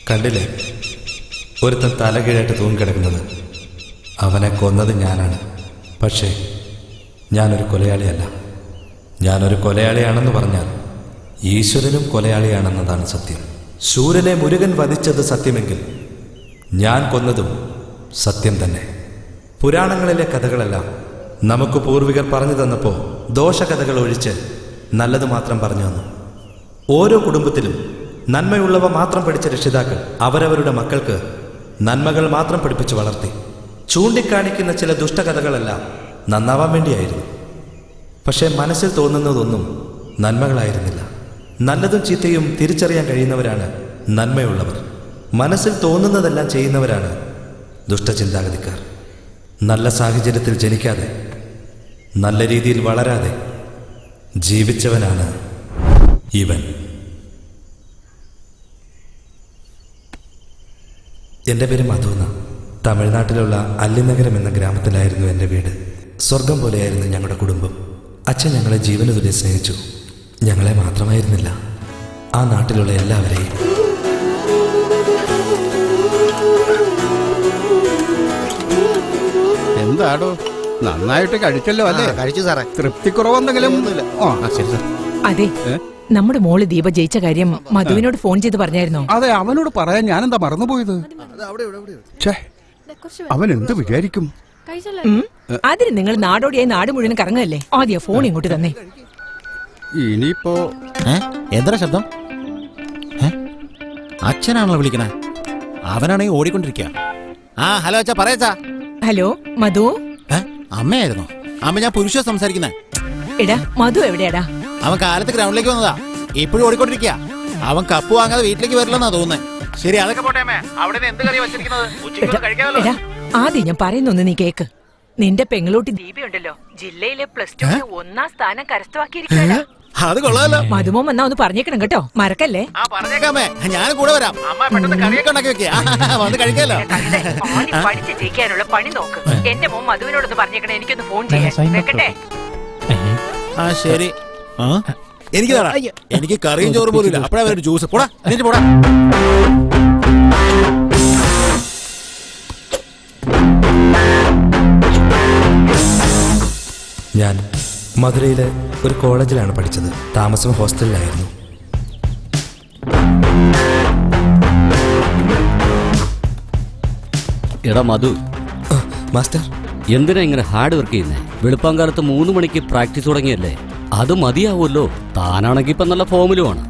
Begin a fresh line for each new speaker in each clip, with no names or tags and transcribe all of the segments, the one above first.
കണ്ടില്ലേ, ഒരുത്തൻ തലകീഴായിട്ട് തൂങ്ങിക്കിടക്കുന്നത്. അവനെ കൊന്നത് ഞാനാണ്. പക്ഷേ ഞാനൊരു കൊലയാളിയല്ല. ഞാനൊരു കൊലയാളിയാണെന്ന് പറഞ്ഞാൽ ഈശ്വരനും കൊലയാളിയാണെന്നതാണ് സത്യം. ശൂരനെ മുരുകൻ വധിച്ചത് സത്യമെങ്കിൽ ഞാൻ കൊന്നതും സത്യം തന്നെ. പുരാണങ്ങളിലെ കഥകളെല്ലാം നമുക്ക് പൂർവികർ പറഞ്ഞു തന്നപ്പോൾ ദോഷകഥകൾ ഒഴിച്ച് നല്ലത് മാത്രം പറഞ്ഞു തന്നു. ഓരോ കുടുംബത്തിലും നന്മയുള്ളവ മാത്രം പഠിച്ച രക്ഷിതാക്കൾ അവരവരുടെ മക്കൾക്ക് നന്മകൾ മാത്രം പഠിപ്പിച്ച് വളർത്തി. ചൂണ്ടിക്കാണിക്കുന്ന ചില ദുഷ്ടകഥകളെല്ലാം നന്നാവാൻ വേണ്ടിയായിരുന്നു. പക്ഷേ മനസ്സിൽ തോന്നുന്നതൊന്നും നന്മകളായിരുന്നില്ല. നല്ലതും ചീത്തയും തിരിച്ചറിയാൻ കഴിയുന്നവരാണ് നന്മയുള്ളവർ. മനസ്സിൽ തോന്നുന്നതെല്ലാം ചെയ്യുന്നവരാണ് ദുഷ്ടചിന്താഗതിക്കാർ. നല്ല സാഹചര്യത്തിൽ ജനിക്കാതെ നല്ല രീതിയിൽ വളരാതെ ജീവിച്ചവനാണ് ഇവൻ. എൻ്റെ പേര് മധുന. തമിഴ്നാട്ടിലുള്ള അല്ലിനഗരം എന്ന ഗ്രാമത്തിലായിരുന്നു എൻ്റെ വീട്. സ്വർഗം പോലെയായിരുന്നു ഞങ്ങളുടെ കുടുംബം. അച്ഛൻ ഞങ്ങളെ ജീവന് തുല്യം സ്നേഹിച്ചു. ഞങ്ങളെ മാത്രമായിരുന്നില്ല, ആ നാട്ടിലുള്ള എല്ലാവരെയും.
എന്താടോ, നന്നായിട്ട് കഴിച്ചല്ലോ അല്ലേ?
കഴിച്ചു സാറേ.
തൃപ്തിക്കുറവെന്തെങ്കിലും?
അതെ, നമ്മുടെ മോള് ദീപ ജയിച്ച കാര്യം മധുവിനോട് ഫോൺ ചെയ്ത് പറഞ്ഞായിരുന്നോ?
അതെ, അവനോട് പറയാൻ ഞാനെന്താ മറന്നുപോയത്. അവൻ എന്ത് വിചാരിക്കും?
അതിന് നിങ്ങൾ നാടോടിയായി നാട് മുഴുവൻ കറങ്ങല്ലേ? ആദ്യം ഫോൺ ഇങ്ങോട്ട് തന്നെ.
ഇനിയിപ്പോ
എന്താ ശബ്ദം? അച്ഛനാണല്ലോ വിളിക്കണേ. അവനാണെങ്കിൽ ഓടിക്കൊണ്ടിരിക്കുക. ആ ഹലോ അച്ഛാ, പറയച്ചാ.
ഹലോ മധു.
അമ്മയായിരുന്നോ? അമ്മ ഞാൻ പുരുഷ സംസാരിക്കുന്നേ.
എടാ മധു എവിടെയാടാ?
അവൻ കാലത്ത് ഗ്രൗണ്ടിലേക്ക് വന്നതാ. ഇപ്പോഴും ഓടിക്കൊണ്ടിരിക്കുക. അവൻ കപ്പ് വാങ്ങാതെ വീട്ടിലേക്ക് വരില്ലെന്നാ തോന്നുന്നേ. ശരി, അതൊക്കെ പോട്ടെ അമ്മേ. അവിടെ എന്ത് കറി വെച്ചിരിക്കുന്നത്?
എടാ, ആദ്യം ഞാൻ പറയുന്നൊന്ന് നീ കേക്ക്. നിന്റെ പെങ്ങളൂട്ടി ദീപയുണ്ടല്ലോ, ജില്ലയിലെ +2 1ാം സ്ഥാനം കരസ്ഥമാക്കിയിരിക്കുകയാണ്.
അത് കൊള്ളാലോ.
മധുമോൻ വന്നാ ഒന്ന് പറഞ്ഞേക്കണം കേട്ടോ, മറക്കല്ലേ?
പറഞ്ഞേക്കാമേ, ഞാൻ കൂടെ വരാം. അമ്മ പെട്ടെന്ന് കറിയൊക്കെ ഉണ്ടാക്കി വെക്കുക, വന്ന് കഴിക്കാലോ.
പഠിച്ച് ജയിക്കാനുള്ള പണി നോക്ക്. എന്റെ മോൻ മധുവിനോടൊന്ന് പറഞ്ഞേക്കണേ, എനിക്കൊന്ന് ഫോൺ ചെയ്യാൻ. വെക്കട്ടെ?
ആ ശരി. എനിക്ക് തരാം. എനിക്ക് കറിയും ചോറും പോലും ഇല്ല. അപ്പഴാ ഒരു ജ്യൂസ്. പോടാ, എന്നിട്ട് പോടാ.
ഞാൻ മധുരയിലെ ഒരു കോളേജിലാണ് പഠിച്ചത്. താമസം ഹോസ്റ്റലിലായിരുന്നു.
എടാ മധു,
മാസ്റ്റർ
എന്തിനാ ഇങ്ങനെ ഹാർഡ് വർക്ക് ചെയ്യുന്നേ? വെളുപ്പാങ്കാലത്ത് 3 മണിക്ക് പ്രാക്ടീസ് തുടങ്ങിയല്ലേ? അത് മതിയാവുമല്ലോ. താനാണെങ്കിൽ ഇപ്പൊ നല്ല ഫോമിലുമാണ്.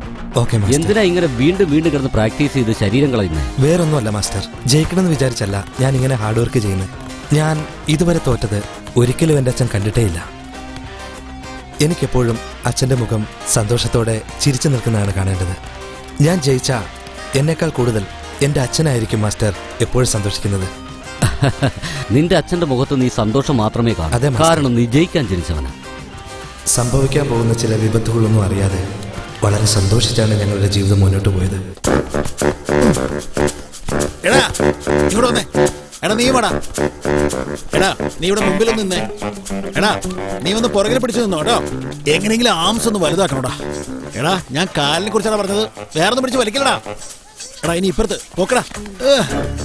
എന്തിനാ ഇങ്ങനെ വീണ്ടും വീണ്ടും കിടന്ന് പ്രാക്ടീസ് ചെയ്ത് ശരീരം കളയുന്നേ?
വേറൊന്നുമല്ല മാസ്റ്റർ, ജയിക്കണമെന്ന് വിചാരിച്ചല്ല ഞാൻ ഇങ്ങനെ ഹാർഡ് വർക്ക് ചെയ്യുന്നത്. ഞാൻ ഇതുവരെ തോറ്റത് ഒരിക്കലും എൻ്റെ അച്ഛൻ കണ്ടിട്ടേയില്ല. എനിക്കെപ്പോഴും അച്ഛൻ്റെ മുഖം സന്തോഷത്തോടെ ചിരിച്ചു നിൽക്കുന്നതാണ് കാണേണ്ടത്. ഞാൻ ജയിച്ച എന്നേക്കാൾ കൂടുതൽ എൻ്റെ അച്ഛനായിരിക്കും മാസ്റ്റർ എപ്പോഴും സന്തോഷിക്കുന്നത്.
നിന്റെ അച്ഛന്റെ മുഖത്ത് നീ സന്തോഷം മാത്രമേ കാണൂ. കാരണം നീ ജയിക്കാൻ ജനിച്ചവനാ.
സംഭവിക്കാൻ പോകുന്ന ചില വിപത്തുകളൊന്നും അറിയാതെ വളരെ സന്തോഷിച്ചാണ് ഞങ്ങളുടെ ജീവിതം മുന്നോട്ട് പോയത്.
എടാ ഇവിടെ വന്നേ. എടാ നീ വേടാ. എടാ നീ ഇവിടെ മുമ്പിലൊന്ന് നിന്നേ. എടാ നീ ഒന്ന് പുറകിൽ പിടിച്ചു നിന്നോ കേട്ടോ. എങ്ങനെയെങ്കിലും ആംസ് ഒന്ന് വലുതാക്കണോടാ. എടാ ഞാൻ കാലിനെ കുറിച്ചാണ് പറഞ്ഞത്, വേറൊന്നും പിടിച്ച് വലിക്കലടാ. എടാ ഇനി ഇപ്പുറത്ത് പോക്കടാ.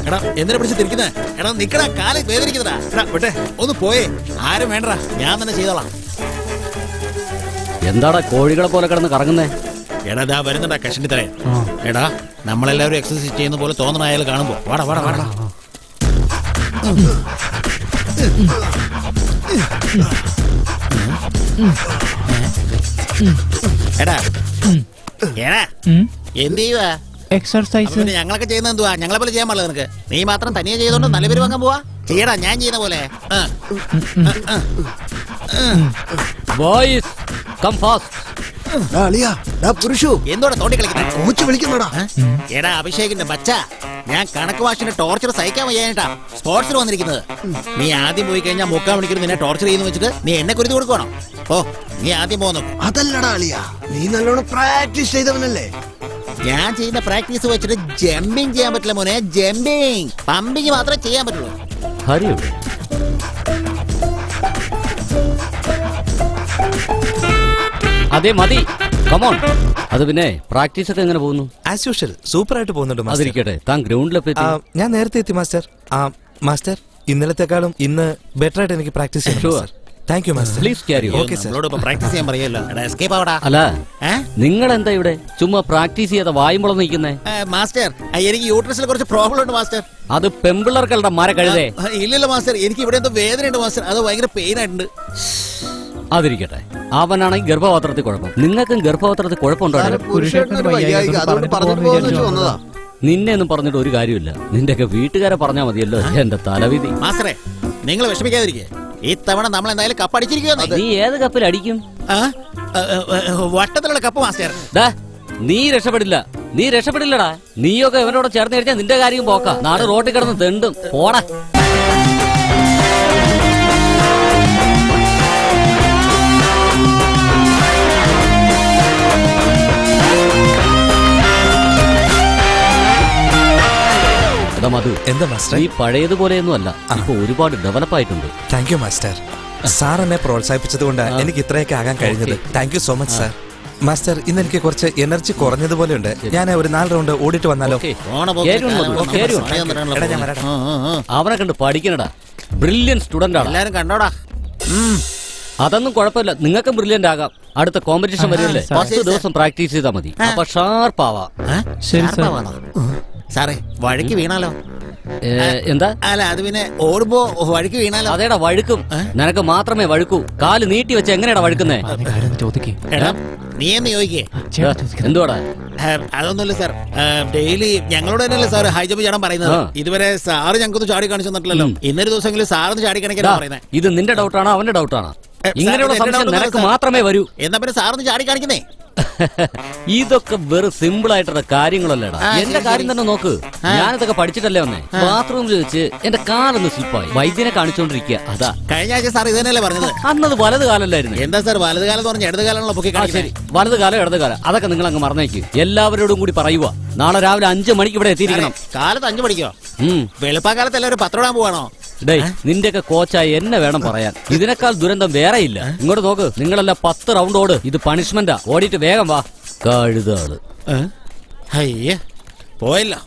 എടാ എന്തിനാ പിടിച്ച് തിരിക്കുന്നേ? എടാ നിക്കടാ, കാല് വേദനിക്കുന്നതാ. എടാ വിട്ടെ, ഒന്ന് പോയേ. ആരും വേണ്ടടാ, ഞാൻ തന്നെ ചെയ്തോളാം.
എന്താടാ കോഴികളെ പോലെ കിടന്ന് കറങ്ങുന്നേ?
എടാ ദാ വരുന്നുണ്ടാ കഷണ്ടി തരേ. എടാ നമ്മളെല്ലാവരും എക്സസൈസ് ചെയ്യുന്ന പോലെ തോന്നണ അയാൾ കാണുമ്പോ വാടാ വാടാ വാടാ. എടാ എടാ എന്ത് ചെയ്യുവാ?
എക്സർസൈസ്.
ഞങ്ങളൊക്കെ ചെയ്യുന്ന എന്തുവാ? ഞങ്ങളെ പോലെ ചെയ്യാൻ പാടില്ല നിനക്ക്? നീ മാത്രം തനിയെ ചെയ്തോണ്ട് നല്ല പേര് വാങ്ങാൻ പോവാ? ചെയ്യടാ ഞാൻ ചെയ്യുന്ന പോലെ.
Boys come fast.
എന്തോടെ തോണ്ടി കളിക്കുന്നത്?
കോച്ച് വിളിക്കുന്നടാ.
എടാ അഭിഷേകിന്റെ ബച്ച, ഞാൻ കണക്ക് വാശിന്റെ ടോർച്ചർ സഹിക്കാൻ വയ്യാനിട്ടാ സ്പോർട്സിൽ വന്നിരിക്കുന്നത്. നീ ആദ്യം പോയി കഴിഞ്ഞാൽ 3/4 മണിക്കൂർ നിന്നെ ടോർച്ചർ ചെയ്യുന്ന വെച്ചിട്ട് നീ എന്നെ കുരുതി കൊടുക്കണോ? ഓ നീ ആദ്യം പോകുന്നു.
അതല്ലടാ അളിയ, നീ നല്ലോണം പ്രാക്ടീസ് ചെയ്തവനല്ലേ?
ഞാൻ ചെയ്യുന്ന പ്രാക്ടീസ് വെച്ചിട്ട് ജമ്പിങ് ചെയ്യാൻ പറ്റില്ല മോനെ. ജമ്പിങ് പമ്പിങ് മാത്രമേ ചെയ്യാൻ പറ്റുള്ളൂ.
ഹരിയോ അതെ മതി, കമോൺ. അത് പിന്നെ പ്രാക്ടീസ് ഒക്കെ എങ്ങനെ പോകുന്നു?
ആസ് യൂഷ്വൽ സൂപ്പർ ആയിട്ട് പോകുന്നുണ്ട് മാസ്റ്റർ.
അതിരിക്കട്ടെ, താൻ ഗ്രൗണ്ടിലെത്തി?
ഞാൻ നേരത്തെ എത്തി മാസ്റ്റർ. മാസ്റ്റർ ഇന്നലത്തെക്കാളും ഇന്ന് ബെറ്റർ ആയിട്ട് എനിക്ക് പ്രാക്ടീസ് ചെയ്യണം. Thank you master.
Please carry on.
Okay sir.
നമ്മളോട് പ്രാക്ടീസ് ചെയ്യാൻ പറയല്ലോ. എടാ എസ്കേപ്പ് ആവടാ.
അല്ല, നിങ്ങൾ എന്താ ഇവിടെ ചുമ്മാ പ്രാക്ടീസ് ചെയ്യാതെ വായുമ്പളം നിൽക്കുന്നേ?
മാസ്റ്റർ എനിക്ക് യൂട്രസിൽ കുറച്ച് പ്രോബ്ലം ഉണ്ട് മാസ്റ്റർ.
അത് പെമ്പിള്ളർക്കളുടെ മര കഴുതേ.
ഇല്ലല്ലോ മാസ്റ്റർ, എനിക്ക് ഇവിടെ എന്തോ വേദനയുണ്ട് മാസ്റ്റർ. അത് ഭയങ്കര പെയിൻ ആയിട്ടുണ്ട്.
അതിരിക്കട്ടെ, അവനാണെങ്കിൽ ഗർഭപാത്രത്തിൽ കുഴപ്പം. നിങ്ങൾക്കും ഗർഭപാത്രത്തിൽ കുഴപ്പമുണ്ടോ?
അതുകൊണ്ട് പറഞ്ഞിട്ട് പോകാന്ന് വെച്ച് വന്നതാ.
നിന്നെ ഒന്നും പറഞ്ഞിട്ട് ഒരു കാര്യമില്ല. നിന്റെയൊക്കെ വീട്ടുകാരെ പറഞ്ഞാൽ മതിയല്ലോ. എന്റെ തലവിധി.
മാസ്റ്ററെ നിങ്ങൾ വിഷമിക്കാതിരിക്കേ. ഇത്തവണ നമ്മൾ എന്തായാലും കപ്പ് അടിച്ചിരിക്കുവോ?
നീ ഏത് കപ്പിൽ അടിക്കും?
വട്ടത്തിലുള്ള കപ്പ് മാസ്റ്റർ.
നീ രക്ഷപ്പെടില്ലടാ. നീയൊക്കെ ഇവനോട് ചേർന്ന് കഴിച്ചാൽ നിന്റെ കാര്യം പോക്ക. നാട് റോട്ടിൽ കിടന്ന് തെണ്ടും. പോടാ. മധു,
എന്താ മാസ്റ്റർ?
നീ പഴയതുപോലെയൊന്നും അല്ല, ഇപ്പൊ ഒരുപാട് ഡെവലപ്പ് ആയിട്ടുണ്ട്.
Thank you master. സാർ എന്നെ പ്രോത്സാഹിപ്പിച്ചത് കൊണ്ട് എനിക്ക് ഇത്രയൊക്കെ ആകാൻ കഴിഞ്ഞത്. Thank you so much sir. Master ഇന്ന് എനിക്ക് കുറച്ച് എനർജി കുറഞ്ഞതുപോലെ ഉണ്ട്. ഞാൻ ഒരു 4 റൗണ്ട് ഓടിയിട്ട് വന്നാലോ?
അവനെ കണ്ട് പഠിക്കണടാ. ബ്രില്യൻ സ്റ്റുഡന്റ് ആണ്.
എല്ലാരും കണ്ടോടാ.
അതൊന്നും കുഴപ്പമില്ല, നിങ്ങൾക്കും ബ്രില്യന്റ് ആകാം. അടുത്ത കോമ്പറ്റീഷൻ വരുമല്ലേ, 10 ദിവസം പ്രാക്ടീസ് ചെയ്താൽ മതി. അപ്പൊ ഷാർപ്പാവാ.
സാറേ വഴിക്ക് വീണാലോ?
എന്താ?
അല്ല അത് പിന്നെ ഓടുമ്പോ വഴിക്ക് വീണാലോ?
അതേടാ വഴുക്കും. നിനക്ക് മാത്രമേ വഴുക്കൂ. കാല് നീട്ടി വെച്ച് എങ്ങനെയാടാ വഴുക്കുന്നേ?
എടാ നീ എന്ന് ചോദിക്കേ.
എന്തുവാടാ?
അതൊന്നുമില്ല സാർ, ഡെയിലി ഞങ്ങളോട് തന്നെയല്ലേ സാർ ഹൈ ജമ്പ് ചാടാൻ പറയുന്നത്. ഇതുവരെ സാറ് ഞങ്ങൾക്കൊന്നും ചാടി കാണിച്ചു തന്നിട്ടില്ലല്ലോ. ഇന്നൊരു ദിവസമെങ്കിലും സാറിന് ചാടി കാണിക്കാനാ പറയുന്നത്.
ഇത് നിന്റെ ഡൗട്ടാണോ അവന്റെ ഡൗട്ടാണോ? ഇങ്ങനെയുള്ള സംശയം നിനക്ക് മാത്രമേ വരൂ.
എന്നാ പിന്നെ സാറിന് ചാടി കാണിക്കുന്നേ.
ഇതൊക്കെ വെറും സിമ്പിൾ ആയിട്ടുള്ള കാര്യങ്ങളല്ലേടാ. എന്റെ കാര്യം തന്നെ നോക്ക്. ഞാനിതൊക്കെ പഠിച്ചിട്ടല്ലേ വന്നേ. ബാത്റൂമിൽ വെച്ച് എന്റെ കാലൊന്ന് സ്ലിപ്പായി. വൈദ്യനെ കാണിച്ചോണ്ടിരിക്കുക. അതാ
കഴിഞ്ഞ ആഴ്ച സാർ ഇത് തന്നെയല്ലേ പറഞ്ഞത്?
അന്നത് വലത് കാലല്ലായിരുന്നു.
എന്താ സാർ വലത് കാലം എന്ന് പറഞ്ഞ ഇടത് കാലമാണല്ലോ പൊക്കി കാണിച്ചത്.
ശരി, വലത് കാലം ഇടത് കാലം അതൊക്കെ നിങ്ങൾ അങ്ങ് മറന്നേക്ക്. എല്ലാവരോടും കൂടി പറയുക, നാളെ രാവിലെ 5 മണിക്ക് ഇവിടെ എത്തിയിരിക്കണം.
കാലത്ത് 5 മണിക്കോ? വെളുപ്പാക്കാലത്ത് എല്ലാവരും പത്രോടാൻ പോവാണോ?
ഡേയ്, നിന്റെയൊക്കെ കോച്ചായി എന്നെ വേണം പറയാൻ. ഇതിനേക്കാൾ ദുരന്തം വേറെ ഇല്ല. ഇങ്ങോട്ട് നോക്ക്, നിങ്ങളെല്ലാം 10 റൗണ്ട് ഓട്. ഇത് പണിഷ്മെന്റാ. ഓടിയിട്ട് വേഗം വാ. കഴുതാള്.
അയ്യേ പോയല്ലോ.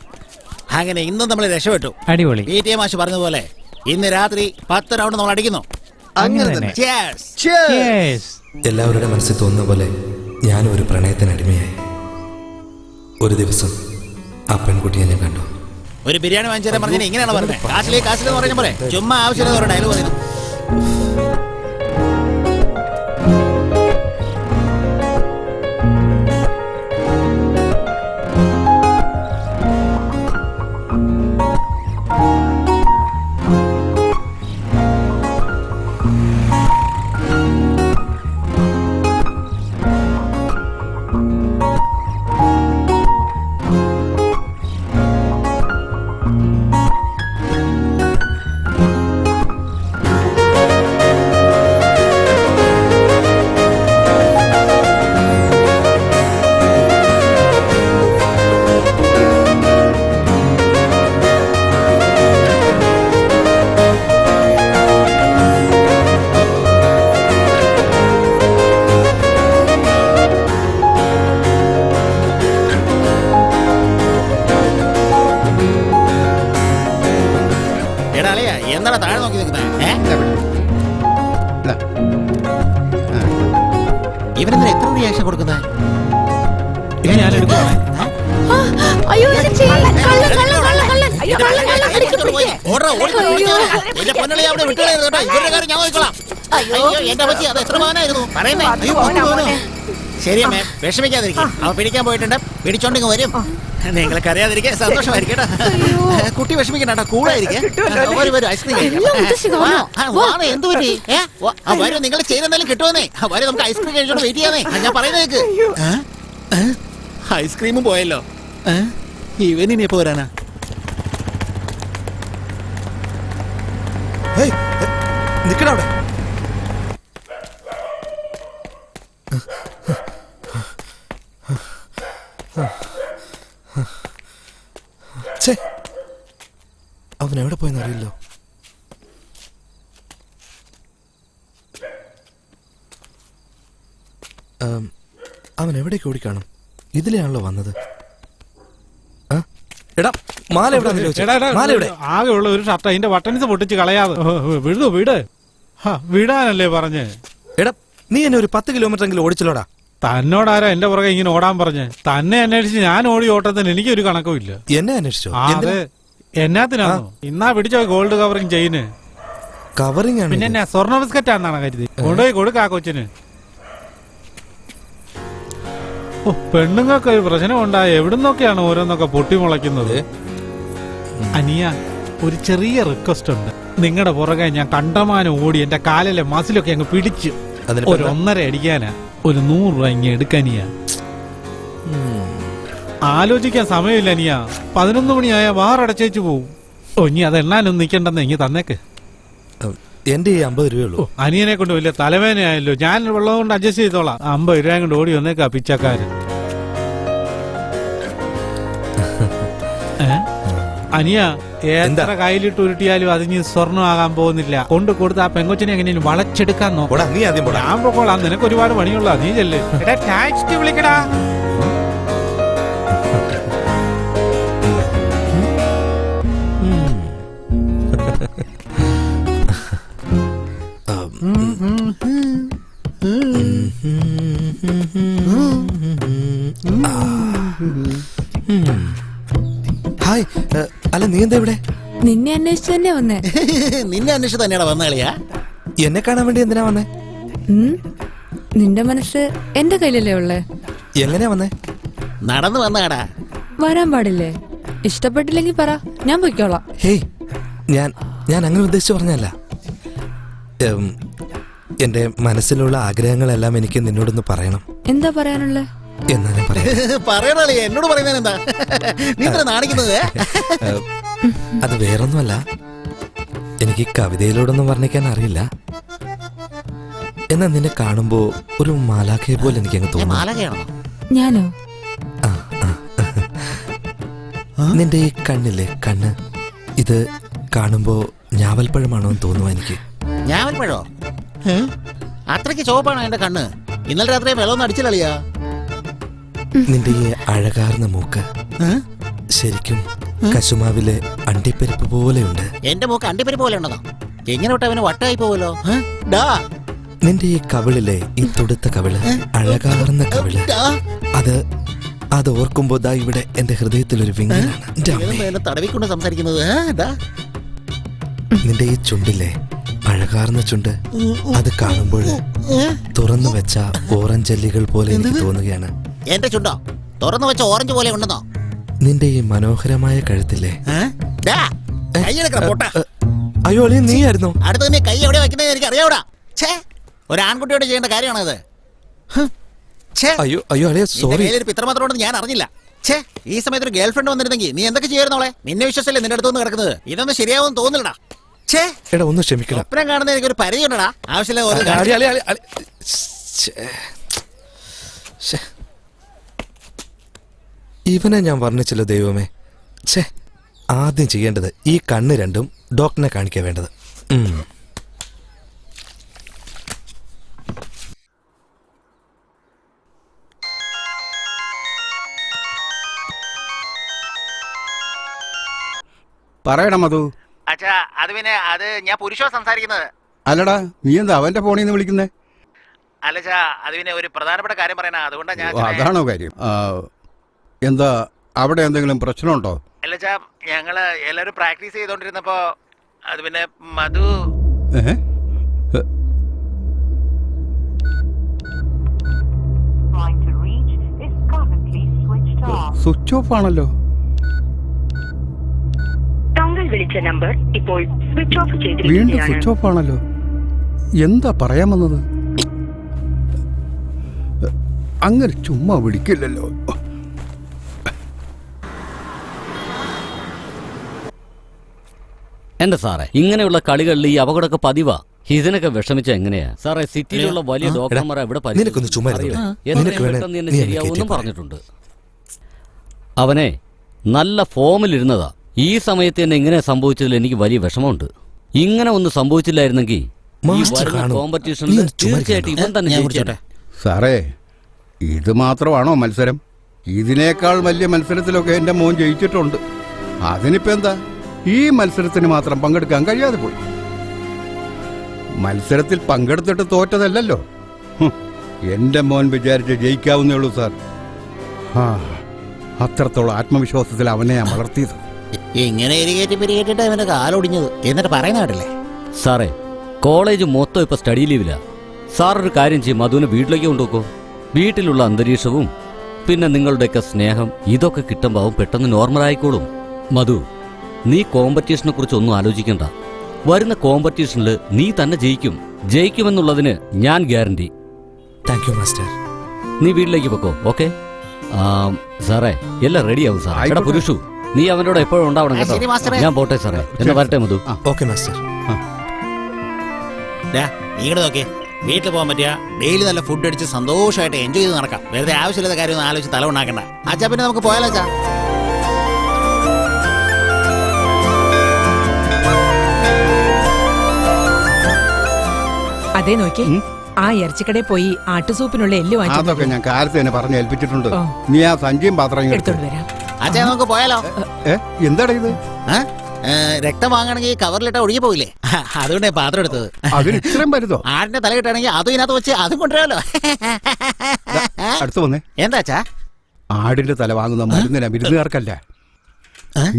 അങ്ങനെ ഇന്നും നമ്മൾ രക്ഷപ്പെട്ടു.
അടിപൊളി.
PTA മാഷ് പറഞ്ഞതുപോലെ ഇന്ന് രാത്രി 10 റൗണ്ട് നമ്മൾ അടിക്കുന്നു.
അങ്ങനെ തന്നെ.
എല്ലാവരുടെ മനസ്സിൽ തോന്നുന്ന പോലെ ഞാനും ഒരു പ്രണയത്തിന് അടിമയായി. ഒരു ദിവസം ആ പെൺകുട്ടിയെ ഞാൻ കണ്ടു.
ഒരു ബിരിയാണി വാങ്ങിച്ചു തരാൻ പറഞ്ഞാൽ ഇങ്ങനെയാണ് പറഞ്ഞത്. കാശിലെന്ന് പറഞ്ഞ പോലെ ചുമ്മാ ആവശ്യമില്ല ഒരു ഡയലോഗ് പറയുന്നു. എന്താണ് താഴെ നോക്കി നിൽക്കുന്നത്? ഇവരെന്താ എത്ര റിയാക്ഷൻ കൊടുക്കുന്നത്? ശരി അമ്മേ, വിഷമിക്കാതിരിക്കും. അവ പിടിക്കാൻ പോയിട്ടുണ്ട്, പിടിച്ചോണ്ടിങ് വരും. നിങ്ങൾക്ക് അറിയാതിരിക്കെ സന്തോഷമായിരിക്കും കേട്ടോ. കുട്ടി വിഷമിക്കണ്ട, കൂടായിരിക്കും. വരും ഐസ്ക്രീം എന്ത് പറ്റി? വരും, നിങ്ങൾ ചെയ്യുന്നെന്തായാലും കിട്ടുമെന്നേ. വരും, നമുക്ക് ഐസ്ക്രീം കഴിച്ചോണ്ട് വെയിറ്റ് ചെയ്യാന്നേ. ഞാൻ പറയുന്നേക്ക്. ഐസ്ക്രീമും പോയല്ലോ. ഇവനിനി എപ്പോ വരാനാ?
നിക്കടാ അവിടെ. അവൻ എവിടെ പോയെന്ന് അറിയില്ലോ. അവൻ എവിടേക്ക് ഓടിക്കാണും? ഇതിലെയാണല്ലോ വന്നത്. എടാ മാല എവിടെ? മാല എവിടെ?
ആകെ ഉള്ള ഒരു ഷർട്ട്, അതിന്റെ ബട്ടൺസ് പൊട്ടിച്ച് കളയാതെ വിടു. വിടാനല്ലേ പറഞ്ഞ്?
എടാ നീ എന്നെ ഒരു 10 കിലോമീറ്റർ എങ്കിലും ഓടിച്ചല്ലോടാ.
തന്നോടാരാ എന്റെ പുറകെ ഇങ്ങനെ ഓടാൻ പറഞ്ഞ്? തന്നെ അന്വേഷിച്ച് ഞാൻ ഓടി ഓട്ടത്തിന് എനിക്കൊരു കണക്കും ഇല്ല.
എന്നെ അന്വേഷിച്ചോ?
അതെ, എന്നാത്തിനാണോ? ഇന്നാ പിടിച്ചോ ഗോൾഡ് കവറിങ് ചെയിന്.
കവറിങ് ആണ്.
പിന്നെ എന്നാ സ്വർണ്ണ ബിസ്കറ്റാന്നാണ് കരുതി. കൊണ്ടുപോയി കൊടുക്കാ കൊച്ചിന്. ഓ, പെണ്ണുങ്ങൾക്ക് ഒരു പ്രശ്നം ഉണ്ടായ എവിടുന്നൊക്കെയാണ് ഓരോന്നൊക്കെ പൊട്ടിമുളയ്ക്കുന്നത്. അനിയ, ഒരു ചെറിയ റിക്വസ്റ്റ് ഉണ്ട്. നിങ്ങളുടെ പുറകെ ഞാൻ കണ്ടമാനം ഓടി എന്റെ കാലിലെ മസിലൊക്കെ അങ്ങ് പിടിച്ചു. ഒരു 1.5 അടിക്കാനാ. ഒരു 100 രൂപ ഇങ്ങ എടുക്കാനിയ. ആലോചിക്കാൻ സമയമില്ല അനിയ. 11 മണിയായ വാറടച്ചേച്ചു പോവും. ഓ, ഇനി അത് എണ്ണാനൊന്നും നിൽക്കണ്ടെന്ന് ഇങ്ങി തന്നേക്ക്.
എന്റെ 50 രൂപയുള്ളൂ.
അനിയനെ കൊണ്ട് വലിയ തലവേദനയായല്ലോ. ഞാൻ വെള്ളം കൊണ്ട് അഡ്ജസ്റ്റ് ചെയ്തോളാം. 50 രൂപ കൊണ്ട് ഓടി വന്നേക്കാ പിച്ചക്കാരൻ. അനിയ, എത്ര കയ്യിലിട്ട് ഉരുട്ടിയാലും അതിന് സ്വർണ്ണമാകാൻ പോകുന്നില്ല. കൊണ്ട് കൊടുത്ത് ആ പെങ്കൊച്ചിനെ എങ്ങനെയും വളച്ചെടുക്കാൻ നോക്കാം. ഞാൻ പോക്കോളാം, നിനക്ക് ഒരുപാട് പണിയുള്ള. നീ ചെല്ല്. ടാക്സി വിളിക്കടാ.
ഹായ്, അല്ല നീ എന്താ ഇവിടെ?
നിന്നെ അന്വേഷിച്ചു തന്നെ വന്നേ.
നിന്നെ അന്വേഷിച്ച് തന്നെയാണ് വന്ന കളിയാ?
എന്നെ കാണാൻ വേണ്ടി എന്തിനാ വന്നേ?
നിന്റെ മനസ്സ് എന്റെ കയ്യിലല്ലേ ഉള്ളേ.
എങ്ങനെയാ വന്നേ?
നടന്നു വന്നാടാ.
വരാൻ പാടില്ലേ? ഇഷ്ടപ്പെട്ടില്ലെങ്കിൽ പറ, ഞാൻ പൊയ്ക്കോളാം.
ഹേയ്, ഞാൻ അങ്ങനെ ഉദ്ദേശിച്ചു പറഞ്ഞല്ല. എന്റെ മനസ്സിലുള്ള ആഗ്രഹങ്ങളെല്ലാം എനിക്ക് നിന്നോടൊന്ന് പറയണം.
എന്താ പറയാനുള്ളേ?
എന്നാലും
പറയണല്ലേ, എന്നോട് പറയുന്നത് എന്താ? നീ നാണിക്കുന്നത്?
അത് വേറൊന്നുമല്ല, എനിക്ക് കവിതയിലൂടൊന്നും വർണ്ണിക്കാൻ അറിയില്ല. എന്നാ നിന്നെ കാണുമ്പോ ഒരു മാലാഖയെ പോലെ എനിക്ക് അങ്ങ് തോന്നുന്നു.
ഞാനോ?
നിന്റെ ഈ കണ്ണില്ലേ, കണ്ണ്, ഇത് കാണുമ്പോ ഞാവൽപ്പഴമാണോ എന്ന് തോന്നുന്നു എനിക്ക്.
ഞാവൽപ്പഴോ? അത്രയ്ക്ക് ചോപ്പാണോ എന്റെ കണ്ണ്? ഇന്നലെ രാത്രി വെള്ളം അടിച്ചില്ല.
നിന്റെ ഈ അഴകാർന്ന മൂക്ക് ശരിക്കും കശുമാവിലെ അണ്ടിപ്പരിപ്പ് പോലെയുണ്ട്.
എന്റെ മൂക്ക് അണ്ടിപ്പരിപ്പ് പോലെ ഉണ്ടോ? എങ്ങനെ വിട്ട അവന് വട്ടായി പോവല്ലോ.
നിന്റെ ഈ കവിളിലെ ഈ തുടുത്ത കവിള്, അഴകാർന്ന കവിള്, അത് ഓർക്കുമ്പോ ദാ ഇവിടെ എന്റെ ഹൃദയത്തിൽ ഒരു വിങ്ങലാണ്.
തടവിക്കൊണ്ട് സംസാരിക്കുന്നത്.
നിന്റെ ഈ ചുണ്ടിലെ അഴകാർന്ന ചുണ്ട്, അത് കാണുമ്പോൾ തുറന്നു വെച്ച ഓറഞ്ചല്ലികൾ പോലെ എനിക്ക് തോന്നുകയാണ്.
എന്റെ ചുണ്ടോ തുറന്നു വെച്ച ഓറഞ്ച് പോലെ ഉണ്ടെന്നോ?
നിന്റെ ഈ മനോഹരമായ കഴുത്തില്ലേ.
അയ്യോ, നീയായിരുന്നു. അടുത്ത് തന്നെ കൈ എവിടെ വെക്കുന്നത് എനിക്ക് അറിയാവൂടാ. ഒരു ആൺകുട്ടിയോട് ചെയ്യേണ്ട കാര്യമാണത്. പിത്രമാത്രം ഞാൻ അറിഞ്ഞില്ല. ഈ സമയത്ത് ഒരു ഗേൾ ഫ്രണ്ട് വന്നിരുന്നെങ്കിൽ നീ എന്തൊക്കെ ചെയ്യുന്നോളെ? നിന്നെ വിശ്വസല്ലേ നിന്റെ അടുത്തൊന്നും കിടക്കുന്നത്? ഇതൊന്നും ശരിയാവും തോന്നില്ലടാ.
ഒന്ന് ക്ഷമിക്കണം.
സ്വപ്നം കാണുന്ന എനിക്കൊരു പരിചയമുണ്ടടാ. ആവശ്യമില്ല.
ഇവനെ ഞാൻ വർണ്ണിച്ചല്ലോ ദൈവമേ. ആദ്യം ചെയ്യേണ്ടത് ഈ കണ്ണ് രണ്ടും ഡോക്ടറിനെ കാണിക്കാൻ വേണ്ടത്.
പറയണം മധു.
അച്ഛാ, അത് പിന്നെ അത് ഞാൻ പുരുഷോ സംസാരിക്കുന്നത്.
അല്ലടാ, നീ എന്താ അവന്റെ ഫോണിൽ നിന്ന് വിളിക്കുന്നേ?
അല്ലച്ചാ, അത് പിന്നെ ഒരു പ്രധാനപ്പെട്ട കാര്യം പറയാനാ. അതുകൊണ്ടാ ഞാൻ.
അതാണോ കാര്യം? എന്താ അവിടെ എന്തെങ്കിലും പ്രശ്നമുണ്ടോ?
അല്ലച്ചാ, ഞങ്ങള് എല്ലാരും പ്രാക്ടീസ് ചെയ്തോണ്ടിരുന്നപ്പോ അത് പിന്നെ മധു.
സ്വിച്ച് ഓഫ് ആണല്ലോ.
താങ്കൾ വിളിച്ച നമ്പർ ഇപ്പോൾ സ്വിച്ച് ഓഫ്
വീണ്ടും
ചെയ്തിരിക്കുകയാണ്.
സ്വിച്ച് ഓഫ് ആണല്ലോ. എന്താ പറയാൻ വന്നത്? അങ്ങനെ ചുമ്മാ വിളിക്കില്ലല്ലോ.
എന്റെ സാറേ, ഇങ്ങനെയുള്ള കളികളിൽ ഈ അപകടമൊക്കെ പതിവാ. ഇതിനൊക്കെ വിഷമിച്ച എങ്ങനെയാ സാറേ? സിറ്റിയിലുള്ള വലിയ ഡോക്ടർമാരെ ഇവിടെ
നിനക്കൊന്ന് ചുമ്മാ ഇരുന്നോ? നിനക്ക് വേണേ നീ എന്നെ
ശരിയാവുമെന്നും
കയറ്റി
പറഞ്ഞിട്ടുണ്ട്. അവനെ നല്ല ഫോമിലിരുന്നതാ. ഈ സമയത്ത് തന്നെ ഇങ്ങനെ സംഭവിച്ചതിൽ എനിക്ക് വലിയ വിഷമമുണ്ട്. ഇങ്ങനെ ഒന്നും സംഭവിച്ചില്ലായിരുന്നെങ്കിൽ ഈ
മാസ്റ്റർ
വരുന്ന
കാണും.
കോമ്പറ്റീഷനിൽ
നീ ഒന്ന് ചുമ്മാ
തീർച്ചയായിട്ടും ഇവൻ തന്നെ
ഞാൻ
ജയിച്ചേനെ.
സാറേ, ഇത് മാത്രമാണോ മത്സരം? ഇതിനേക്കാൾ വലിയ മത്സരത്തിലൊക്കെ എൻ്റെ മോൻ ജയിച്ചിട്ടുണ്ട്. അതിനിപ്പോ എന്താ, ഈ മത്സരത്തിന് മാത്രം പങ്കെടുക്കാൻ കഴിയാതെ പോയി. മത്സരത്തിൽ പങ്കെടുത്തിട്ട് തോറ്റതല്ലല്ലോ. എൻ്റെ മോൻ വിചാരിച്ച് ജയിക്കാവുന്നേ ഉള്ളൂ സാർ. അത്രത്തോളം ആത്മവിശ്വാസത്തിൽ അവനെ ഞാൻ വളർത്തിയത്.
ഇങ്ങനെ പിരികേറ്റിട്ട് അവന്റെ കാലൊടിഞ്ഞത് എന്നിട്ട് പറയുന്ന കേട്ടില്ലേ?
സാറേ, കോളേജ് മൊത്തം ഇപ്പൊ സ്റ്റഡി ലീവിലാ. സാർ ഒരു കാര്യം ചെയ്യും, മധുവിനെ വീട്ടിലേക്ക് കൊണ്ടുപോക്കോ. വീട്ടിലുള്ള അന്തരീക്ഷവും പിന്നെ നിങ്ങളുടെയൊക്കെ സ്നേഹം ഇതൊക്കെ കിട്ടുമ്പോൾ അവൻ പെട്ടെന്ന് നോർമൽ ആയിക്കോളും. മധു, നീ കോമ്പറ്റീഷനെ കുറിച്ച് ഒന്നും ആലോചിക്കണ്ട. വരുന്ന കോമ്പറ്റീഷനിൽ നീ തന്നെ ജയിക്കുമെന്നുള്ളതിന് ഞാൻ ഗ്യാരണ്ടി.
Thank you master.
നീ വീട്ടിലേക്ക് പൊക്കോ. ഓക്കെ സാറേ, എല്ലാം റെഡിയാവും സാർ. എടാ
ആയിക്കോട്ടെ.
പുരുഷു, നീ അവനോട് എപ്പോഴും ഉണ്ടാവണം കേട്ടോ.
ശരി, മാസ്റ്ററെ.
ഞാൻ പോട്ടെ സാറേ. എന്നാ വരട്ടെ മധു.
Okay master.
ഇങ്ങോട്ട് നോക്കിയേ, വീട്ടിൽ പോകാൻ പറ്റിയ ഡെയിലി നല്ല ഫുഡ് അടിച്ച് സന്തോഷമായിട്ട് എൻജോയ് ചെയ്ത് നടക്കാം. വെറുതെ ആവശ്യമില്ലാത്ത കാര്യം ഒന്നും ആലോചിച്ച് തല ഉണ്ടാക്കണ്ട. അച്ഛാ, പിന്നെ നമുക്ക് പോയാലോ അച്ഛാ?
അതേ നോക്കി, ആ ഇറച്ചിക്കടയിൽ പോയി ആട്ടുസൂപ്പിനുള്ള എല്ല്
അതൊക്കെ
വാങ്ങിച്ചു
ഞാൻ കാലത്ത് തന്നെ പറഞ്ഞ് ഏൽപ്പിച്ചിട്ടുണ്ട്.
ഓ.
നീ ആ സഞ്ചിയും പാത്രം ഇങ്ങ് എടുത്തോ.
എടുത്തോണ്ട് വരാം.
അച്ഛാ, നമുക്ക് പോയാലോ?
എന്താടാ ഇത്?
രക്തം വാങ്ങണമെങ്കിൽ കവറിലിട്ട ഒഴുകി പോയില്ലേ? അതുകൊണ്ടേ പാത്രം എടുത്തത്.
അതിന് ഇത്രയും വരുതോ?
ആടിന്റെ തല കിട്ടുകയാണെങ്കിൽ അതും ഇതിനകത്ത് വെച്ച് അതും കൊണ്ടുവരാമല്ലോ.
അടുത്ത് വന്നേ.
എന്താ അച്ഛാ?
ആടിന്റെ തല വാങ്ങുന്ന മരുന്നിനാ, വിരുന്നുകാർക്കല്ല.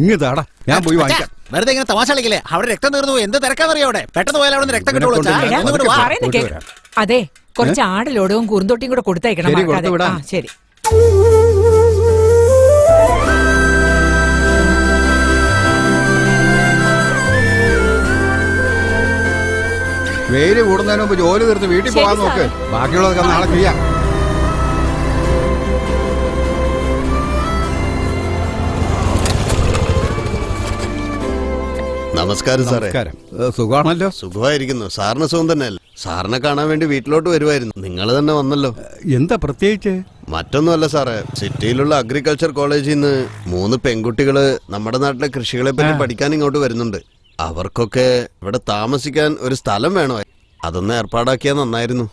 ഇങ്ങതാടാ, ഞാൻ പോയി വാങ്ങിക്കാം.
വെറുതെ ഇങ്ങനെ തമാശ കളിക്കില്ലേ? അവിടെ രക്തം തീർന്നു പോയി. എന്ത് തിരക്കാന്നറിയോ അവിടെ? പെട്ടെന്ന് പോയാൽ അവിടെ രക്തം കിട്ടുള്ളൂ.
ഇവനെ കൊണ്ട്
എടാ,
ഞാൻ
ഒന്നുകൂടി വാ.
പറയുന്ന
പോയിട്ട്
കേക്ക്. അതെ, കുറച്ച് ആടിലോടവും കുറുന്തോട്ടിയും കൂടെ കൊടുത്തയക്കണം.
ശരി,
മറക്കാതെ.
കൊടുത്തു വിടാം.
ആ, ശരി.
വെയില് കൂടുന്നതിന് മുമ്പ് ജോലി തീർത്ത് വീട്ടിൽ
ശരി,
പോകാൻ നോക്ക്.
സാറേ.
ബാക്കിയുള്ളതൊക്കെ നാളെ ചെയ്യാം.
നമസ്കാരം സാറേ.
നമസ്കാരം. സുഖമാണല്ലോ?
സുഖമായിരിക്കുന്നു. സാറിന് സുഖം തന്നെയല്ലേ? സാറിനെ കാണാൻ വേണ്ടി വീട്ടിലോട്ട് വരുമായിരുന്നു. നിങ്ങൾ തന്നെ വന്നല്ലോ.
എന്താ പ്രത്യേകിച്ച്?
മറ്റൊന്നുമല്ല സാറേ, സിറ്റിയിലുള്ള അഗ്രികൾച്ചർ കോളേജിൽ നിന്ന് 3 പെൺകുട്ടികള് നമ്മുടെ നാട്ടിലെ കൃഷികളെ പറ്റി പഠിക്കാൻ ഇങ്ങോട്ട് വരുന്നുണ്ട്. അവർക്കൊക്കെ ഇവിടെ താമസിക്കാൻ ഒരു സ്ഥലം വേണോ? അതൊന്ന് ഏർപ്പാടാക്കിയാൽ നന്നായിരുന്നു.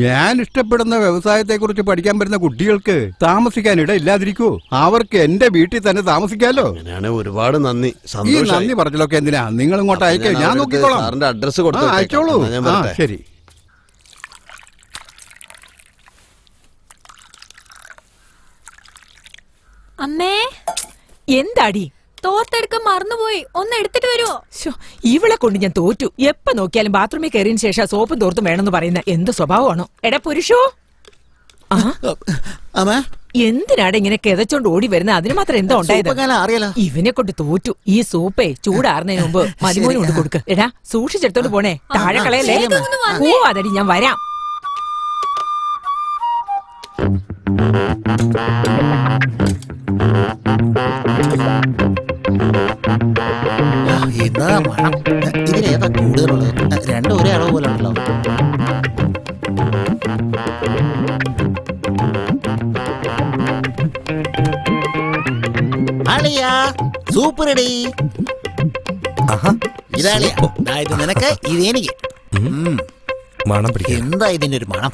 ഞാൻ ഇഷ്ടപ്പെടുന്ന വ്യവസായത്തെ കുറിച്ച് പഠിക്കാൻ വരുന്ന കുട്ടികൾക്ക് താമസിക്കാൻ ഇടയില്ലാതിരിക്കോ? അവർക്ക് എന്റെ വീട്ടിൽ തന്നെ താമസിക്കാലോ.
അങ്ങനെയാണെങ്കിൽ ഒരുപാട് നന്ദി.
ഈ
സന്തോഷമായി.
നന്ദി പറഞ്ഞിലൊക്കെ എന്തിനാ? നിങ്ങൾ ഇങ്ങോട്ട് അയക്കോ, ഞാൻ നോക്കിക്കോളാം.
സാറിന്റെ അഡ്രസ്
അയച്ചോളൂ. ആ, ശരി.
അമ്മേ,
എന്താടി?
തോർത്തെടുക്കാൻ മറന്നുപോയി. ഒന്ന് എടുത്തിട്ട് വരുമോ?
ശ്ശോ, ഇവളെ കൊണ്ട് ഞാൻ തോറ്റു. എപ്പ നോക്കിയാലും ബാത്റൂമിൽ കയറിയതിന് ശേഷം സോപ്പും തോർത്തും വേണമെന്ന് പറയുന്ന എന്ത് സ്വഭാവമാണോ? എടാ പുരുഷോ,
അമ്മ,
എന്തിനാടെ ഇങ്ങനെ കിതച്ചോണ്ട് ഓടി വരുന്നത്? അതിന് മാത്രം എന്താ ഉണ്ടായത്?
അറിയാലോ.
ഇവനെ കൊണ്ട് തോറ്റു. ഈ സൂപ്പേ ചൂടാറുന്നതിന് മുമ്പ് മതിമോന് കൊണ്ട് കൊടുക്ക്. എടാ, സൂക്ഷിച്ചെടുത്തോണ്ട് പോണേ. താഴെ കളയല്ലേ. പോവാതടി, ഞാൻ വരാം.
എന്താ മണം? ഇതിലേതാ കൂടുതലുള്ളത്? രണ്ടും ഒരേ അളവ് പോലെ ഉണ്ടല്ലോ. അളിയാ, സൂപ്പ് റെഡി. ഇതാളിയാ, ഇത് നിനക്ക്, ഇത് എനിക്ക്.
മണം പിടിക്കാൻ.
എന്താ ഇതിന്റെ ഒരു മണം?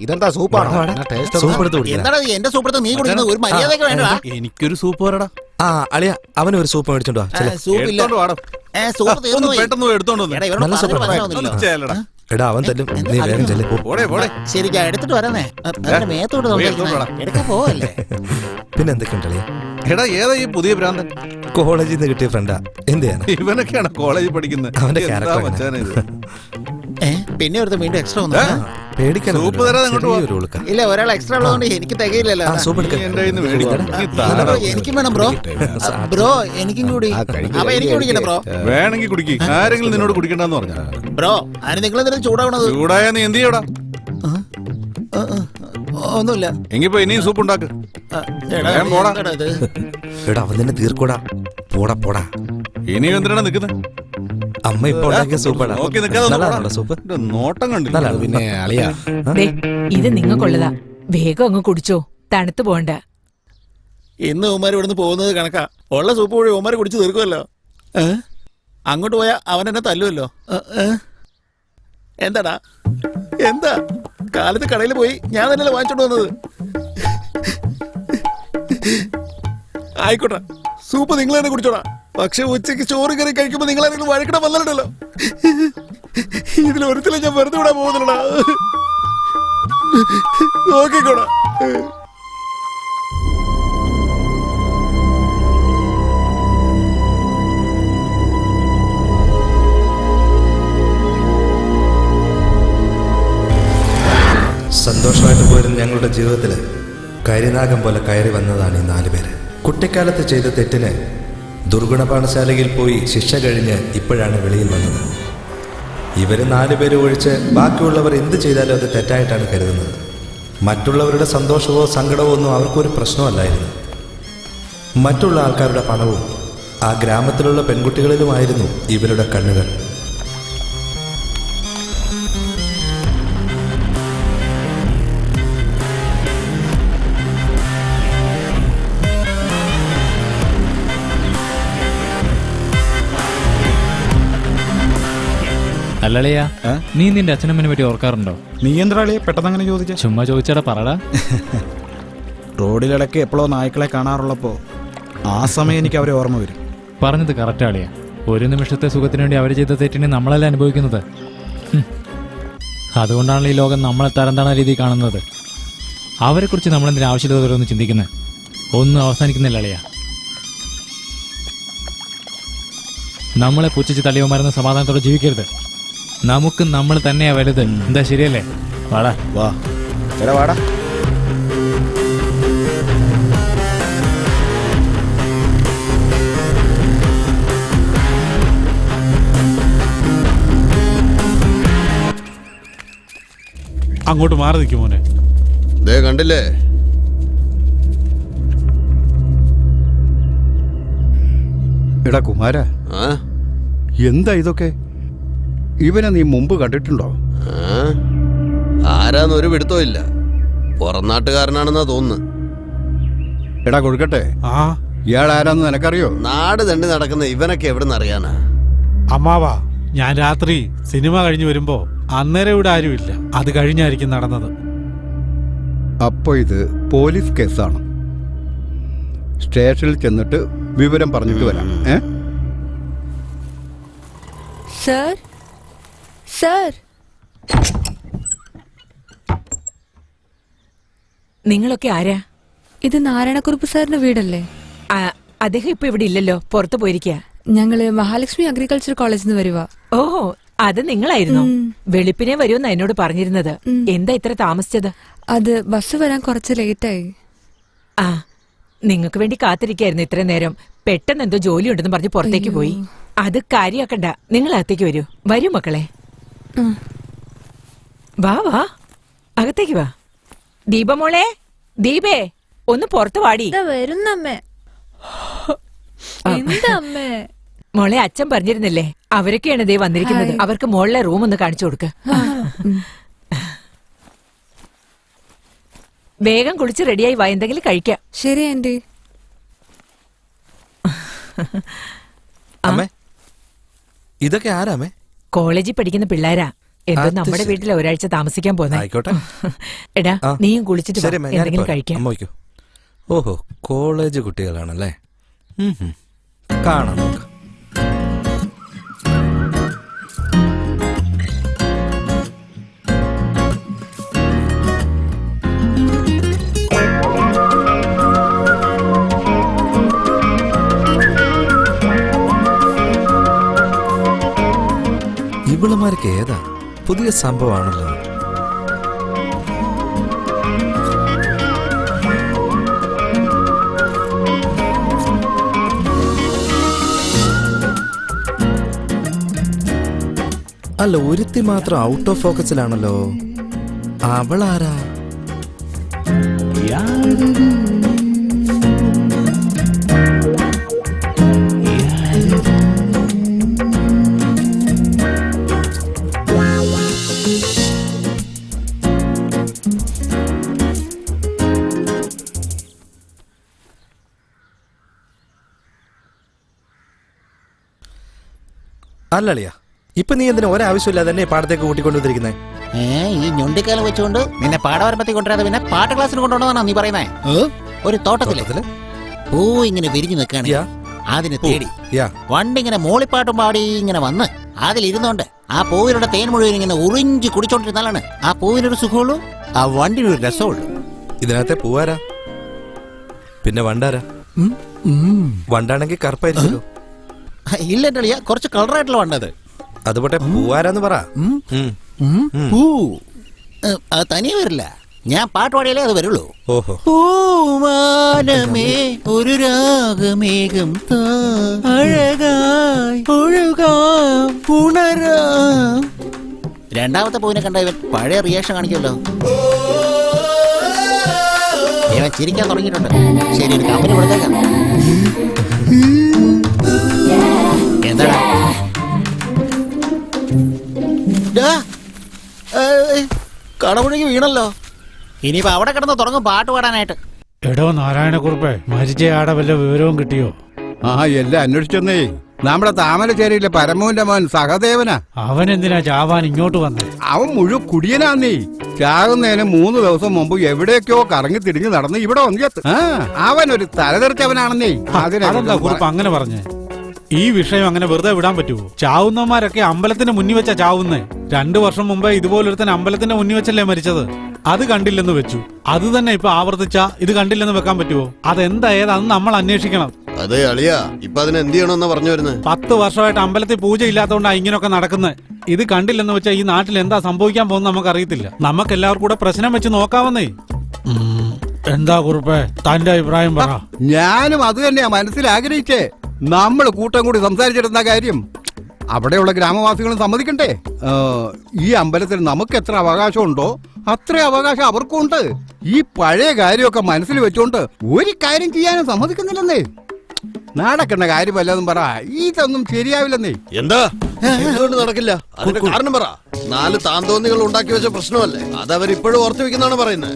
ഇതെന്താ സൂപ്പാണോ?
സൂപ്പ് എടുത്ത് കുടിക്കണം.
എന്താടാ എന്റെ സൂപ്പ് എടുത്ത് നീ കുടിക്കുന്നത്? ഒരു മര്യാദയൊക്കെ വേണ്ടടാ.
എനിക്കൊരു സൂപ്പ് വരടാ.
ആ അളിയ, അവന് ഒരു സൂപ്പ് മേടിച്ചോണ്ടോ?
സൂപ്പില്ല. സൂപ്പ് തീർന്നു പോയി.
പെട്ടെന്ന് എടുത്തോണ്ട് വന്നേ.
എടാ, ഇവരോട്
നല്ല
പറഞ്ഞിട്ട്
സൂപ്പറാ.
മനസ്സിലാവുന്നില്ലല്ലോ.
ചേലടാ.
എടാ, അവൻ തല്ലും. നീ വേഗം ചെല്ലേ.
ശരിക്കാ, എടുത്തിട്ട് വരാന്നേ. അതിന്റെ മേത്തോട്ട് എടുക്കാൻ പോവല്ലേ?
പിന്നെ എന്തൊക്കെയുണ്ട് അളിയ?
എടാ, ഏതാ ഈ പുതിയ ഭ്രാന്തൻ?
കോളേജിൽ നിന്ന് കിട്ടിയ ഫ്രണ്ടാ. എന്ത് ചെയ്യാനാ?
ഇവനൊക്കെയാണ് കോളേജിൽ പഠിക്കുന്നത്.
അവന്റെ
എന്താ
ക്യാരക്ടർ
മച്ചാനെ ഇത്?
പിന്നെ ഒരു വീണ്ടും എക്സ്ട്രാ വന്നു.
സൂപ്പ് തരാതെ അങ്ങോട്ട് പോ.
ഇല്ല, ഒരാൾ എക്സ്ട്രാ ഉള്ളതുകൊണ്ട് എനിക്ക് തികയില്ലല്ലോ.
എന്റെ കയ്യിൽ നിന്ന് മേടിക്കണം.
ഇല്ല ബ്രോ, എനിക്കും വേണം ബ്രോ. ബ്രോ എനിക്കും കൂടി. അപ്പൊ എനിക്ക് കുടിക്കട്ടെ ബ്രോ?
വേണമെങ്കിൽ കുടിക്ക്. ആരെങ്കിലും നിന്നോട് കുടിക്കണ്ടെന്ന് പറഞ്ഞ
ബ്രോ, അതിന് നിങ്ങൾ എന്തിനാ ചൂടാവണത്?
ചൂടായ നീ എന്ത് ചെയ്യടാ?
ഒന്നുമില്ല.
എങ്കിപ്പോ ഇനിയും സൂപ്പ് ഉണ്ടാക്ക്. പോടാ.
എടാ അവൻ തന്നെ തീർക്കൂടാ. പോടാ പോടാ.
ഇനിയും എന്തിനാണ് നിക്കുന്നത്?
അമ്മ ഇപ്പൊ ഉണ്ടാക്കിയ സൂപ്പാടാ.
നോക്കി നിൽക്കാതെ
നല്ലതാണോ സൂപ്പ്?
നോട്ടം കണ്ടില്ല.
നല്ലതാണ്.
പിന്നെ അളിയാ,
ദേ, ഇത് നിങ്ങൾക്കുള്ളതാ. വേഗം അങ്ങ് കുടിച്ചോ, തണുത്തു പോണ്ട.
ഇന്ന് ഉമ്മാർ ഇവിടുന്ന് പോകുന്നത് കണക്കാ. ഉള്ള സൂപ്പ് കൂടി ഉമ്മാർ കുടിച്ച് തീർക്കുമല്ലോ. അങ്ങോട്ട് പോയാ അവൻ എന്നെ തല്ലുമല്ലോ. എന്താടാ എന്താ? കാലത്ത് കടയിൽ പോയി ഞാൻ തന്നെയല്ലേ വാങ്ങിച്ചോണ്ട് വന്നത്. ആയിക്കോട്ടെ, സൂപ്പ് നിങ്ങൾ തന്നെ കുടിച്ചോടാ. പക്ഷെ ഉച്ചയ്ക്ക് ചോറ് കറി കഴിക്കുമ്പോ നിങ്ങൾ ആരെങ്കിലും വഴക്കിടാൻ വന്നിട്ടുണ്ടല്ലോ. ഇതിലൊരുത്തിലും ഞാൻ വെറുതെ വിടാൻ പോകുന്നില്ലടാ. നോക്കിക്കോടാ.
സന്തോഷമായിട്ട് പോയിരുന്ന ഞങ്ങളുടെ ജീവിതത്തിൽ കരിനാഗം പോലെ കയറി വന്നതാണ് ഈ 4 പേര്. കുട്ടിക്കാലത്ത് ചെയ്ത തെറ്റിന് ദുർഗുണപാഠശാലയിൽ പോയി ശിക്ഷ കഴിഞ്ഞ് ഇപ്പോഴാണ് വെളിയിൽ വന്നത്. ഇവർ 4 പേര് ഒഴിച്ച് ബാക്കിയുള്ളവർ എന്ത് ചെയ്താലും അത് തെറ്റായിട്ടാണ് കരുതുന്നത്. മറ്റുള്ളവരുടെ സന്തോഷമോ സങ്കടമോ ഒന്നും അവർക്കൊരു പ്രശ്നമല്ലായിരുന്നു. മറ്റുള്ള ആൾക്കാരുടെ പണവും ആ ഗ്രാമത്തിലുള്ള പെൺകുട്ടികളിലുമായിരുന്നു ഇവരുടെ കണ്ണുകൾ.
അല്ലളിയാ, നീ നിന്റെ അച്ഛനമ്മനെ പറ്റി ഓർക്കാറുണ്ടോ?
നീ എന്താ അളിയെ പെട്ടെന്ന് അങ്ങനെ ചോദിച്ച?
ചുമ്മാ ചോദിച്ചാടാ, പറടാ.
റോഡിലിടയ്ക്ക് എപ്പോഴോ നായ്ക്കളെ കാണാറുള്ളപ്പോ ആ സമയം എനിക്ക് അവരെ ഓർമ്മ വരും.
പറഞ്ഞത് കറക്റ്റ് ആളിയാ. ഒരു നിമിഷത്തെ സുഖത്തിന് വേണ്ടി അവർ ചെയ്ത തെറ്റിനെ നമ്മളല്ല അനുഭവിക്കുന്നത്. അതുകൊണ്ടാണല്ലോ ഈ ലോകം നമ്മളെ തരംതാണ രീതിയിൽ കാണുന്നത്. അവരെക്കുറിച്ച് നമ്മളെന്തിനാ ആവശ്യമില്ലാതെ ഒന്ന് ചിന്തിക്കുന്നത്? ഒന്നും അവസാനിക്കുന്നില്ല അളിയാ. നമ്മളെ പുച്ഛിച്ച് തള്ളിയവന്മാരെന്ന് സമാധാനത്തോടെ ജീവിക്കരുത്. നമുക്ക് നമ്മൾ തന്നെയാ വലുത്. എന്താ ശരിയല്ലേ? വാടാ
വാ എടാ വാടാ.
അങ്ങോട്ട് മാറി നിൽക്കും മോനെ.
ദേ കണ്ടില്ലേ,
എടാ കുമാര, എന്താ ഇതൊക്കെ? ഇവനെ നീ മുമ്പ് കണ്ടിട്ടുണ്ടോ?
ആരാന്നൊരു പിടുത്തവും ഇല്ല. പുറംനാട്ടുകാരനാണെന്നാ തോന്നുന്നു.
എടാ കൊടുക്കട്ടെ, ഇയാൾ ആരാന്ന് നിനക്കറിയോ?
നാട് തണ്ടി നടക്കുന്ന ഇവനൊക്കെ എവിടുന്ന് അറിയാനാ?
അമ്മാവാ, ഞാൻ രാത്രി സിനിമ കഴിഞ്ഞ് വരുമ്പോ അന്നേരം ഇവിടെ ആരുമില്ല. അത് കഴിഞ്ഞായിരിക്കും നടന്നത്.
അപ്പൊ ഇത് പോലീസ് കേസാണ്. സ്റ്റേഷനിൽ ചെന്നിട്ട് വിവരം പറഞ്ഞിട്ട് വരാം.
സർ, സർ,
നിങ്ങളൊക്കെ ആരാ?
ഇത് നാരായണക്കുറുപ്പ് സാറിന്റെ വീടല്ലേ?
അദ്ദേഹം ഇപ്പൊ ഇവിടെ ഇല്ലല്ലോ, പുറത്തു പോയിരിക്കുക.
ഞങ്ങള് മഹാലക്ഷ്മി അഗ്രികൾച്ചർ കോളേജിൽ നിന്ന് വരുവാ.
ഓഹോ, അത് നിങ്ങളായിരുന്നു. വെളുപ്പിനെ വരുമെന്ന് എന്നോട് പറഞ്ഞിരുന്നത്. എന്താ ഇത്ര താമസിച്ചത്?
അത് ബസ് വരാൻ കുറച്ച് ലേറ്റായി.
ആ, നിങ്ങൾക്ക് വേണ്ടി കാത്തിരിക്കായിരുന്നു ഇത്ര നേരം. പെട്ടെന്ന് എന്തോ ജോലി ഉണ്ടെന്ന് പറഞ്ഞ് പുറത്തേക്ക് പോയി. അത് കാര്യാക്കണ്ട, നിങ്ങൾ അകത്തേക്ക് വരൂ. വരൂ മക്കളെ, വാ വാ, അകത്തേക്ക് വാ. ദീപമോളെ, ദീപേ, ഒന്ന് പുറത്തു വാടി.
വരുന്നമ്മേ. എന്താമ്മേ?
മോളെ, അച്ഛൻ പറഞ്ഞിരുന്നില്ലേ, അവരൊക്കെയാണ് ദേ വന്നിരിക്കുന്നത്. അവർക്ക് മോളിലെ റൂം ഒന്ന് കാണിച്ചു കൊടുക്ക. വേഗം കുളിച്ച് റെഡിയായി വാ, എന്തെങ്കിലും കഴിക്കാം.
ശരി ആന്റി.
അമ്മേ, ഇതൊക്കെ ആരാമേ?
കോളേജിൽ പഠിക്കുന്ന പിള്ളേരാ. എന്തോ നമ്മുടെ വീട്ടിൽ ഒരാഴ്ച താമസിക്കാൻ പോന്നെ.
ആയിക്കോട്ടെ.
എടാ, നീയും കുളിച്ചിട്ട് എന്തെങ്കിലും കഴിക്കാം.
ഓഹോ, കോളേജ് കുട്ടികളാണല്ലേ. കാണാം നോക്കാം. ഇവളുമാർക്ക് ഏതാ? പുതിയ സംഭവമാണല്ലോ. അല്ല, ഒരുത്തി മാത്രം ഔട്ട് ഓഫ് ഫോക്കസിലാണല്ലോ. അവളാരാ? അല്ലളിയാ, ഇപ്പൊ നീ എന്തിനാ ഒരാവശ്യമില്ലാതെ തന്നെ പാടത്തേക്ക് കൂട്ടിക്കൊണ്ടുവന്നിരിക്കുന്നേ?
ഈ ഞൊണ്ടിക്കാലം വെച്ചുകൊണ്ട് നിന്നെ പാടവരമ്പത്തി കൊണ്ടുവരാതെ പിന്നെ പാട്ട് ക്ലാസ്സിന് കൊണ്ടുപോകണമെന്നാ നീ പറയുന്നേ? ഒരു തോട്ടത്തില് പൂ ഇങ്ങനെ വിരിഞ്ഞു നിൽക്കാണ്. അതിന് തേടി വണ്ടി ഇങ്ങനെ മൂളിപ്പാട്ടും പാടി ഇങ്ങനെ വന്ന് അതിലിരുന്നോണ്ട് ആ പൂവിലുള്ള തേൻ മുഴുവൻ ഇങ്ങനെ ഉറിഞ്ചു കുടിച്ചോണ്ടിരുന്നാലാണ് ആ പൂവിനൊരു സുഖമുള്ളൂ, ആ വണ്ടിനൊരു രസമുള്ളൂ.
ഇതിനകത്തെ പൂവാരാ? പിന്നെ വണ്ടാരാ? വണ്ടാണെങ്കിൽ കറുപ്പായിരിക്കുമല്ലോ.
ഇല്ല എന്റെ അളിയ, കുറച്ച് കളറായിട്ടുള്ള വണ്ടത്.
അതുപോട്ടെ പൂവാരാന്ന് പറ.
പൂ അത് തനിയെ വരില്ല, ഞാൻ പാട്ട് പാടിയാലേ അത് വരുള്ളൂ.
ഓഹോ.
പൂമാനമേ ഒരു രാഗമേഘം അഴകായി ഒഴുകാം പുണരാം. രണ്ടാമത്തെ പൂവിനെ കണ്ട ഇവൻ പഴയ റിയാക്ഷൻ കാണിക്കുമല്ലോ. ഇവൻ ചിരിക്കാൻ തുടങ്ങിയിട്ടുണ്ട്. ശരി, എനിക്ക് കമ്പനി കൊടുത്തേക്കാം. എന്താ കടമുഴങ്ങി വീണല്ലോ. ഇനിയിപ്പോ അവിടെ കിടന്ന് തുടങ്ങും പാട്ട് പാടാനായിട്ട്.
എടോ നാരായണക്കുറുപ്പേ, മരിച്ചയാടെ വല്ല വിവരവും കിട്ടിയോ?
ആ, എല്ലാം അന്വേഷിച്ചെന്നേ. നമ്മുടെ താമരശ്ശേരിയിലെ പരമോന്റെ മോൻ സഹദേവനാ.
അവൻ എന്തിനാ ചാവാൻ ഇങ്ങോട്ട് വന്നേ?
അവൻ മുഴുവൻ കുടിയനാന്നേ. ചാകുന്നതിന് 3 ദിവസം മുമ്പ് എവിടേക്കോ കറങ്ങി തിരിഞ്ഞ് നടന്ന് ഇവിടെ വന്നിട്ട് അവനൊരു തലതെറിച്ചവനാണെന്നേ.
അതെന്താ കുറുപ്പ് അങ്ങനെ പറഞ്ഞേ? ഈ വിഷയം അങ്ങനെ വെറുതെ വിടാൻ പറ്റുമോ? ചാവുന്നവന്മാരൊക്കെ അമ്പലത്തിന് മുന്നിൽ വെച്ചാ ചാവുന്നേ. 2 വർഷം മുമ്പേ ഇതുപോലൊരുത്തൻ അമ്പലത്തിന്റെ മുന്നിൽ വെച്ചല്ലേ മരിച്ചത്. അത് കണ്ടില്ലെന്ന് വെച്ചു. അത് തന്നെ ഇപ്പൊ ആവർത്തിച്ച ഇത് കണ്ടില്ലെന്ന് വെക്കാൻ പറ്റുമോ? അതെന്താ ഏതാന്ന് നമ്മൾ അന്വേഷിക്കണം.
അതെ അളിയാ, ഇപ്പൊ അതിന് എന്ത് ചെയ്യണമെന്നാ പറഞ്ഞു വരുന്നത്?
10 വർഷമായിട്ട് അമ്പലത്തിൽ പൂജ ഇല്ലാത്തതുകൊണ്ടാ ഇങ്ങനെയൊക്കെ നടക്കുന്നത്. ഇത് കണ്ടില്ലെന്ന് വെച്ചാൽ ഈ നാട്ടിൽ എന്താ സംഭവിക്കാൻ പോകുന്ന നമുക്ക് അറിയത്തില്ല. നമുക്ക് എല്ലാവർക്കും കൂടെ പ്രശ്നം വെച്ച് നോക്കാവുന്നേ. എന്താ കുറുപ്പേ തന്റെ അഭിപ്രായം പറ.
ഞാനും അത് തന്നെയാ മനസ്സിൽ ആഗ്രഹിച്ചേ. നമ്മൾ കൂട്ടം കൂടി സംസാരിച്ചിരുന്ന കാര്യം അവിടെയുള്ള ഗ്രാമവാസികളും സമ്മതിക്കണ്ടേ? ഈ അമ്പലത്തിൽ നമുക്ക് എത്ര അവകാശമുണ്ടോ അത്ര അവകാശം അവർക്കും ഉണ്ട്. ഈ പഴയ കാര്യമൊക്കെ മനസ്സിൽ വെച്ചോണ്ട് ഒരു കാര്യം ചെയ്യാനും സമ്മതിക്കുന്നില്ലെന്നേ. നടക്കുന്ന കാര്യം വല്ലതും പറ. ഇതൊന്നും ശരിയാവില്ലെന്നേ.
എന്താ എന്തുകൊണ്ട് നടക്കില്ല? അതിന്റെ കാരണം പറ. 4 താന്തോന്നികൾ ഉണ്ടാക്കി വെച്ച പ്രശ്നമല്ലേ? അത് അവരിപ്പോഴും ഓർത്തു വെക്കുന്നതാണ് പറയുന്നത്.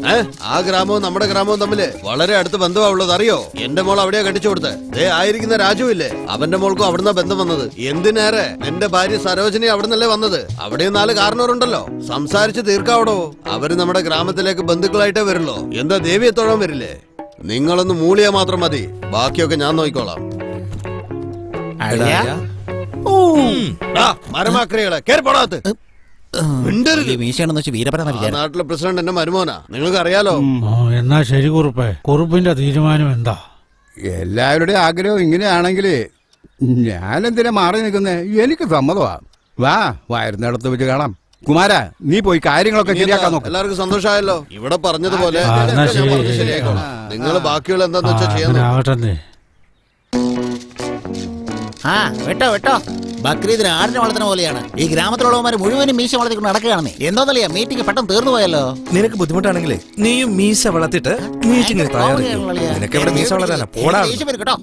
ആ ഗ്രാമവും നമ്മുടെ ഗ്രാമവും തമ്മില് വളരെ അടുത്ത ബന്ധമാവുള്ളത് അറിയോ? എന്റെ മോൾ അവിടെയാ കണ്ടിച്ചു കൊടുത്തത്. ആയിരിക്കുന്ന രാജു ഇല്ലേ, അവന്റെ മോൾക്കും അവിടുന്ന് ബന്ധം വന്നത്. എന്തിനേറെ എന്റെ ഭാര്യ സരോജിനി അവിടുന്നല്ലേ വന്നത്. അവിടെയും 4 കാരണവരുണ്ടല്ലോ. സംസാരിച്ച് തീർക്കാവടോ. അവര് നമ്മുടെ ഗ്രാമത്തിലേക്ക് ബന്ധുക്കളായിട്ടേ വരുള്ളൂ. എന്താ ദേവിയെ തൊഴാൻ വരില്ലേ? നിങ്ങളൊന്ന് മൂളിയാ മാത്രം മതി, ബാക്കിയൊക്കെ ഞാൻ നോക്കിക്കോളാം. മരമാക്രികളെ കേറിപ്പോടാത്ത്. നാട്ടിലെ പ്രസിഡന്റ് എന്റെ മരുമോനാ, നിങ്ങൾക്ക് അറിയാലോ.
എന്നാ ശരി കുറുപ്പേ, കുറുപ്പിന്റെ തീരുമാനം എന്താ?
എല്ലാവരുടെയും ആഗ്രഹം ഇങ്ങനെയാണെങ്കിൽ ഞാനെന്തിനാ മാറി നിൽക്കുന്നേ? എനിക്ക് സമ്മതമാ. വാ, വരുന്നിടത്ത് വെച്ച് കാണാം. കുമാര, നീ പോയി കാര്യങ്ങളൊക്കെ ശരിയാക്കാൻ നോക്ക്.
എല്ലാവർക്കും സന്തോഷമായല്ലോ. ഇവിടെ പറഞ്ഞതുപോലെ ശരിയായിക്കോളാം. നിങ്ങൾ ബാക്കിയുള്ള എന്താന്ന് വെച്ചാൽ ചെയ്യാൻ.
ആ വെട്ടോ വെട്ടോ. ബക്രീദിന് ആടിനെ വളർത്തുന്ന പോലെയാണ് ഈ ഗ്രാമത്തിലുള്ളവന്മാർ മുഴുവനും മീശ വളർത്തിക്കൊണ്ട് നടക്കുകയാണെന്നേ. എന്തോന്നല്ലേ മീറ്റിംഗ് പെട്ടെന്ന് തീർന്നു പോയല്ലോ.
നിനക്ക് ബുദ്ധിമുട്ടാണെങ്കിലേ നീയും മീശ വളർത്തിട്ട് മീറ്റിംഗിന് തയ്യാറായിരിക്കും. നിനക്ക് എവിടെ മീശ വളരാനാ? പോടാ
കേട്ടോ.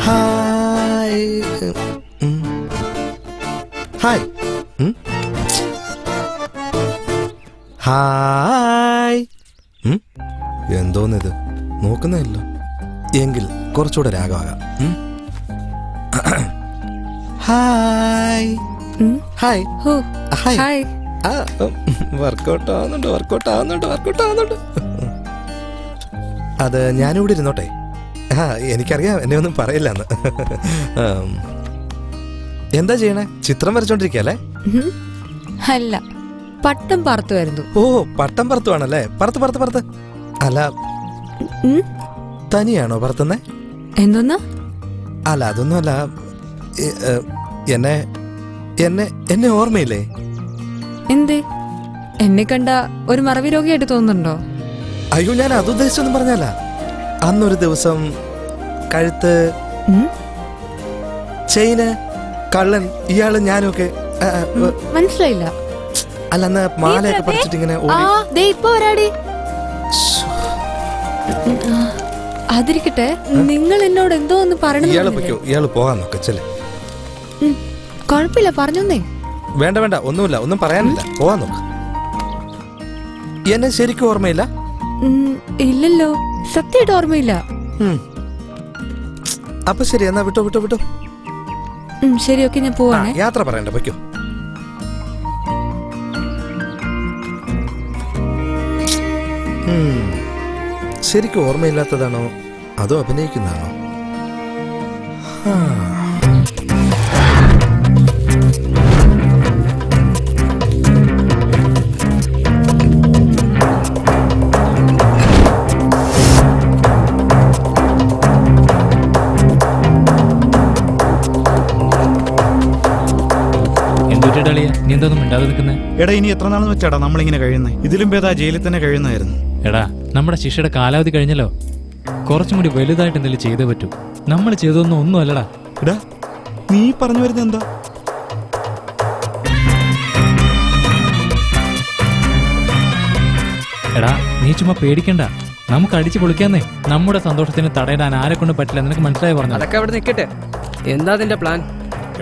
Hi hi hi. എന്തോന്നിത് നോക്കുന്നല്ലോ. എങ്കിൽ കുറച്ചുകൂടെ രാഗമാകാം. Hi hi hi. വർക്കൗട്ട് ആവുന്നുണ്ട്. അത് ഞാനിവിടെ ഇരുന്നോട്ടെ. എനിക്കറിയാം എന്നെ ഒന്നും പറയില്ലെന്ന്. എന്താ ചെയ്യണേ? ചിത്രം വരച്ചോണ്ടിരിക്കല്ലേ?
അല്ല, പട്ടം പറത്തുമായിരുന്നു.
ഓ, പട്ടം പറത്തുവാണല്ലേ? പറത്ത്. അല്ല, തനിയാണോ പറത്തുന്നേ?
എന്തോന്നാ?
അല്ല അതൊന്നുമല്ല. എന്നെ എന്നെ എന്നെ ഓർമ്മയില്ലേ?
എന്തേ എന്നെ കണ്ട ഒരു മറവി രോഗിയായിട്ട് തോന്നുന്നുണ്ടോ?
അയ്യോ, ഞാൻ അതുദ്ദേശിച്ചൊന്നും പറഞ്ഞല്ല. അന്നൊരു ദിവസം കഴുത്ത് ചെയിന് കള്ളൻ ഇയാള് ഞാനും ഒക്കെ
മനസ്സിലായില്ല.
അല്ല അന്ന് മാലയൊക്കെ പറിച്ചിട്ട് ഇങ്ങനെ
ഇപ്പൊ വരാടി. അതിരിക്കട്ടെ, നിങ്ങൾ എന്നോട് എന്തോ ഒന്ന് പറയണോ?
ഇയാള് പോകാൻ നോക്ക ചെല്ലേ.
കൊഴപ്പില്ല, പറഞ്ഞേ.
വേണ്ട വേണ്ട, ഒന്നുമില്ല, ഒന്നും പറയാനില്ല, പോവാൻ നോക്ക. എന്നെ ശരിക്കും ഓർമ്മയില്ല?
ഇല്ലല്ലോ, സത്യമായിട്ട് ഓർമ്മയില്ല.
അപ്പൊ ശരി, എന്നാ വിട്ടോ വിട്ടോ വിട്ടോ.
ശരി, ഓക്കെ, ഞാൻ പോവാണേ.
യാത്ര പറയണ്ട, പൊയ്ക്കോ. ശരിക്കും ഓർമ്മയില്ലാത്തതാണോ അതോ അഭിനയിക്കുന്നതാണോ?
നീ എന്തോന്നും മിണ്ടാതെ നിൽക്കുന്നേ?
എടാ, ഇനി എത്ര നാളെന്ന് വെച്ചാടാ നമ്മളിങ്ങനെ കഴിയുന്നേ? ഇതിലും ഭേദാ ജയിലിൽ തന്നെ കഴിയുന്നതായിരുന്നു.
എടാ, നമ്മുടെ ശിക്ഷയുടെ കാലാവധി കഴിഞ്ഞല്ലോ. കുറച്ചും കൂടി വലുതായിട്ട് എന്തെങ്കിലും ചെയ്തേ പറ്റൂ. നമ്മൾ ചെയ്തൊന്നും ഒന്നും അല്ലടാ.
എടാ, നീ പറഞ്ഞു വരുന്നത് എന്താ?
എടാ, നീ ചുമ്മാ പേടിക്കണ്ട. നമുക്ക് അടിച്ചു പൊളിക്കാന്നേ. നമ്മുടെ സന്തോഷത്തിന് തടയിടാൻ ആരെ കൊണ്ട് പറ്റില്ല. നിനക്ക് മനസ്സിലായി പറഞ്ഞു.
അതൊക്കെ അവിടെ നിൽക്കട്ടെ. എന്താ നിന്റെ പ്ലാൻ?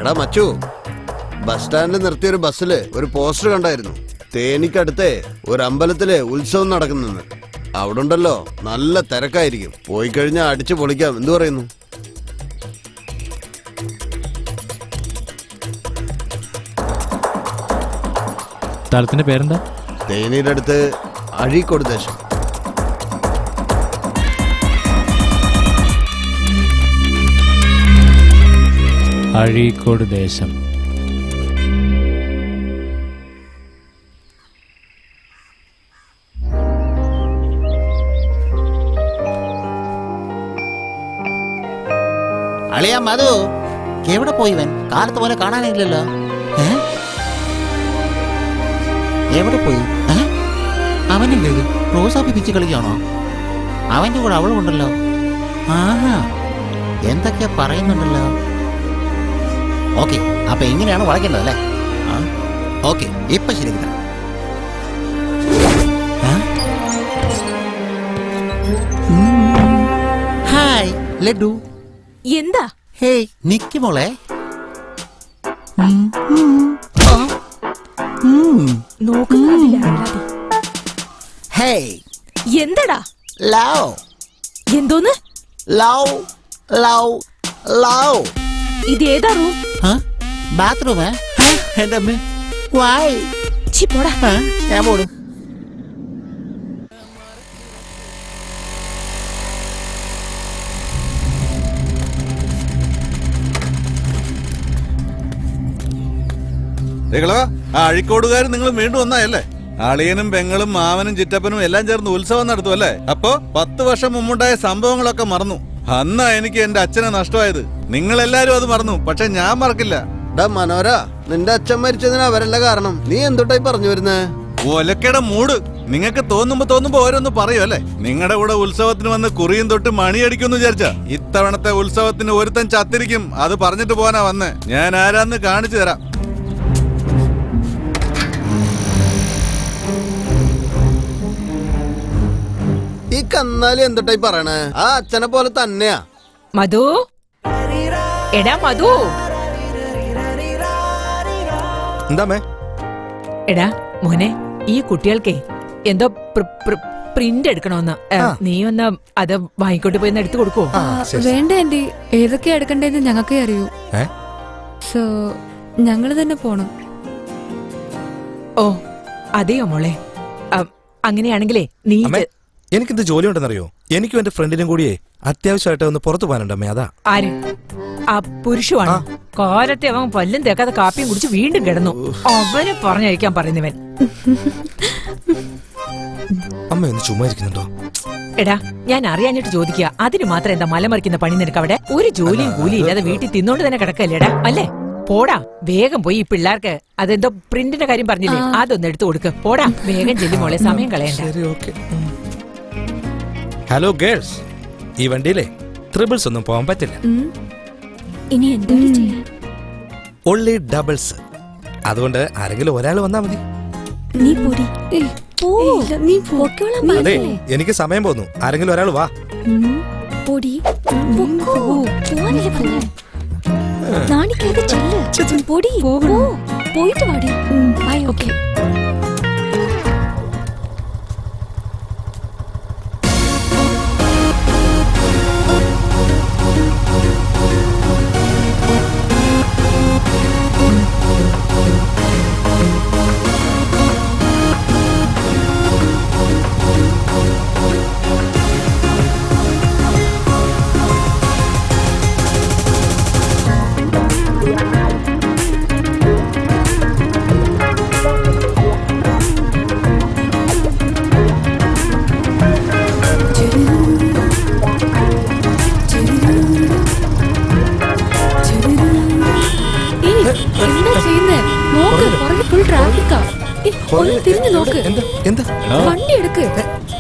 എടാ മച്ചു, ബസ് സ്റ്റാൻഡിൽ നിർത്തിയൊരു ബസ്സില് ഒരു പോസ്റ്റർ കണ്ടായിരുന്നു. തേനിക്കടുത്തെ ഒരു അമ്പലത്തിലെ ഉത്സവം നടക്കുന്നെന്ന്. അവിടെ ഉണ്ടല്ലോ നല്ല തിരക്കായിരിക്കും. പോയി കഴിഞ്ഞാൽ അടിച്ചു പൊളിക്കാം. എന്തു പറയുന്നു?
സ്ഥലത്തിന്റെ പേരെന്താ?
തേനിയുടെ അടുത്ത് അഴീക്കോട് ദേശം.
അഴീക്കോട് ദേശം.
അളിയാ മധു, എവിടെ പോയി ഇവൻ? കാലത്ത് പോലെ കാണാനില്ലല്ലോ. എവിടെ പോയി? അവനല്ലേ ഇത്? റോസാപ്പി പിച്ച് കളിക്കാണോ? അവന്റെ കൂടെ അവളും ഉണ്ടല്ലോ. ആഹാ, എന്തൊക്കെയാ പറയുന്നുണ്ടല്ലോ. ഓക്കെ, അപ്പൊ എങ്ങനെയാണ് വളയ്ക്കേണ്ടത് അല്ലേ? ഓക്കെ, ഇപ്പൊ ശരിക്കും. ഹായ് ലഡു.
എന്താ?
ഹേയ് നിക്ക് മോളെ. ഹേയ്
എന്തടാ?
ലവ്.
എന്തോന്ന്?
Love love love.
ഇതേതാ റൂം?
ബാത്റൂമേ? എന്റെ അമ്മ വായ്.
പോടാ.
ഞാൻ പോടും.
ആ അഴിക്കോടുകാർ നിങ്ങൾ വീണ്ടും ഒന്നായല്ലേ? അളിയനും പെങ്ങളും മാവനും ചിറ്റപ്പനും എല്ലാം ചേർന്ന് ഉത്സവം നടത്തും അല്ലേ? അപ്പോ 10 വർഷം മുമ്പുണ്ടായ സംഭവങ്ങളൊക്കെ മറന്നു. അന്നാ എനിക്ക് എന്റെ അച്ഛനെ നഷ്ടമായത്. നിങ്ങൾ എല്ലാരും അത് മറന്നു, പക്ഷെ ഞാൻ മറക്കില്ല.
മനോര, നിന്റെ അച്ഛൻ മരിച്ചതിന് അവരല്ല കാരണം. നീ എന്തൊട്ടായി പറഞ്ഞു വരുന്നേ?
ഒലക്കയുടെ മൂട്. നിങ്ങൾക്ക് തോന്നുമ്പോ ഓരോന്ന് പറയും അല്ലേ? നിങ്ങളുടെ കൂടെ ഉത്സവത്തിന് വന്ന് കുറിയും തൊട്ട് മണിയടിക്കുമെന്ന് വിചാരിച്ച ഇത്തവണത്തെ ഉത്സവത്തിന് ഒരുത്തൻ ചത്തിരിക്കും. അത് പറഞ്ഞിട്ട് പോകാനാ വന്നേ. ഞാൻ ആരാന്ന് കാണിച്ചു തരാം.
ഈ കന്നാലി എന്തൊട്ടായി പറയണേ? ആ അച്ഛനെ പോലെ തന്നെയാ.
മധു, എടാ മധു.
എന്താമേ?
എടാ മോനെ, ഈ കുട്ടികൾക്കേ എന്തോ പ്രിന്റ് എടുക്കണോന്ന്. നീ ഒന്ന് അത് വാങ്ങിക്കൊണ്ട് പോയി എടുത്തു കൊടുക്കോ?
വേണ്ട ആന്റി, ഏതൊക്കെയാ എടുക്കണ്ടേന്ന് ഞങ്ങൾക്കേ അറിയൂ. സോ ഞങ്ങള് തന്നെ പോണം.
ഓ അതെയോ മോളെ? അങ്ങനെയാണെങ്കിലേ നീ
എനിക്കിത് ജോലി ഉണ്ടെന്നറിയോ? എനിക്കും എന്റെ ഫ്രണ്ടിനും കൂടിയേ അത്യാവശ്യമായിട്ട് ഒന്ന് പുറത്തു പോകാനുണ്ടമ്മേ. അതാ.
ആര്? ആ പുരുഷമാണ്. കാലത്തെ അവൻ പല്ലും തേക്കാതെ കാപ്പിയും കുടിച്ച് വീണ്ടും കിടന്നു. അവനെ പറഞ്ഞയക്കാൻ പറയുന്നവൻ.
അമ്മ ഒന്ന് ചുമ്മാ ഇരിക്കുന്നുണ്ടോ?
എടാ ഞാൻ അറിയാഞ്ഞിട്ട് ചോദിക്കുക, അതിന് മാത്രം എന്താ മലമറിക്കുന്ന പണി നിനക്ക് അവിടെ? ഒരു ജോലിയും കൂലിയും ഇല്ലാതെ വീട്ടിൽ തിന്നോണ്ട് തന്നെ കിടക്കല്ലേടാ, അല്ലേ? പോടാ, വേഗം പോയി ഈ പിള്ളേർക്ക് അതെന്തോ പ്രിന്റിന്റെ കാര്യം പറഞ്ഞില്ലേ, അതൊന്ന് എടുത്തു കൊടുക്ക്. പോടാ, വേഗം ചെല്ലി മോളെ, സമയം കളയണ്ട.
ഹലോ ഗേൾസ്, ഈ വണ്ടിയിലെ ട്രിപ്പിൾസ് ഒന്നും പോകാൻ പറ്റില്ല.
ഇനി എന്താണ് ചെയ്യാൻ?
Only doubles. അതുകൊണ്ട് ആരെങ്കിലും ഒരാൾ വന്നാ മതി.
നീ പൊടി. നീ പൊക്കോളാം.
അതെ, എനിക്ക് സമയം പോന്നു. ആരെങ്കിലും ഒരാൾ വാ.
പൊടി. പോവാനല്ലേ പറഞ്ഞേ? നാണിക്കാതെ ചെല്ല്. പൊടി. പോയിട്ട് വാടി. ബൈ. ഓക്കെ.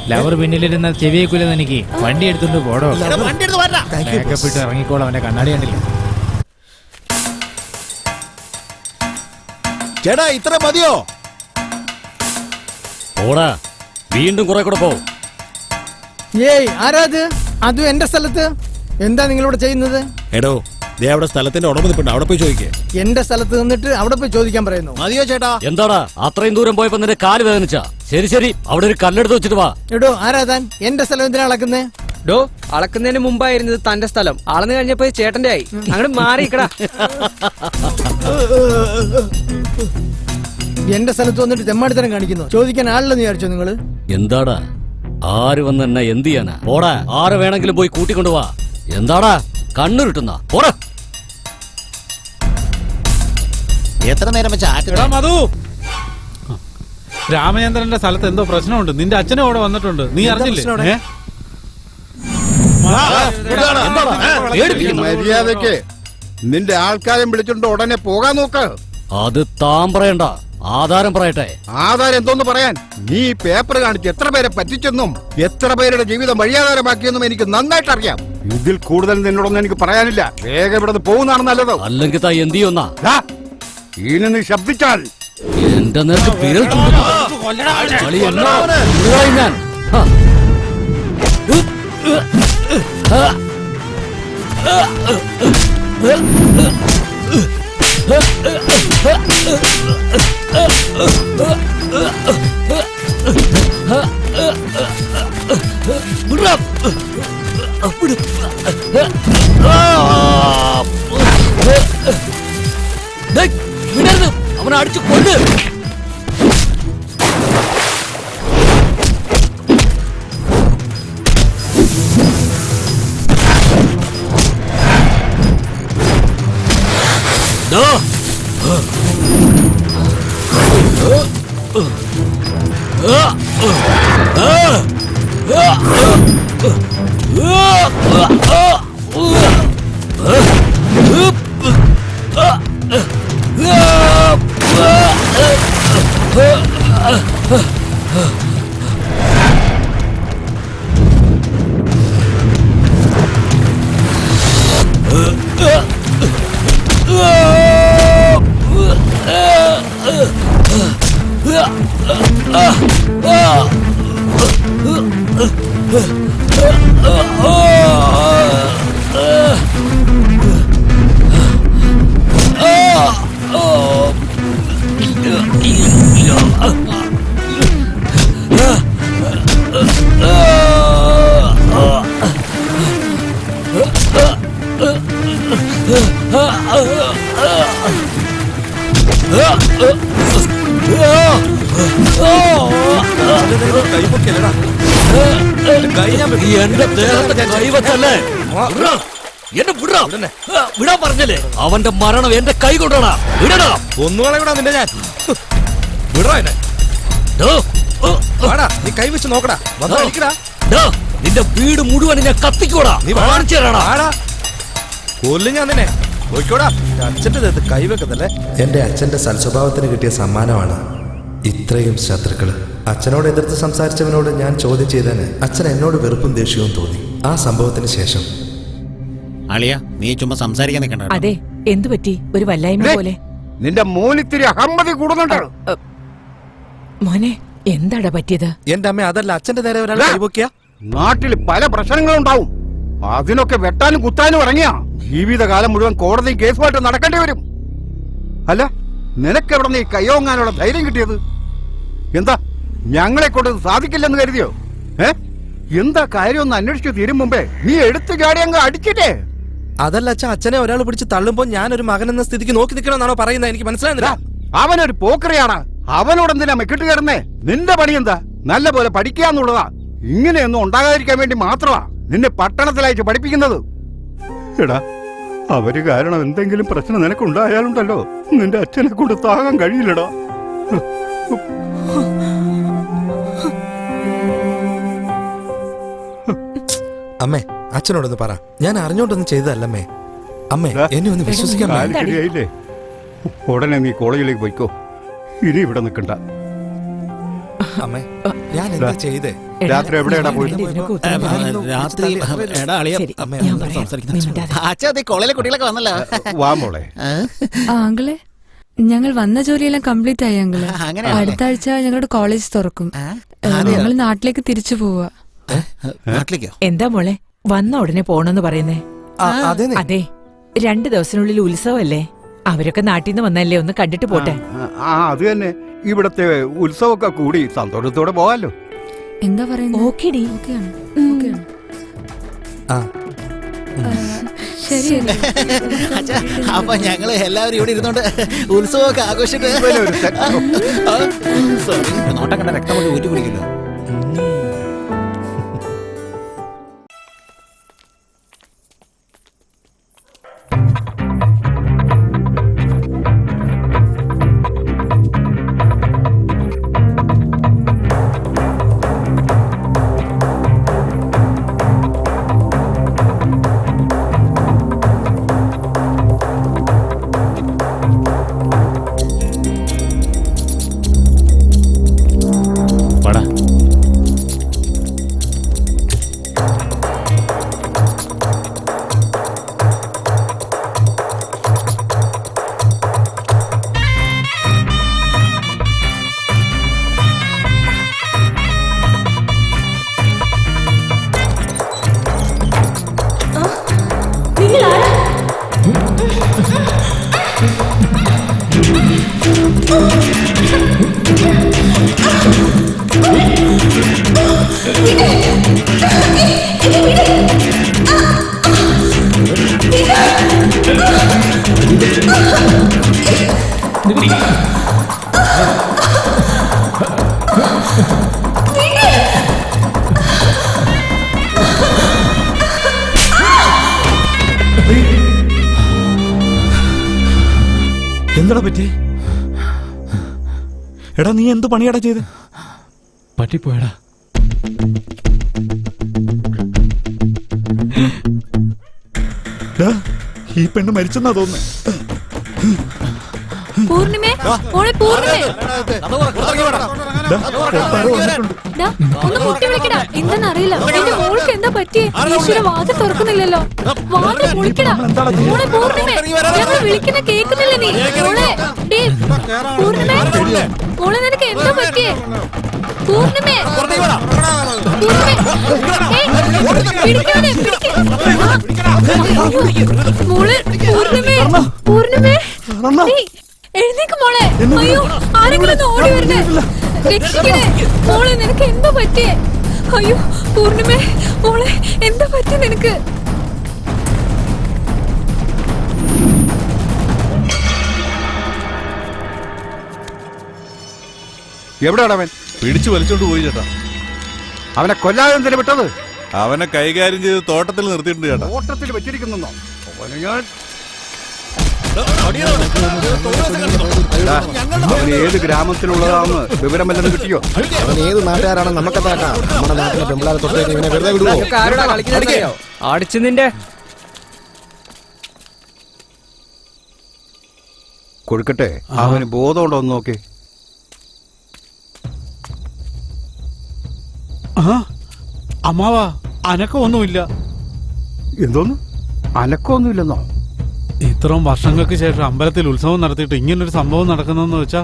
ലവർ പിന്നിലിരുന്ന ചെവിയേക്കൂലെന്ന് എനിക്ക്. വണ്ടി എടുത്തോണ്ട് പോടോ. മേക്കപ്പ് ഇട്ട് ഇറങ്ങിക്കോളാം. അവന്റെ കണ്ണാടി കണ്ടില്ല.
ചേട്ടാ ഇത്ര മതിയോ?
ഓടാ, വീണ്ടും കുറെ കൂടെ പോ.
ഏയ് ആരാത്? അതും എന്റെ സ്ഥലത്ത്. എന്താ നിങ്ങളിവിടെ ചെയ്യുന്നത്?
എടോ, ദേ അവിടെ സ്ഥലത്തിന്റെ ഉടമ നിൽപ്പുണ്ട്, അവിടെ പോയി ചോദിക്കേ.
എന്റെ സ്ഥലത്ത് നിന്നിട്ട് അവിടെ പോയി ചോദിക്കാൻ പറയുന്നു.
മതിയോ ചേട്ടാ?
എന്താടാ അത്രയും ദൂരം പോയപ്പോ നിന്റെ കാല് വേദനിച്ചാ? ശരി ശരി, അവിടെ ഒരു കല്ലെടുത്ത് വെച്ചിട്ട് വാ.
എടോ ആരാതാൻ? എന്റെ സ്ഥലം എന്തിനാ അളക്കുന്നേ?
ഡോ, അളക്കുന്നതിന് മുമ്പായിരുന്നത് തന്റെ സ്ഥലം. അളന്നു കഴിഞ്ഞപ്പോ ചേട്ടന്റെ ആയി. അങ്ങോട്ട് മാറിക്കടാ.
എന്റെ സ്ഥലത്ത് വന്നിട്ട് തെമ്മാടിത്തരം കാണിക്കുന്നു. ചോദിക്കാൻ ആളില്ലെന്ന് വിചാരിച്ചോ നിങ്ങള്?
എന്താടാ, ആര് വന്ന് എന്നെ എന്ത് ചെയ്യാനാ? പോടാ, ആര് വേണമെങ്കിലും പോയി കൂട്ടിക്കൊണ്ടുവാ. എന്താടാ കണ്ണുരുട്ടുന്ന? പോടാ.
എത്ര നേരം വെച്ചാ
മധു, രാമചന്ദ്രന്റെ സ്ഥലത്ത് എന്തോ പ്രശ്നമുണ്ട്. നിന്റെ അച്ഛനും അവിടെ വന്നിട്ടുണ്ട്. നീ അറിഞ്ഞില്ലേ?
മര്യാദക്ക് നിന്റെ ആൾക്കാരെ വിളിച്ചോണ്ട് ഉടനെ പോകാൻ നോക്ക്.
അത് താൻ പറയണ്ട, ആധാരം പറയട്ടെ.
ആധാരം എന്തോന്ന് പറയാൻ? നീ പേപ്പർ കാണിച്ച് എത്ര പേരെ പറ്റിച്ചെന്നും എത്ര പേരുടെ ജീവിതം വഴിയാധാരമാക്കിയെന്നും എനിക്ക് നന്നായിട്ട് അറിയാം. ഇതിൽ കൂടുതൽ നിന്നോടൊന്നും എനിക്ക് പറയാനില്ല. വേഗം ഇവിടെ പോകുന്നതാണ് നല്ലത്.
അല്ലെങ്കിൽ താ എന്ത് ചെയ്യുന്ന?
ഇനി നീ ശബ്ദിച്ചാൽ
എന്റെ നേർക്ക് വിരൽ അവനെ അടിച്ചു കൊല്ല്. വിടാ പറഞ്ഞല്ലേ? അവന്റെ മരണം എന്റെ കൈ കൊണ്ടാ. വിടടാ.
ഒന്നുകളെ വിടാ നിന്റെ ഞാൻ. വിടറാ എന്നെ. നീ കൈ വെച്ച് നോക്കടാ. വന്നോ.
നിന്റെ വീട് മുഴുവൻ ഞാൻ കത്തിക്കോടാ. നീ കാണിച്ചു തരാടാ.
കൊല്ലും ഞാൻ നിന്നെ. നോക്കോടാ, അച്ഛൻ്റെ ദേഹത്ത് കൈവെക്കതല്ലേ. എന്റെ അച്ഛന്റെ സൽസ്വഭാവത്തിന് കിട്ടിയ സമ്മാനമാണ് ഇത്രയും ശത്രുക്കള്. അച്ഛനോട് എതിർത്ത് സംസാരിച്ചവനോട് ഞാൻ ചോദ്യം ചെയ്തതിന് അച്ഛൻ എന്നോട് വെറുപ്പും ദേഷ്യവും തോന്നി. ആ സംഭവത്തിന് ശേഷം
അളിയ നീ ചുമ്മാ സംസാരിക്കാൻ നിൽക്കണ്ട.
അതെ, എന്തു പറ്റി? ഒരു വല്ലായ്മ പോലെ.
നിന്റെ മോനിത്തിരി അഹമ്മതി കൂടുന്നുണ്ട്.
മോനെ, എന്താടാ പറ്റിയത്?
എന്റെ അമ്മ അതല്ല, അച്ഛന്റെ നേരെ ഒരാൾ കൈവക്കിയ.
നാട്ടിൽ പല പ്രശ്നങ്ങളുണ്ടാവും. അതിനൊക്കെ വെട്ടാനും കുത്താനും ഇറങ്ങിയ ജീവിതകാലം മുഴുവൻ കോടതി കേസുമായിട്ട് നടക്കേണ്ടി വരും. അല്ല, നിനക്കെവിടെ നീ കയ്യോങ്ങാനുള്ള ധൈര്യം കിട്ടിയത്? എന്താ ഞങ്ങളെ കൊണ്ട് സാധിക്കില്ലെന്ന് കരുതിയോ? എന്താ കാര്യം ഒന്ന് അന്വേഷിച്ചു തീരും മുമ്പേ നീ എടുത്തു ചാടി അങ്ങ് അടിച്ചിട്ടേ.
അതല്ല അച്ഛൻ, അച്ഛനെ ഒരാൾ പിടിച്ച് തള്ളുമ്പോ ഞാനൊരു മകൻ എന്ന സ്ഥിതിക്ക് നോക്കി നിൽക്കണമെന്നാണോ പറയുന്നത്? എനിക്ക് മനസ്സിലാകുന്നില്ല.
അവനൊരു പോക്കറിയാണ്. അവനോട് എന്തിനാ മെക്കിട്ട് കയറുന്നേ? നിന്റെ പണി എന്താ? നല്ല പോലെ പഠിക്കാന്നുള്ളതാ. ഇങ്ങനെയൊന്നും ഉണ്ടാകാതിരിക്കാൻ വേണ്ടി മാത്രമാ നിന്നെ പട്ടണത്തിലയച്ച് പഠിപ്പിക്കുന്നത്. എടാ, അവര് കാരണം എന്തെങ്കിലും പ്രശ്നം നിനക്കുണ്ടായാലുണ്ടല്ലോ, നിന്റെ അച്ഛനെ കൊണ്ട് താകാൻ കഴിയില്ലടാ.
അമ്മേ, അച്ഛനോടൊന്ന് പറ, ഞാൻ അറിഞ്ഞോണ്ടൊന്നും ചെയ്തതല്ലമ്മേ. അമ്മേ, എന്നെ ഒന്ന് വിശ്വസിക്കാൻ.
ശരിയായില്ലേ? ഉടനെ നീ കോളേജിലേക്ക് പോയിക്കോ. ഇനി ഇവിടെ നിൽക്കണ്ട.
അമ്മേ, ഞാൻ എന്താ ചെയ്തേ?
രാത്രി എവിടെയാടാ പോയത്?
രാത്രി എടാ അളിയ അച്ഛാ കോളേജിലെ കുട്ടികളൊക്കെ വന്നല്ലോ.
വാ മോളെ.
ആങ്കിളെ, ഞങ്ങൾ വന്ന ജോലിയെല്ലാം കംപ്ലീറ്റ് ആയി അങ്കിള്. അടുത്ത ആഴ്ച ഞങ്ങളുടെ കോളേജ് തുറക്കും. ഞങ്ങൾ നാട്ടിലേക്ക് തിരിച്ചു പോവാ.
നാട്ടിലേക്കോ?
എന്താ മോളെ, വന്ന ഉടനെ പോണെന്ന് പറയുന്നേ? അതെ, 2 ദിവസത്തിനുള്ളിൽ ഉത്സവല്ലേ. അവരൊക്കെ നാട്ടിൽ നിന്ന് വന്നല്ലേ, ഒന്ന് കണ്ടിട്ട് പോട്ടെ.
അത് തന്നെ. ഇവിടത്തെ ഉത്സവമൊക്കെ കൂടി സന്തോഷത്തോടെ പോവാലോ.
എന്താ പറയുന്നത്?
ഓക്കേടി.
ശരി.
അപ്പൊ ഞങ്ങള് എല്ലാവരും ഇവിടെ ഇരുന്നോണ്ട് ഉത്സവമൊക്കെ ആഘോഷിച്ചിട്ട് നോട്ടം കണ്ട രക്തമൊക്കെ ഊറ്റി കുടിക്കില്ല.
എന്താടാ പറ്റി? എടാ, നീ എന്ത് പണിയാടാ ചെയ്ത്?
പറ്റിപ്പോയടാ.
ഈ പെണ്ണ് മരിച്ചെന്നാ തോന്നുന്നു.
പൂർണിമേ, മോളെ പൂർണിമേ, ഒന്ന് മുട്ടി വിളിക്കടാ. എന്താന്നറിയില്ല, എന്റെ മോൾക്ക് എന്താ പറ്റിയേ? ഈശ്വര, വാതിൽ തുറക്കുന്നില്ലല്ലോ. വാതിൽ വിളിക്കടാ. മോളെ പൂർണിമേ, ഞങ്ങൾ വിളിക്കുന്ന കേൾക്കുന്നില്ല നീ? മോളെ, പൂർണിമേ, മോളെ നിനക്ക് എന്താ പറ്റിയേ? പൂർണിമേ, മോളെ, പൂർണിമേ, പൂർണിമേ, എഴുന്നേക്ക് മോളെ. അയ്യോ, ആരെങ്കിലും ഓടി വരണേ, രക്ഷിക്കണേ. മോളെ, നിനക്ക് എന്താ പറ്റിയേ? അയ്യോ പൂർണിമേ, മോളെ എന്താ പറ്റി നിനക്ക്?
എവിടെയാണ് അവൻ?
പിടിച്ചു വലിച്ചോണ്ട് പോയി ചേട്ടാ.
അവനെ കൊല്ലാതെ എന്തിനാ വിട്ടത്?
അവനെ കൈകാര്യം ചെയ്ത് തോട്ടത്തിൽ നിർത്തിയിട്ടുണ്ട് ചേട്ടാ.
തോട്ടത്തിൽ വെച്ചിരിക്കുന്നോ? അവനെ ഞാൻ അവൻ ഏത് ഗ്രാമത്തിലുള്ളതാണെന്ന് വിവരം വല്ലതും കിട്ടിയോ?
അവൻ ഏത് നാട്ടുകാരാണെന്ന് നമുക്കെന്താക്കാം? നമ്മുടെ നാട്ടിലെ പെമ്പിളാരെ തൊട്ടേക്ക് ഇവനെ വെറുതെ വിടുവോ?
അടിച്ചു നിന്റെ
കൊടുക്കട്ടെ, അവന് ബോധമുണ്ടോ എന്ന് നോക്കി.
അമ്മാവാ, അനക്കമൊന്നുമില്ല.
എന്തോന്ന് അനക്കമൊന്നുമില്ലെന്നോ?
ഇത്രയും വർഷങ്ങൾക്ക് ശേഷം അമ്പലത്തിൽ ഉത്സവം നടത്തിയിട്ട് ഇങ്ങനൊരു സംഭവം നടക്കുന്നതെന്ന് വെച്ചാ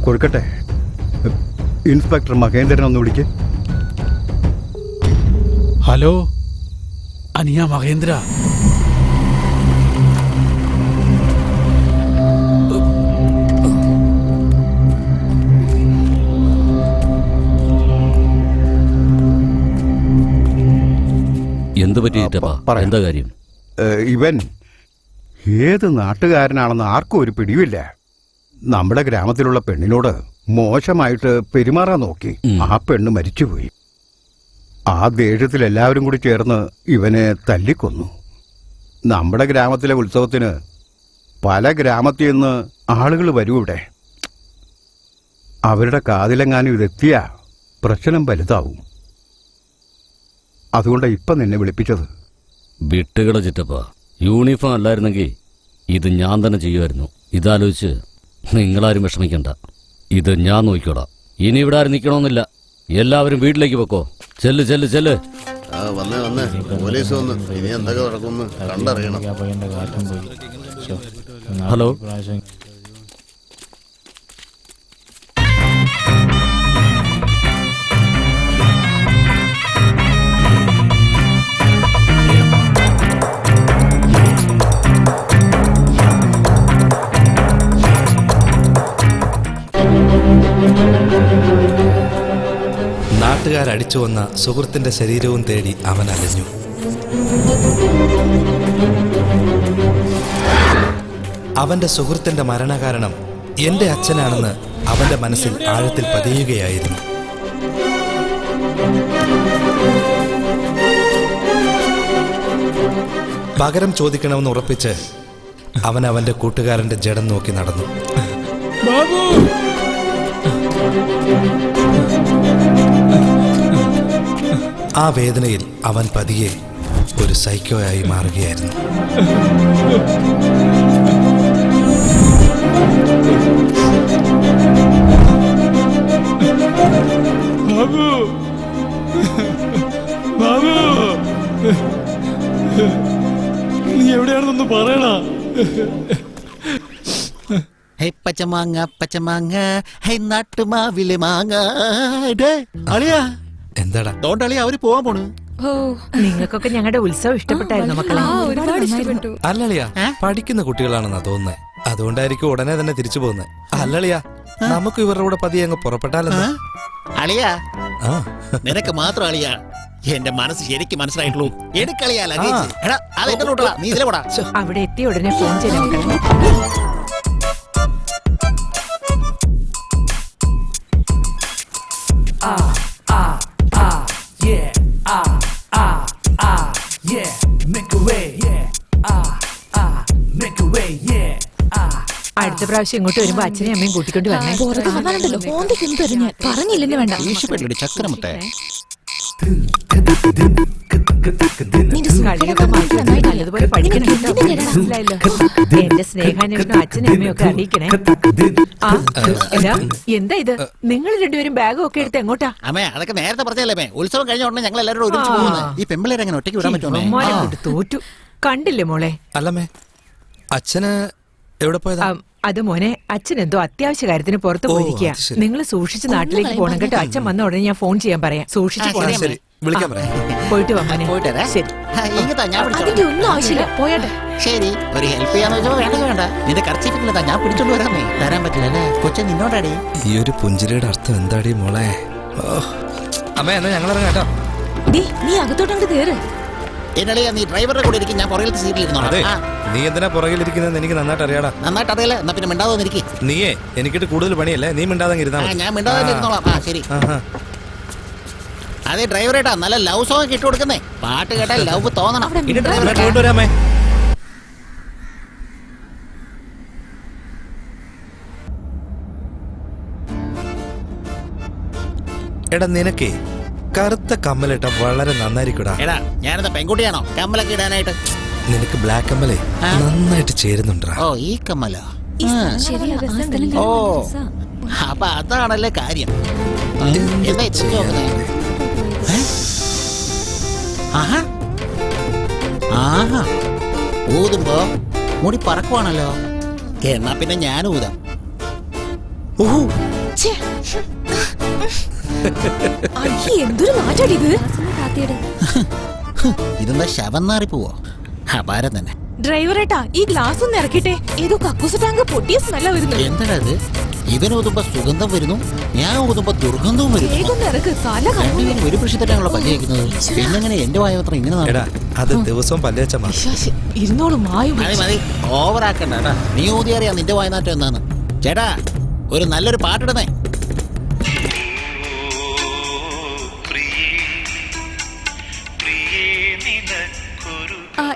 കൊടുക്കട്ടെ, ഇൻസ്പെക്ടർ മഹേന്ദ്രൻ ഒന്ന് വിളിക്ക്.
ഹലോ അനിയ മഹേന്ദ്ര.
എന്ത് പറ്റി എന്താ കാര്യം?
ഇവൻ ഏത് നാട്ടുകാരനാണെന്ന് ആർക്കും ഒരു പിടിവില്ല. നമ്മുടെ ഗ്രാമത്തിലുള്ള പെണ്ണിനോട് മോശമായിട്ട് പെരുമാറാൻ നോക്കി. ആ പെണ്ണ് മരിച്ചുപോയി. ആ ദേഷ്യത്തിൽ എല്ലാവരും കൂടി ചേർന്ന് ഇവനെ തല്ലിക്കൊന്നു. നമ്മുടെ ഗ്രാമത്തിലെ ഉത്സവത്തിന് പല ഗ്രാമത്തിൽ നിന്ന് ആളുകൾ വരും ഇവിടെ. അവരുടെ കാതിലെങ്ങാനും ഇതെത്തിയ പ്രശ്നം വലുതാവും. അതുകൊണ്ടാണ് ഇപ്പം നിന്നെ വിളിപ്പിച്ചത്.
വിട്ടുകള ചിറ്റപ്പ, യൂണിഫോം അല്ലായിരുന്നെങ്കിൽ ഇത് ഞാൻ തന്നെ ചെയ്യുമായിരുന്നു. ഇതാലോചിച്ച് നിങ്ങളാരും വിഷമിക്കണ്ട, ഇത് ഞാൻ നോക്കിക്കോടാം. ഇനി ഇവിടെ ആരും നിൽക്കണമെന്നില്ല. എല്ലാവരും വീട്ടിലേക്ക് വെക്കോ. ചെല്ല് ചെല്ല് ചെല്ല്.
വന്നേ പോലീസ് വന്ന് ഇനി എന്തൊക്കെ നടക്കുന്നു കണ്ടറിയണം.
ഹലോ,
നാട്ടുകാരടിച്ചു വന്ന സുഹൃത്തിന്റെ ശരീരവും തേടി അവൻ അലഞ്ഞു. അവന്റെ സുഹൃത്തിന്റെ മരണകാരണം എന്റെ അച്ഛനാണെന്ന് അവന്റെ മനസ്സിൽ ആഴത്തിൽ പതിയുകയായിരുന്നു. പകരം ചോദിക്കണമെന്ന് ഉറപ്പിച്ച് അവൻ അവന്റെ കൂട്ടുകാരന്റെ ജഡം നോക്കി നടന്നു. ആ വേദനയിൽ അവൻ പതിയെ ഒരു സൈക്കോയായി മാറുകയായിരുന്നു.
നീ എവിടെയാണെന്നൊന്ന് പറയണ.
പച്ചമാങ്ങ പച്ചമാങ്ങ നാട്ടുമാവിലെ മാങ്ങ. അളിയാ
എന്താടാ
തോണ്ടളിയാ അവര് പോവാൻ പോണ്.
നിങ്ങൾക്കൊക്കെ ഞങ്ങളുടെ ഉത്സവം ഇഷ്ടപ്പെട്ടായിരുന്നു മക്കളെ?
ഒരുപാട് ഇഷ്ടപ്പെട്ടു.
അല്ലളിയാ, പഠിക്കുന്ന കുട്ടികളാണെന്നാ തോന്നുന്നത്. അതുകൊണ്ടായിരിക്കും ഉടനെ തന്നെ തിരിച്ചു പോകുന്നത്. അല്ലളിയാ, നമുക്ക് ഇവരുടെ കൂടെ പതിയെ അങ്ങ് പുറപ്പെട്ടാലോ?
അളിയാ, നിനക്ക് മാത്രം അളിയാ എന്റെ മനസ്സ് ശരിക്കും മനസ്സിലായിട്ടുള്ളൂ. എടുക്കളിയാ ലഗേജ്. അതെന്റെ റൂട്ടാ, നീ ഇതിലെ പോടാ.
അവിടെ എത്തിയ ഉടനെ ഫോൺ ചെയ്യാൻ അടുത്ത പ്രാവശ്യം ഇങ്ങോട്ട് വരുമ്പോ അച്ഛനെയും അമ്മയും കൂട്ടിക്കൊണ്ട് വരണേ.
പറഞ്ഞില്ലെന്ന് വേണ്ട.
ചക്രമുട്ടെ
കളിയൊക്കെ മാറ്റി നല്ലതുപോലെ പഠിക്കണം. മനസ്സിലായല്ലോ? എന്റെ സ്നേഹാന്വേഷണം അച്ഛനും അമ്മയും ഒക്കെ അറിയിക്കണേ. എന്താ ഇത്? നിങ്ങൾ രണ്ടുപേരും ബാഗും ഒക്കെ എടുത്ത് എങ്ങോട്ടാ?
അമ്മേ, അതൊക്കെ നേരത്തെ പറഞ്ഞല്ലേ. ഉത്സവം കഴിഞ്ഞ ഉടനെ ഞങ്ങൾ എല്ലാവരും ഒരുമിച്ച് പോകുന്നത്. ഈ പെമ്പിള്ളേരെ അങ്ങനെ ഒറ്റയ്ക്ക് വിടാൻ പറ്റുമോ?
തോറ്റു കണ്ടില്ലേ മോളെ?
അല്ലമ്മേ, അച്ഛന് എവിടെ പോയതാ?
അത് മോനെ, അച്ഛൻ എന്തോ അത്യാവശ്യ കാര്യത്തിന് പുറത്തു പോയിരിക്കുക. നിങ്ങൾ സൂക്ഷിച്ച് നാട്ടിലേക്ക് പോകണം കേട്ടോ. അച്ഛൻ വന്ന ഉടനെ ഞാൻ ഫോൺ ചെയ്യാൻ പറയാം. സൂക്ഷിച്ച് പോകണം.
വിളിക്കാൻ പറയാം.
പോയിട്ട് വന്നെ.
ശരി.
ഒന്നും ആവശ്യമില്ല, പോയാട്ടെ.
ശരി, ഒരു ഹെൽപ്പ് ചെയ്യാന്ന് വെച്ചപ്പോ വേണ്ട വേണ്ട. നിന്റെ കർച്ചിപ്പില്ല, ഞാൻ പിടിച്ചോണ്ട് വരാമേ. തരാൻ പറ്റില്ല കൊച്ചു നിന്നോടാടി.
ഈ ഒരു പുഞ്ചിരിയുടെ അർത്ഥം എന്താടി മോളെ? അമ്മ എന്നാ ഞങ്ങൾ ഇറങ്ങാട്ടോ.
നീ അകത്തോട്ടങ്ങ് കേറ്.
എന്നളിയാ, നീ ഡ്രൈവറുടെ കൂടെ ഇരിക്കും, ഞാൻ പുറകിലത്തെ സീറ്റിൽ ഇരുന്നോളാം.
നീ എന്തിനാ പുറകിലിരിക്കുന്നത്? എനിക്ക് നന്നായിട്ട് അറിയാടാ.
നന്നായിട്ട് അറിയില്ല, എന്നാ പിന്നെ മിണ്ടാതെ ഇരിക്കും.
നീയേ എനിക്കിട്ട് കൂടുതൽ പണിയല്ലേ, നീ മിണ്ടാതെ ഇരുന്നാ.
ഞാൻ മിണ്ടാതെ ഇരുന്നോളാം. ശരി. അതെ ഡ്രൈവറേട്ടാ, നല്ല ലവ് സോങ് ഇട്ട് കൊടുക്കുന്നേ. പാട്ട് കേട്ടാൽ ലവ് തോന്നണം. ഇത് ഡ്രൈവറേട്ടാ.
കൊണ്ടുവരാമേ. എടാ നിനക്കേ കറുത്ത കമ്മലിട്ട വളരെ നന്നായിരിക്കൂടാ.
എടാ ഞാനെന്താ പെൺകുട്ടിയാണോ കമ്മലൊക്കെ ഇടാനായിട്ട്?
നിനക്ക് ബ്ലാക്ക് കമ്മലേ നന്നായിട്ട് ചേരുന്നുണ്ടാ.
ഓ ഈ കമ്മലോ? ഓ അപ്പൊ അതാണല്ലേ കാര്യം. എന്താ ഇച്ചിരി നോക്കുന്നേ? ആഹാ ആഹാ, ഊതുമ്പോ മുടി പറക്കുവാണല്ലോ. എന്നാ പിന്നെ ഞാൻ ഊതാം.
എന്തൊരു മാറ്റാടിത്.
ഇതെന്താ ശവം നാറി പോവോ? അപാരം തന്നെ.
ഡ്രൈവറേട്ടാ ഈ ഗ്ലാസ് ഒന്ന് ഇറക്കിട്ടെ. ഏതോ കക്കൂസ് ടാങ്ക് പൊട്ടിയ സ്മെല്ല വരുന്നു.
എന്താണത്? ഇവൻ ഊതുമ്പോ സുഗന്ധം വരുന്നു, ഞാൻ ഊതുമ്പോ ദുർഗന്ധവും വരുന്നു. രണ്ടുപേരും ഒരു പ്രശ്നത്തിലാണല്ലോ പല്ല് വയ്ക്കുന്നത്. പിന്നെങ്ങനെ എന്റെ വായപത്രം ഇങ്ങനെ
അത് ദിവസവും പല്ലേച്ച
ഇരുന്നോളും.
മതി മതി, ഓവറാക്കണ്ട. നീ ഊതി അറിയാം നിന്റെ വായനാറ്റം എന്താന്ന്. ചേട്ടാ ഒരു നല്ലൊരു പാട്ടിടുന്നേ.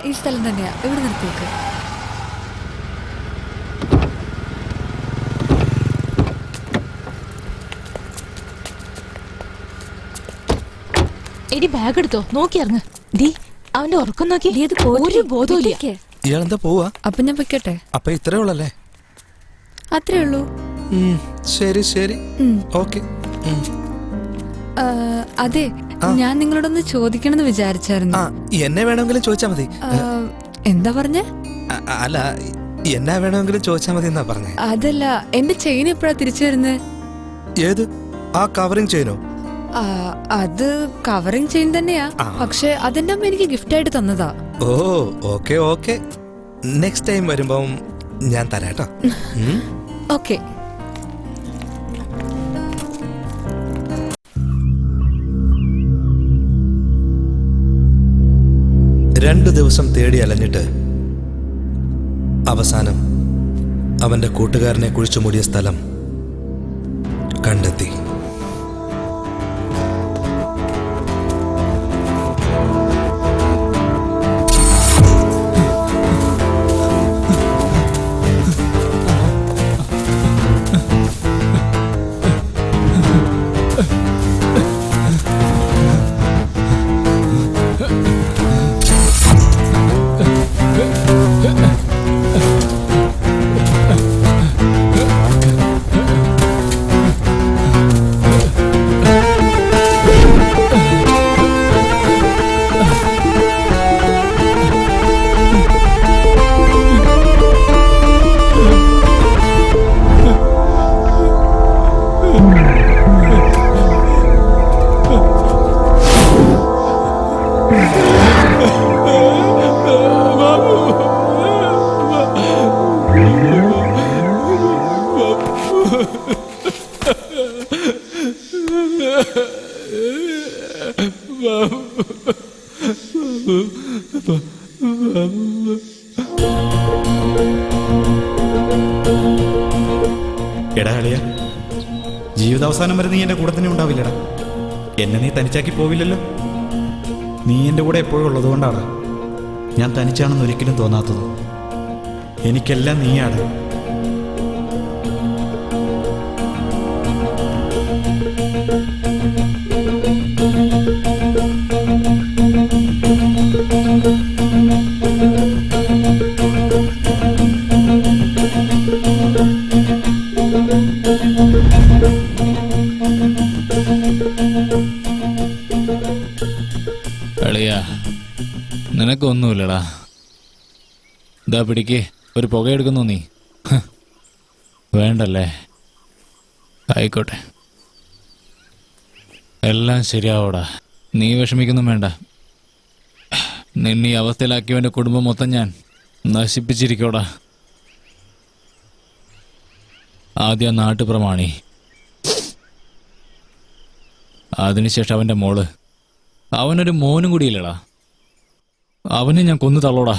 ഈ സ്ഥലം തന്നെയാ, ഇവിടെ നിർത്തിയേക്ക്. എടി ബാഗ് എടുത്തോ, നോക്കി ഇറങ്ങ്. ദീ അവന്റെ ഉറക്കം നോക്കി. ഒരു ബോധമില്ല.
ഇയാളെന്താ പോവാ?
അപ്പൊ ഞാൻ വെക്കട്ടെ.
അപ്പൊ ഇത്രേ ഉള്ളല്ലേ?
അത്രേ ഉള്ളൂ.
ശരി ശരി, ഓക്കെ.
അതെ, ഞാൻ നിങ്ങളോടൊന്ന് ചോദിക്കണമെന്ന് വിചാരിച്ചായിരുന്നു.
എന്നെ വേണമെങ്കിലും ചോദിച്ചാ മതി.
എന്താ പറഞ്ഞേ?
അല്ല, എന്നാ വേണമെങ്കിലും ചോദിച്ചാ മതി എന്നാ പറഞ്ഞേ.
അതല്ല, എന്റെ ചെയിൻ എപ്പോഴാ തിരിച്ചു വരുന്നത്?
ഏത്? ആ കവറിങ് ചെയിനോ?
അത് കവറിങ് ചെയിൻ തന്നെയാ, പക്ഷെ അതെന്റെ അമ്മ എനിക്ക് ഗിഫ്റ്റ് ആയിട്ട് തന്നതാ.
ഓ ഓക്കെ ഓക്കെ, നെക്സ്റ്റ് ടൈം വരുമ്പം ഞാൻ തരാട്ടോ.
ഓക്കെ.
രണ്ടു ദിവസം തേടി അലഞ്ഞിട്ട് അവസാനം അവന്റെ കൂട്ടുകാരനെ കുഴിച്ചുമൂടിയ സ്ഥലം കണ്ടെത്തി.
എടാ അളിയ, ജീവിതാവസാനം വരെ നീ എന്റെ കൂടെ തന്നെ ഉണ്ടാവില്ലടാ. എന്നെ നീ തനിച്ചാക്കി പോവില്ലല്ലോ. നീ എന്റെ കൂടെ എപ്പോഴും ഉള്ളതുകൊണ്ടാണ് ഞാൻ തനിച്ചാണെന്ന് ഒരിക്കലും തോന്നാത്തത്. എനിക്കെല്ലാം നീയാണ്.
അളിയാ, നിനക്കൊന്നുമില്ലടാ. ഇതാ പിടിക്ക്, ഒരു പുകയെടുക്കുന്നു നീ. വേണ്ടല്ലേ? ആയിക്കോട്ടെ, എല്ലാം ശരിയാവോടാ. നീ വിഷമിക്കൊന്നും വേണ്ട. നിന്നെ ഈ അവസ്ഥയിലാക്കിയവന്റെ കുടുംബം മൊത്തം ഞാൻ നശിപ്പിച്ചിരിക്കോടാ. ആദ്യം നാട്ടുപ്രമാണി, അതിനുശേഷം അവന്റെ മോള്. അവനൊരു മോനും കൂടിയില്ലടാ. അവനെ ഞാൻ കൊന്നു തള്ളോടാ.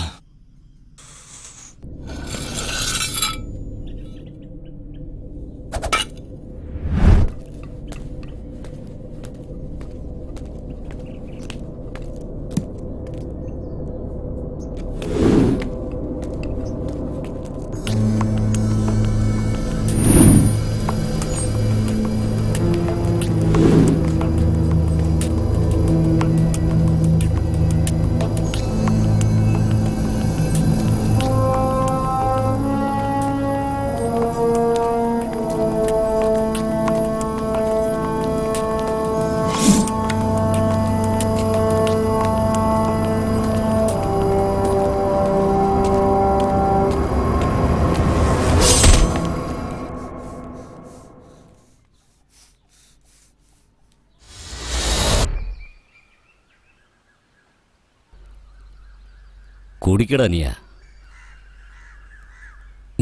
കുടിക്കടാ നീയ.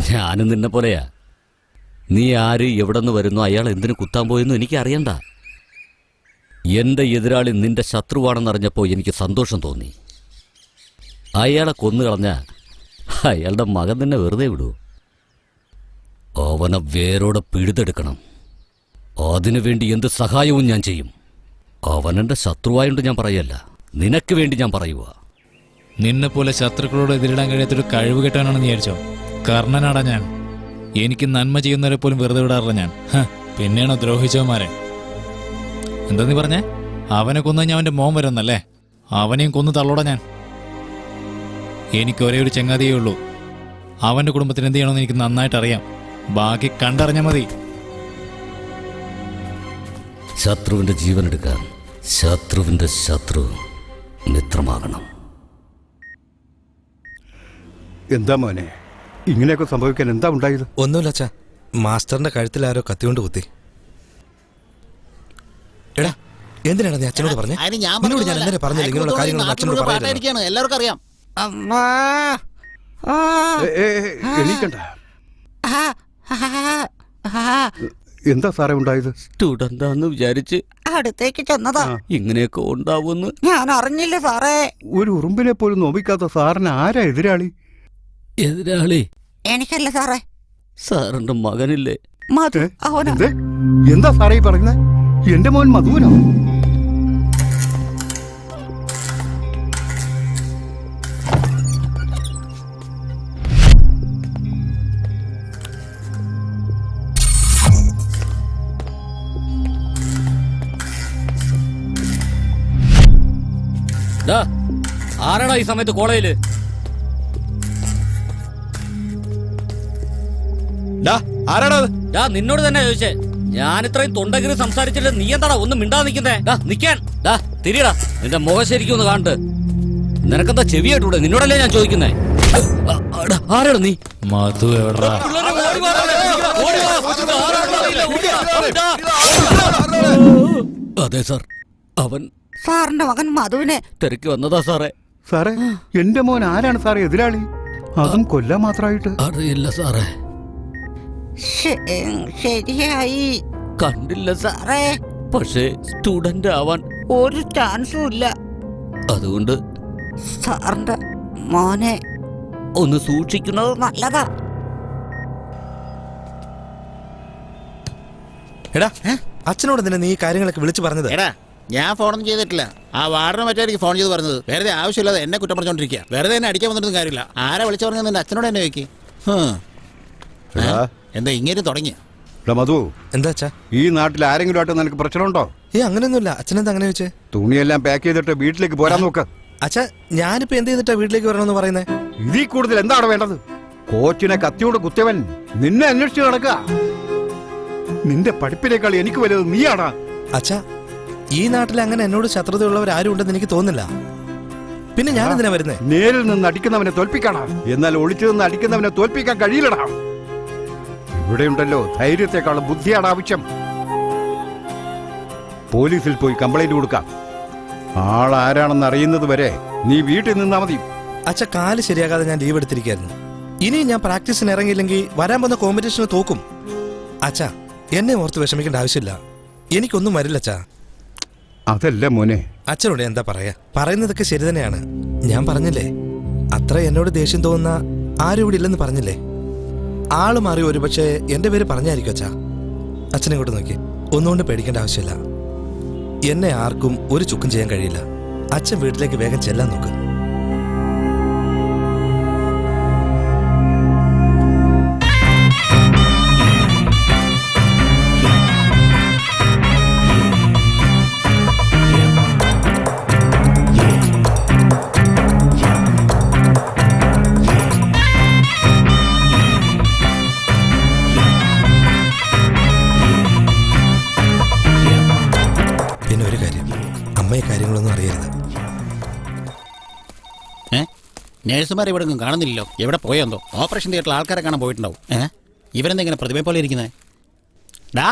ഞാനും നിന്നെ പോലെയാ. നീ ആര് എവിടെ നിന്ന് വരുന്നു, അയാൾ എന്തിനു കുത്താൻ പോയെന്നു എനിക്ക് അറിയണ്ട. എന്റെ എതിരാളി നിന്റെ ശത്രുവാണെന്നറിഞ്ഞപ്പോൾ എനിക്ക് സന്തോഷം തോന്നി. അയാളെ കൊന്നുകളഞ്ഞ അയാളുടെ മകൻ തന്നെ വെറുതെ വിടൂ? അവനെ വേരോടെ പിഴുതെടുക്കണം. അതിനുവേണ്ടി എന്ത് സഹായവും ഞാൻ ചെയ്യും. അവനെന്റെ ശത്രുവായോണ്ട് ഞാൻ പറയല്ല, നിനക്ക് വേണ്ടി ഞാൻ പറയുക.
നിന്നെപ്പോലെ ശത്രുക്കളോട് എതിരിടാൻ കഴിയാത്തൊരു കഴിവ് കെട്ടാനാണെന്ന് വിചാരിച്ചോ? കർണനാടാ ഞാൻ. എനിക്ക് നന്മ ചെയ്യുന്നവരെ പോലും വെറുതെ വിടാറില്ല ഞാൻ. പിന്നെയാണോ ദ്രോഹിച്ചവന്മാരെ? എന്താ നീ പറഞ്ഞേ? അവനെ കൊന്നു ഞാൻ അവന്റെ മോൻ വരുന്നല്ലേ? അവനെയും കൊന്നു തള്ളോടാ ഞാൻ. എനിക്ക് ഒരേ ഒരു ചങ്ങാതിയേ ഉള്ളൂ. അവന്റെ കുടുംബത്തിന് എന്ത് ചെയ്യണമെന്ന് എനിക്ക് നന്നായിട്ട് അറിയാം. ബാക്കി കണ്ടറിഞ്ഞാൽ മതി.
ശത്രുവിന്റെ ജീവനെടുക്കാൻ ശത്രുവിന്റെ ശത്രു മിത്രമാകണം.
എന്താ മോനെ ഇങ്ങനെയൊക്കെ സംഭവിക്കാൻ എന്താ ഉണ്ടായത്?
ഒന്നുമില്ല അച്ഛാ, മാസ്റ്ററിന്റെ കഴുത്തിൽ ആരോ കത്തിയോണ്ട് കുത്തി. എടാ എന്തിനാണ് നീ അച്ഛനോട് പറഞ്ഞേ? നിന്നോട് ഞാൻ എങ്ങനെ പറഞ്ഞില്ല ഇങ്ങനെയുള്ള കാര്യങ്ങളൊന്നും അച്ഛനോട് പറയാൻ?
എല്ലാവർക്കും അറിയാം.
എണീക്കണ്ട. എന്താ സാറേ ഉണ്ടായത്?
സ്റ്റുഡന്റാന്ന് വിചാരിച്ച്
അടുത്തേക്ക് ചെന്നതാ.
ഇങ്ങനെയൊക്കെ ഉണ്ടാവുമെന്ന്
ഞാൻ അറിഞ്ഞില്ല സാറേ.
ഒരു ഉറുമ്പിനെ പോലും നോവിക്കാത്ത സാറിന് ആരാ എതിരാളി?
എതിരാളി
എനിക്കല്ല സാറേ,
സാറിന്റെ മകനില്ലേ
മധു. അവനാ.
എന്താ സാറേ ഈ പറയുന്നത്? എന്റെ മോൻ മധുവിനോ?
ആരാടാ ഈ സമയത്ത് കോളേജില്? നിന്നോട് തന്നെ ചോദിച്ചേ. ഞാൻ ഇത്രയും തൊണ്ടകീറി സംസാരിച്ചിട്ട് നീ എന്താടാ ഒന്നും മിണ്ടാ നിൽക്കുന്നേ? നിക്കാൻ തിരിയടാ. നിന്റെ മുഖം ശരിക്കും ഒന്ന് കാണട്ട്. നിനക്കെന്താ ചെവിയായിട്ടൂടെ? നിന്നോടല്ലേ ഞാൻ ചോദിക്കുന്നേ. ആരാടാ നീ?
മധു എവിടാ?
അതെ സാർ, അവൻ
സാറിന്റെ മകൻ മധുവിനെ
തിരക്കി വന്നതാ സാറേ.
സാറേ എന്റെ മോൻ ആരാണ് സാറേ എതിരാളി? അതും കൊല്ലാൻ മാത്രമായിട്ട്?
അറിയില്ല സാറേ.
ശരിയായി
കണ്ടില്ല
സാറേ.
പക്ഷേ സ്റ്റുഡന്റ് ആവാൻ
ഒരു ചാൻസും ഇല്ല.
അതുകൊണ്ട്
സാറിന്റെ മോനെ
ഒന്ന് സൂക്ഷിക്കുന്നത്
നല്ലതാ.
എടാ അച്ഛനോട് തന്നെ നീ ഈ കാര്യങ്ങളൊക്കെ വിളിച്ചു പറഞ്ഞത്?
എടാ ഞാൻ ഫോണൊന്നും ചെയ്തിട്ടില്ല. ആ വാർഡിനെ മറ്റായിരിക്കും ഫോൺ ചെയ്ത് പറഞ്ഞത്. വെറുതെ ആവശ്യമില്ലാതെ എന്നെ കുറ്റം പറഞ്ഞോണ്ടിരിക്കുക. വെറുതെ എന്നെ അടിക്കാൻ വന്നിട്ടൊന്നും കാര്യമില്ല. ആരാ വിളിച്ചു പറഞ്ഞത്? നിന്റെ അച്ഛനോട് എന്നെ ചോദിക്കും. എന്താ ഇങ്ങനെ തുടങ്ങിയ?
മധു
എന്താ അച്ഛാ?
ഈ നാട്ടിൽ ആരെങ്കിലും ആയിട്ട് നിനക്ക് പ്രശ്നമുണ്ടോ?
അങ്ങനെയൊന്നുമില്ല. അച്ഛനെന്താ അങ്ങനെ ചോദിച്ചേ?
തുണിയെല്ലാം പാക്ക് ചെയ്തിട്ട് വീട്ടിലേക്ക് പോരാൻ നോക്ക്.
അച്ഛാ ഞാനിപ്പോ എന്ത് ചെയ്തിട്ടാ വീട്ടിലേക്ക് വരണമെന്ന് പറയുന്നേ?
ഇതിൽ കൂടുതൽ എന്താണ് വേണ്ടത്? കോച്ചിനെ കത്തിയോട് കുത്തിയവൻ നിന്നെ അന്വേഷിച്ച് നടക്കുക. നിന്റെ പഠിപ്പിനേക്കാൾ എനിക്ക് വലുത് നീയാടാ.
അച്ഛാ ഈ നാട്ടിൽ അങ്ങനെ എന്നോട് ശത്രുതയുള്ളവർ ആരും ഉണ്ടെന്ന് എനിക്ക് തോന്നുന്നില്ല. പിന്നെ ഞാൻ എന്തിനാ വരുന്നേ?
നേരിൽ നിന്ന് അടിക്കുന്നവനെ തോൽപ്പിക്കാടാ. എന്നാൽ ഒളിച്ചു നിന്ന് അടിക്കുന്നവനെ തോൽപ്പിക്കാൻ കഴിയില്ലടാ. ഇവിടെ ഉണ്ടല്ലോ ധൈര്യത്തെക്കാളും ബുദ്ധിയാണ് ആവശ്യം. പോലീസിൽ പോയി കംപ്ലൈന്റ് കൊടുക്കാം. ആളാരാണെന്ന് അറിയുന്നത് വരെ നീ വീട്ടിൽ നിന്നാ മതി.
അച്ഛാ കാല് ശരിയാകാതെ ഞാൻ ലീവ് എടുത്തിരിക്കായിരുന്നു. ഇനിയും ഞാൻ പ്രാക്ടീസിന് ഇറങ്ങിയില്ലെങ്കിൽ വരാൻ പോകുന്ന കോമ്പറ്റീഷന് തോക്കും. അച്ഛാ എന്നെ ഓർത്ത് വിഷമിക്കേണ്ട ആവശ്യമില്ല. എനിക്കൊന്നും വരില്ല അച്ഛാ.
അതല്ല മോനെ.
അച്ഛനോട് എന്താ പറയാ? പറയുന്നതൊക്കെ ശരി തന്നെയാണ്. ഞാൻ പറഞ്ഞില്ലേ അത്ര എന്നോട് ദേഷ്യം തോന്നുന്ന ആരും ഇവിടെ ഇല്ലെന്ന് പറഞ്ഞില്ലേ? ആള് മാറി ഒരുപക്ഷെ എന്റെ പേര് പറഞ്ഞായിരിക്കും അച്ഛാ. അച്ഛനെ ഇങ്ങോട്ട് നോക്കി. ഒന്നുകൊണ്ട് പേടിക്കേണ്ട ആവശ്യമില്ല. എന്നെ ആർക്കും ഒരു ചുക്കും ചെയ്യാൻ കഴിയില്ല. അച്ഛൻ വീട്ടിലേക്ക് വേഗം ചെല്ലാൻ നോക്ക്. പിന്നെ ഒരു കാര്യം, അമ്മയെ കാര്യങ്ങളൊന്നും അറിയരുത്.
നേഴ്സുമാർ ഇവിടെ ഒന്നും കാണുന്നില്ലല്ലോ. എവിടെ പോയെന്തോ? ഓപ്പറേഷൻ തിയേറ്ററിൽ ആൾക്കാരെ കാണാൻ പോയിട്ടുണ്ടാവും. ഇവരെന്താ ഇങ്ങനെ പ്രതിമയെ പോലെ ഇരിക്കുന്നത്? ഡാ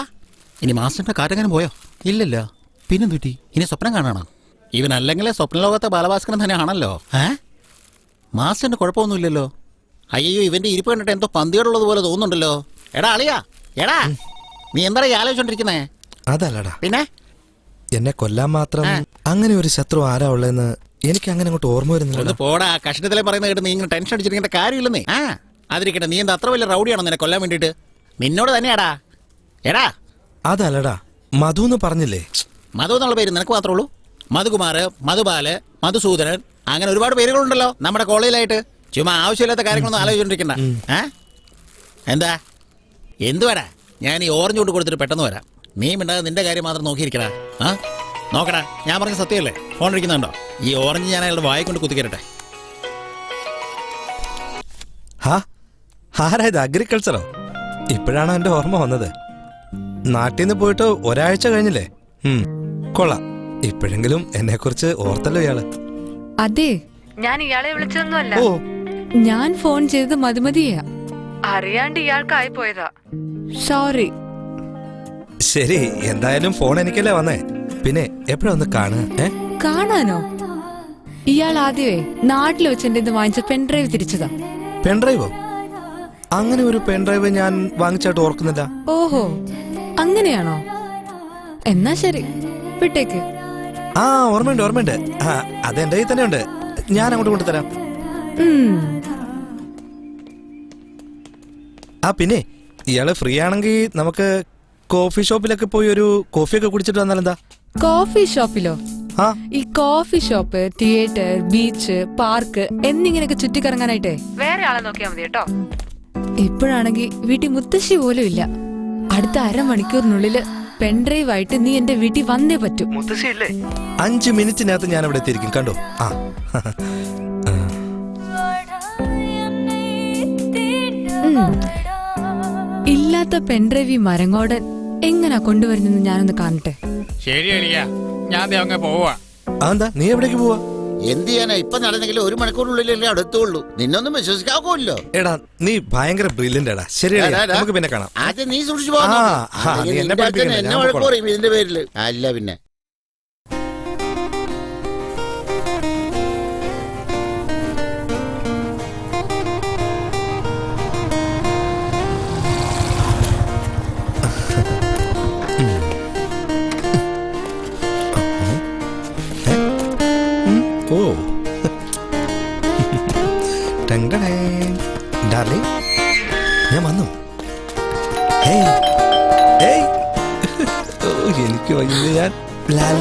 ഇനി മാസ്റ്ററിന്റെ കാറ്റെങ്ങനെ പോയോ? ഇല്ലല്ലോ. പിന്നെന്തുറ്റി? ഇനി സ്വപ്നം കാണണം. ഇവനല്ലെങ്കിലേ സ്വപ്നലോകത്തെ ബാലഭാസ്കരൻ തന്നെ ആണല്ലോ. മാസ്റ്ററിന് കുഴപ്പമൊന്നുമില്ലല്ലോ. അയ്യോ, ഇവന്റെ ഇരിപ്പ് കണ്ടിട്ട് എന്തോ പന്തിയോടുള്ളത് പോലെ തോന്നുന്നുണ്ടല്ലോ. എടാ അളിയാ, എടാ നീ എന്താ ആലോചിച്ചോണ്ടിരിക്കുന്നേ?
അതല്ലടാ,
പിന്നെ
എന്നെ കൊല്ലാൻ മാത്രം അങ്ങനെ ഒരു ശത്രു ആരാ ഉള്ളതെന്ന് എനിക്ക് അങ്ങനെ അങ്ങോട്ട് ഓർമ്മ വരുന്നില്ല.
പോടാ, കഷ്ണത്തിലെ പറയുന്ന കേട്ട് നീ ഇങ്ങനെ ടെൻഷൻ അടിച്ചിരിക്കേണ്ട കാര്യമില്ലെന്നേ. അതിരിക്കട്ടെ, നീ എന്താ അത്ര വലിയ റൗഡിയാണോ നിന്നെ കൊല്ലാൻ വേണ്ടിട്ട്? നിന്നോട് തന്നെയാടാ. എടാ
അതല്ലടാ, മധു എന്ന് പറഞ്ഞില്ലേ?
മധു എന്നുള്ള പേര് നിനക്ക് മാത്രമേ ഉള്ളൂ? മധുകുമാർ, മധുബാല്, മധുസൂദനൻ, അങ്ങനെ ഒരുപാട് പേരുകളുണ്ടല്ലോ നമ്മുടെ കോളേജിലായിട്ട്. ചുമ്മാ ആവശ്യമില്ലാത്ത കാര്യങ്ങളൊന്നും ആലോചിച്ചോണ്ടിരിക്കണ്ട. എന്താ എന്തുവാടാ? ഞാൻ ഈ ഓറഞ്ച് കൊണ്ട് കൊടുത്തിട്ട് പെട്ടെന്ന് വരാം. നീ മിണ്ടാതെ നിന്റെ കാര്യം മാത്രം നോക്കിയിരിക്കടാ. നോക്കടാ, ഞാൻ പറഞ്ഞ സത്യമല്ലേ? ഫോൺ ഇരിക്കുന്നുണ്ടോ? ഈ ഓറഞ്ച് ഞാൻ അയാളുടെ വായ കൊണ്ട് കുത്തിക്കരട്ടെ.
ആരായത്? അഗ്രികൾച്ചറോ? ഇപ്പോഴാണ് എന്റെ ഓർമ്മ വന്നത്. നാട്ടിൽ നിന്ന് പോയിട്ട് ഒരാഴ്ച കഴിഞ്ഞില്ലേ? കൊള്ളാം, ഇപ്പോഴെങ്കിലും എന്നെ കുറിച്ച് ഓർത്തല്ലോ ഇയാള്.
അതെ,
ഞാൻ ഇയാളെ വിളിച്ചതൊന്നുമല്ല.
ഞാൻ ഫോൺ ചെയ്തത് മധുമതിയാ.
അറിയാണ്ട് ഇയാൾക്കായി പോയതാ.
സോറി.
ശരി, എന്തായാലും ഫോൺ എനിക്കല്ലേ വന്നേ. പിന്നെ എപ്പോഴാ ഒന്ന്
കാണാനോ? ഇയാൾ ആദ്യമേ നാട്ടിൽ വെച്ച് എന്റെ വാങ്ങിച്ച പെൻഡ്രൈവ് തിരിച്ചതാ.
പെൻഡ്രൈവോ? അങ്ങനെ ഒരു പെൻഡ്രൈവ് ഞാൻ വാങ്ങിച്ചായിട്ട് ഓർക്കുന്നില്ല.
ഓഹോ, അങ്ങനെയാണോ? എന്നാ ശരി, വിട്ടേക്ക്.
ഓർമ്മയുണ്ട്. അതെന്റെ കയ്യിൽ തന്നെ ഉണ്ട്. ഞാൻ അങ്ങോട്ട് കൊണ്ടുതരാം. പിന്നെ ഇയാള് ഫ്രീ ആണെങ്കിൽ നമുക്ക് കോഫി ഷോപ്പിലൊക്കെ പോയി ഒരു കോഫിയൊക്കെ കുടിച്ചിട്ട് വന്നാലെന്താ?
കോഫി ഷോപ്പിലോ? ഈ coffee shop, theatre, beach, park എന്നിങ്ങനെയൊക്കെ ചുറ്റിക്കറങ്ങാനായിട്ടേ
വേറെ ആളെ നോക്കിയാൽ മതി കേട്ടോ.
ഇപ്പോഴാണെങ്കിൽ വീട്ടിൽ മുത്തശ്ശി പോലും ഇല്ല. അടുത്ത അരമണിക്കൂറിനുള്ളില് പെൻഡ്രൈവ് ആയിട്ട് നീ എന്റെ വീട്ടിൽ വന്നേ പറ്റൂ.
5 മിനിറ്റിനകത്ത് ഞാൻ അവിടെ എത്തിയിരിക്കും. കണ്ടോ?
ഇല്ലാത്ത പെൻഡ്രൈവ് മരങ്ങോടൻ എങ്ങനാ കൊണ്ടുവരുന്നെന്ന് ഞാനൊന്ന് കാണട്ടെ.
ശരി അളിയാ, ഞാൻ അങ്ങ് പോവാ.
എന്താ നീ എവിടേക്ക് പോവാ?
എന്ത് ചെയ്യാനാ? ഇപ്പൊ നടന്നെങ്കിലും 1 മണിക്കൂറിനുള്ളിലല്ലേ അടുത്തുള്ളൂ. നിന്നൊന്നും വിശ്വസിക്കാവൂല്ലോ.
എടാ നീ ഭയങ്കര ബ്രില്യന്റ് എടാ. ശരി, നമുക്ക് പിന്നെ കാണാം.
ആദ്യം നീ സൂക്ഷിച്ചു പോകുന്നു. എന്നെ വഴക്ക് പറയും ഇതിന്റെ പേരില്. അല്ല പിന്നെ
ഞാൻ വന്നു. എനിക്ക് വയ്യ. ഞാൻ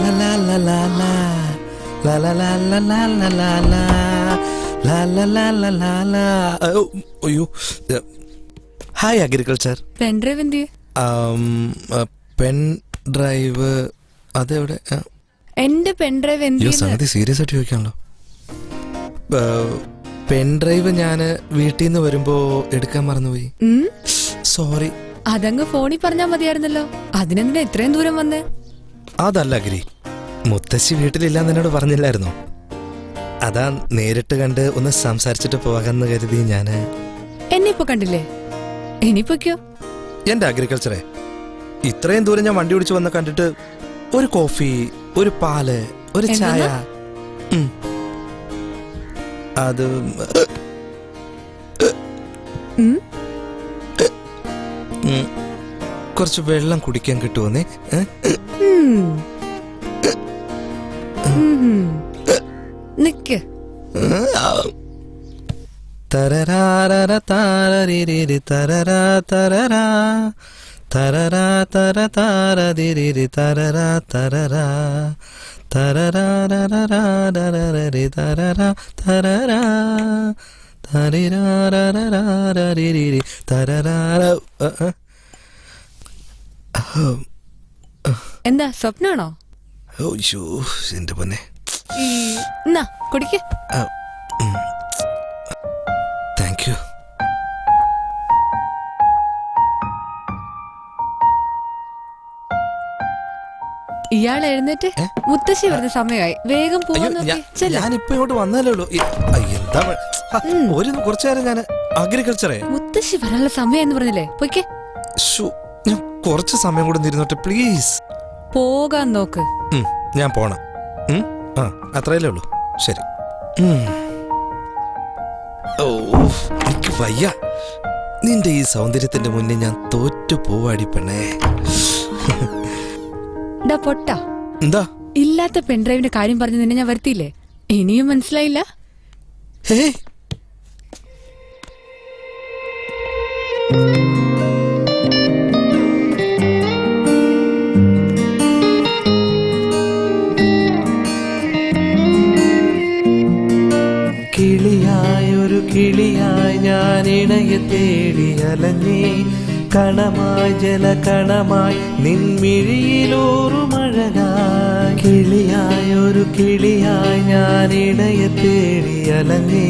അയ്യോ. Hi agriculture.
പെൻഡ്രൈവ് എന്ത്?
പെൻ ഡ്രൈവ് അതെവിടെ?
എന്റെ പെൻഡ്രൈവ് എന്ത്?
സംഗതി സീരിയസ് ആയിട്ട് ചോദിക്കാണല്ലോ. പെൻഡ്രൈവ് ഞാൻ വീട്ടിൽ നിന്ന് വരുമ്പോ എടുക്കാൻ മറന്നുപോയി. സോറി.
അതങ്ങ് ഫോണിൽ പറഞ്ഞാ മതിയായിരുന്നല്ലോ. അതിനെന്തിനാ ഇത്രയും ദൂരം വന്നേ?
അതല്ല അഗ്രി, മുത്തശ്ശി വീട്ടിലില്ലാന്ന് എന്നോട് പറഞ്ഞില്ലായിരുന്നോ? അതാ നേരിട്ട് കണ്ട് ഒന്ന് സംസാരിച്ചിട്ട് പോകാന്ന് കരുതി ഞാന്.
എന്നെ ഇപ്പൊ കണ്ടില്ലേ? ഇനിയിപ്പോക്കോ?
എന്റെ അഗ്രികൾച്ചറെ, ഇത്രയും ദൂരം ഞാൻ വണ്ടി ഓടിച്ചു വന്ന് കണ്ടിട്ട് ഒരു കോഫി, ഒരു പാല്, ഒരു ചായ, അത് കുറച്ച് വെള്ളം കുടിക്കാൻ കിട്ടുമെന്നേ.
നിക്ക്.
തരരാര താരരിരി തരരാ തരരാ തരരാ തര താരരിരി തരരാ തരരാ തരരാരരരരരരി തരരാ തരരാ തരിരാരരരരരിരി തരരാര.
എന്താ സ്വപ്നാണോ?
ഓയ്യോ എന്റെ പൊന്നെ.
എന്നാ കുടിക്ക്.
Thank you.
ഇയാൾ എഴുന്നേറ്റ്. മുത്തശ്ശി വരുന്ന സമയമായി, വേഗം പോവാൻ നോക്കി.
ഞാനിപ്പോ ഇങ്ങോട്ട് വന്നല്ലേ ഉള്ളൂ. എന്താ ഒരു കുറച്ചു നേരം ഞാൻ അഗ്രികൾച്ചറെ.
മുത്തശ്ശി വരാനുള്ള സമയം എന്ന് പറഞ്ഞില്ലേ? പൊയ്ക്കേ.
ഞാൻ കുറച്ച് സമയം കൂടെ ഇരുന്നോട്ടെ പ്ലീസ്.
പോകാൻ നോക്ക്.
ഞാൻ പോണം. അത്രയല്ലേ ഉള്ളൂ. ശരി. വയ്യ. നിന്റെ ഈ സൗന്ദര്യത്തിന്റെ മുന്നിൽ ഞാൻ തോറ്റു പോവാടി പെണ്ണേ.
പൊട്ട
എന്താ
ഇല്ലാത്ത പെൺഡ്രൈവിന്റെ കാര്യം പറഞ്ഞ് നിന്നെ ഞാൻ വരുത്തിയില്ലേ? ഇനിയും മനസ്സിലായില്ല?
കിളിയായൊരു കിളിയായി ഞാൻ ഇണയെ തേടി അലഞ്ഞേ, കണമായി ജലകണമായി നിൻമിഴിയിലൂറുമഴകായി. കിളിയായൊരു കിളിയായി ഞാൻ ഇണയെ തേടി അലഞ്ഞേ,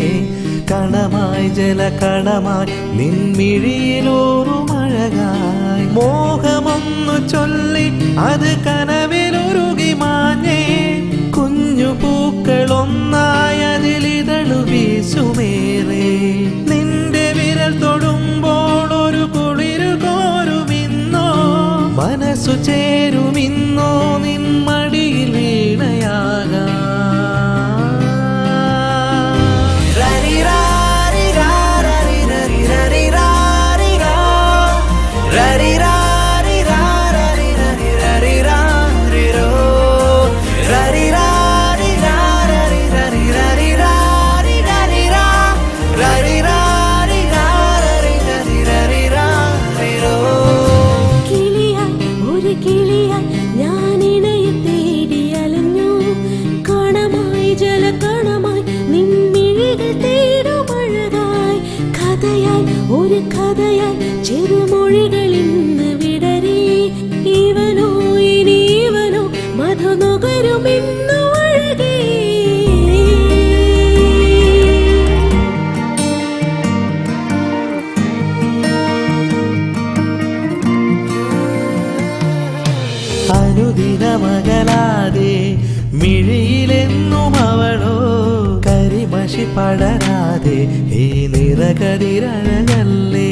കണമായി ജലകണമായി നിൻമിഴിയിലൂറുമഴകായി. മോഹമൊന്നു ചൊല്ലി അത് കനവിലുരുകി മാഞ്ഞേ, കുഞ്ഞു പൂക്കളൊന്നായി അതിലിതളു വീശുമേറെ. നിന്റെ വിരൽ തൊടുമ്പോൾ ഒരു കുളിരു കോരുമിന്നോ, മനസ്സു ചേരുമിന്നോ നിൻ മടിയിൽ വീണയാകാം.
ഒരു കഥയായി ചെറുമൊഴികളിന്ന് വിടരി, ഇവനോ ഇനി ഇവനോ മധുനുകരുമെന്നു ഒഴുകി.
അനുദിനമകലാതെ മിഴിയിലെന്നും അവളോ, കരിമഷി പടരാതെ ഈ നിറകതിരഴകല്ലേ.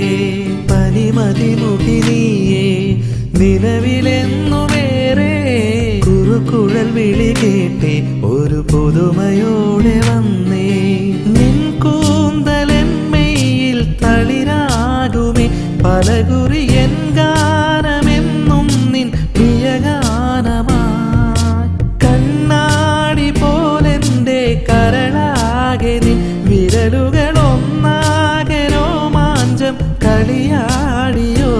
പനിമതിമുഖിനിയേ നിലവിലെന്നുമേറെ, കുറുക്കുഴൽ വിളി കേട്ടേ ഒരു പുതുമയോടെ വന്നേ. നിൻ കൂന്തലെന്മയിൽ തളിരാകുമേ, പലകുറിയൻ ഗാനമെന്നും നിൻ പ്രിയഗാനമായി. കണ്ണാടി പോലെന്റെ കരളാകെ നിൻ വിരലുകളൊന്നാകെ രോമാഞ്ചം കളിയാടിയോ.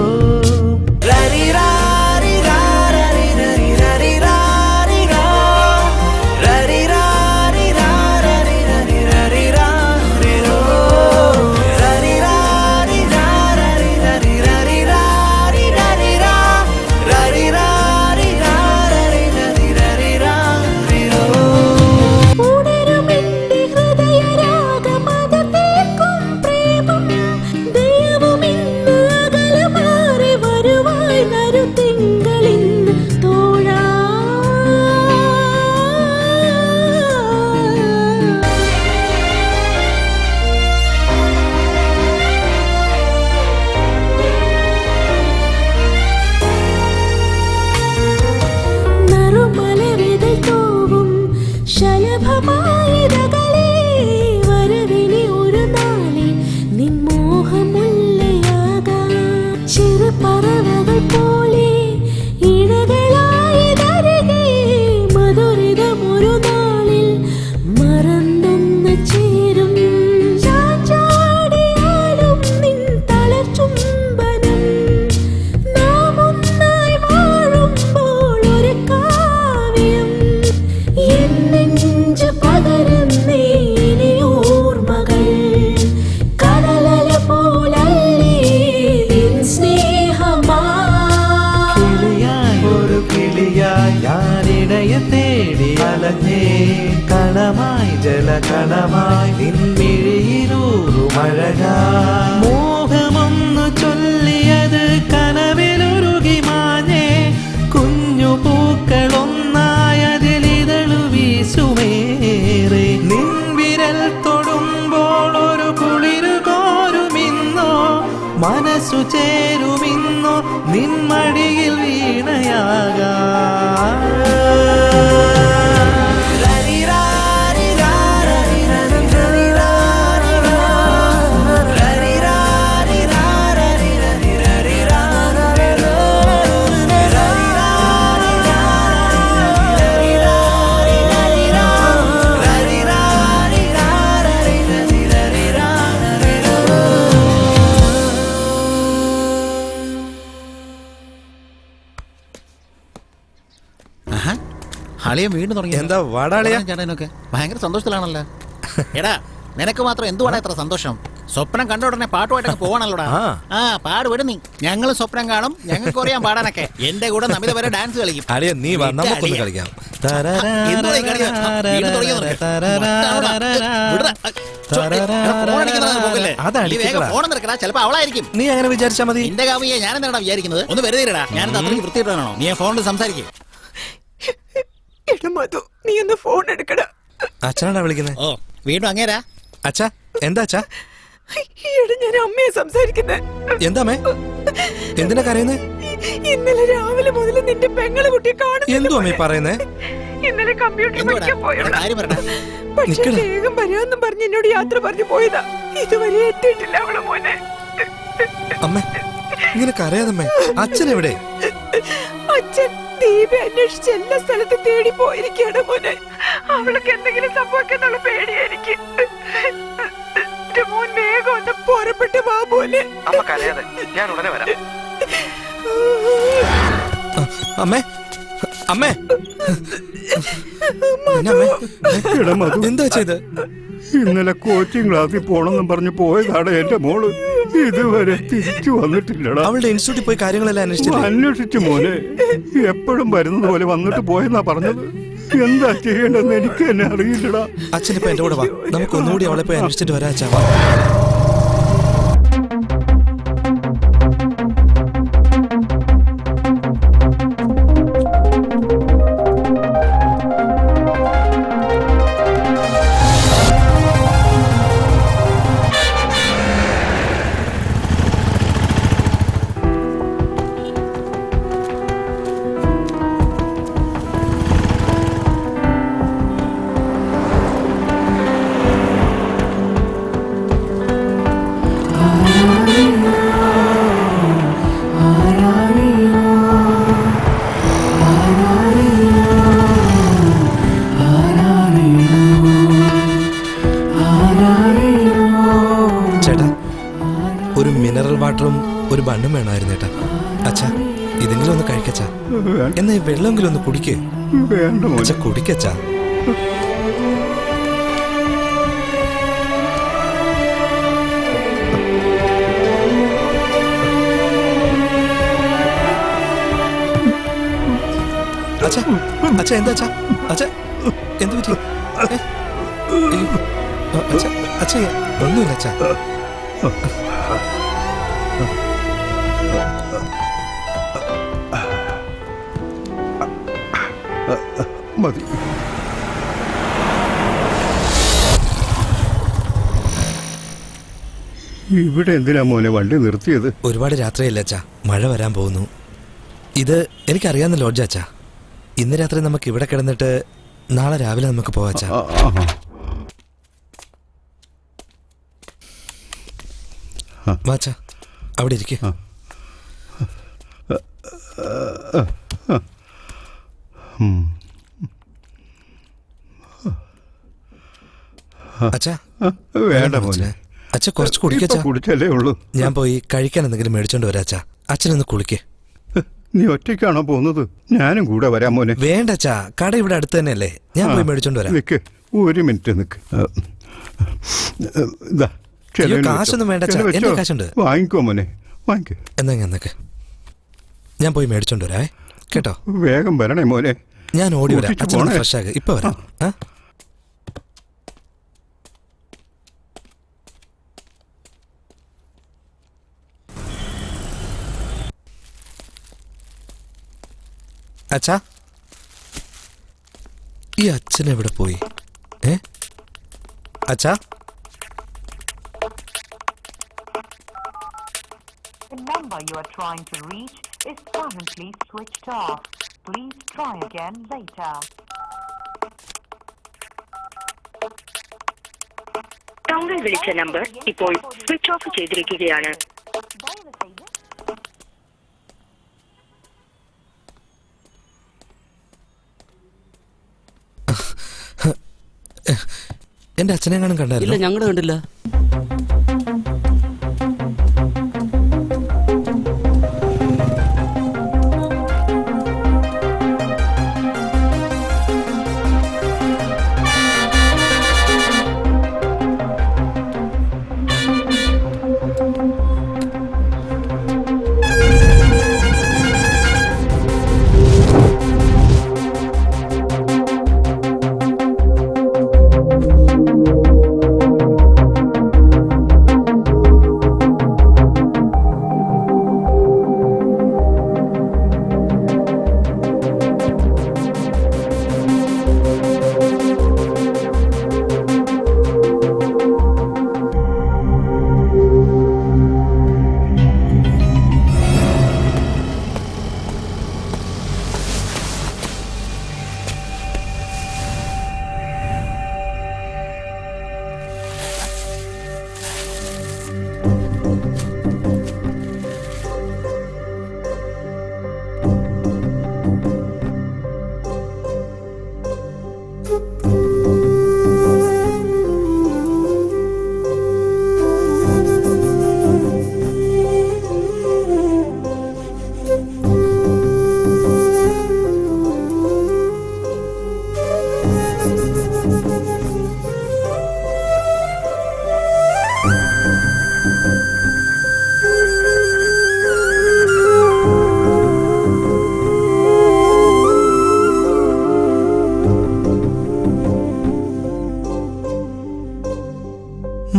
കണമായി ജലകണമായി നിൻമിഴിയിലൂറുമഴകായി. മോഹമൊന്നു ചൊല്ലിയത് കനവിലുരുകി മാഞ്ഞേ, കുഞ്ഞു പൂക്കളൊന്നായി അതിലിതളു വീശുമേറെ. നിൻ വിരൽ തൊടുമ്പോൾ ഒരു കുളിരു കോരുമിന്നോ, മനസ്സു ചേരുമിന്നോ നിൻ മടിയിൽ വീണയാകാം.
Rari
അളിയൻ വീണ്ടും തുടങ്ങി.
എന്താ വാടാളിയാ?
ചേട്ടനൊക്കെ ഭയങ്കര സന്തോഷത്തിലാണല്ലോ. എടാ നിനക്ക് മാത്രം എന്തുവാടാ ഇത്ര സന്തോഷം? സ്വപ്നം കണ്ട ഉടനെ പാട്ടുമായിട്ടൊക്കെ പോവാണല്ലോടാ. ആ പാട് വിടും നീ. ഞങ്ങൾ സ്വപ്നം കാണും, ഞങ്ങൾക്ക് അറിയാം പാടാനൊക്കെ. എന്റെ കൂടെ നമിത വരെ ഡാൻസ് കളിക്കും.
അളിയ നീ വാ, നമുക്കൊന്ന് കളിക്കാം.
ചിലപ്പോ അവളായിരിക്കും.
നീ അങ്ങനെ വിചാരിച്ചാ മതി.
എന്റെ കാമിയെ ഞാൻ എന്താണ് വിചാരിക്കുന്നത്? ഒന്ന് വെറുതെ ഇടാ. ഞാൻ അത്രയ്ക്ക് വൃത്തിയിട്ടാണോ? നീ ഫോണിൽ സംസാരിക്കും.
നീ ഒന്ന് ഫോൺ എടുക്കട.
അച്ഛനാണോ വിളിക്കുന്നത്?
ഓ വീണ്ടും അങ്ങേരാ?
അച്ഛാ എന്താ അച്ഛാ?
ഞാൻ അമ്മയെ സംസാരിക്കുന്നേ.
എന്താ അമ്മേ? എന്തിനാ കരയുന്നേ?
ഇന്നലെ രാവിലെ മുതൽ നിന്റെ പെങ്ങളെ കുട്ടിയെ കാണുന്നു.
എന്തോ അമ്മേ പറയുന്നേ?
ഇന്നലെ കമ്പ്യൂട്ടർ പഠിക്കാൻ പോയതാ. പക്ഷേ വേഗം വരാമെന്നും പറഞ്ഞ് എന്നോട് യാത്ര പറഞ്ഞു പോയതാ. ഇതുവരെ എത്തിയിട്ടില്ല അവളെ മോനെ.
അമ്മേ ഇങ്ങനെ കരയാതമ്മേ. അച്ഛൻ എവിടെ?
അച്ഛൻ ദീപെ അന്വേഷിച്ച് എല്ലാ സ്ഥലത്തും തേടി പോയിരിക്കുകയാണ് മോനെ. അവൾക്ക് എന്തെങ്കിലും സംഭവിക്കുന്നുള്ള പേടിയായിരിക്കും. മോൻ വേഗം ഒന്ന് പുറപ്പെട്ട് വാ പോലെ.
അമ്മ കരയാതെ, ഞാൻ ഉടനെ വരാം. അമ്മേ അമ്മേ എന്താ ചെയ്ത്?
ഇന്നലെ കോച്ചിങ് ക്ലാസ്സിൽ പോണെന്നും പറഞ്ഞു പോയതാണ് എന്റെ മോള്. ഇതുവരെ തിരിച്ചു വന്നിട്ടില്ലടാ.
അവളുടെ ഇൻസ്റ്റിറ്റ്യൂട്ടിൽ പോയി കാര്യങ്ങളെല്ലാം
അന്വേഷിച്ചു മോനെ. എപ്പോഴും വരുന്നത് പോലെ വന്നിട്ട് പോയെന്നാ പറഞ്ഞത്. എന്താ ചെയ്യേണ്ടതെന്ന് എനിക്ക് തന്നെ അറിയില്ലടാ.
അച്ഛനിപ്പോ എന്റെ കൂടെ വാ, നമുക്ക് ഒന്നുകൂടി അവളെ പോയി അന്വേഷിച്ചിട്ട് വരാ അച്ഛാ. ഒരു ബണ്ണും വേണമായിരുന്നു ഏട്ടാ. അച്ഛാ ഇതെങ്കിലും ഒന്ന് കഴിക്കച്ചാ. എന്നാ ഈ വെള്ളമെങ്കിലും ഒന്ന് കുടിക്കേ. അച്ഛാ കുടിക്കച്ചാ. അച്ഛാ അച്ഛാ എന്താ അച്ഛാ? അച്ഛാ എന്ത് പറ്റി? അച്ഛാ അച്ഛാ ഒന്നുമില്ല അച്ഛാ.
മതി. ഇവിടെ എന്തിനാ മോനെ വണ്ടി നിർത്തിയത്?
ഒരുപാട് രാത്രിയല്ല അച്ഛാ, മഴ വരാൻ പോകുന്നു. ഇത് എനിക്കറിയാവുന്ന ലോഡ്ജ് അച്ഛാ. ഇന്ന് രാത്രി നമുക്ക് ഇവിടെ കിടന്നിട്ട് നാളെ രാവിലെ നമുക്ക് പോവാച്ചാ. വാച്ചാ അവിടെ ഇരിക്കേ. അച്ഛാ
വേണ്ട മോനെ.
അച്ഛാ കുറച്ച് കുടിക്കച്ചാ.
കുടിച്ചല്ലേ ഉള്ളൂ.
ഞാൻ പോയി കഴിക്കാൻ എന്തെങ്കിലും മേടിച്ചോണ്ട് വരാച്ചാ. അച്ഛനൊന്ന് കുളിക്കേ.
നീ ഒറ്റയ്ക്കാണോ പോകുന്നത്? ഞാനും കൂടെ വരാം മോനെ.
വേണ്ട അച്ഛാ, കട ഇവിടെ അടുത്ത് തന്നെയല്ലേ. ഞാൻ പോയി മേടിച്ചോണ്ട് വരാം.
നിക്ക് ഒരു മിനിറ്റ് നിക്ക്.
കാശൊന്നും വേണ്ട അച്ഛാ, എന്റെ കാശുണ്ട്.
വാങ്ങിക്കോ മോനെ വാങ്ങിക്കോ.
എന്നൊക്കെ ഞാൻ പോയി മേടിച്ചോണ്ട് വരാവേ കേട്ടോ.
വേഗം വരണേ മോനെ.
ഞാൻ ഓടി വരാം. അച്ഛൻ ഫ്രഷ് ആകെ ഇപ്പൊ വരാം. അച്ഛാ ഈ അച്ഛൻ എവിടെ പോയി? അച്ഛാ
The number you are trying to reach is currently switched off. Please try again later.
താങ്കൾ വിളിച്ച നമ്പർ ഇപ്പോൾ സ്വിച്ച് ഓഫ് ചെയ്തിരിക്കുകയാണ്.
എന്റെ അച്ഛനെ കാണാൻ കണ്ടായിരുന്നു?
ഞങ്ങൾ കണ്ടില്ല.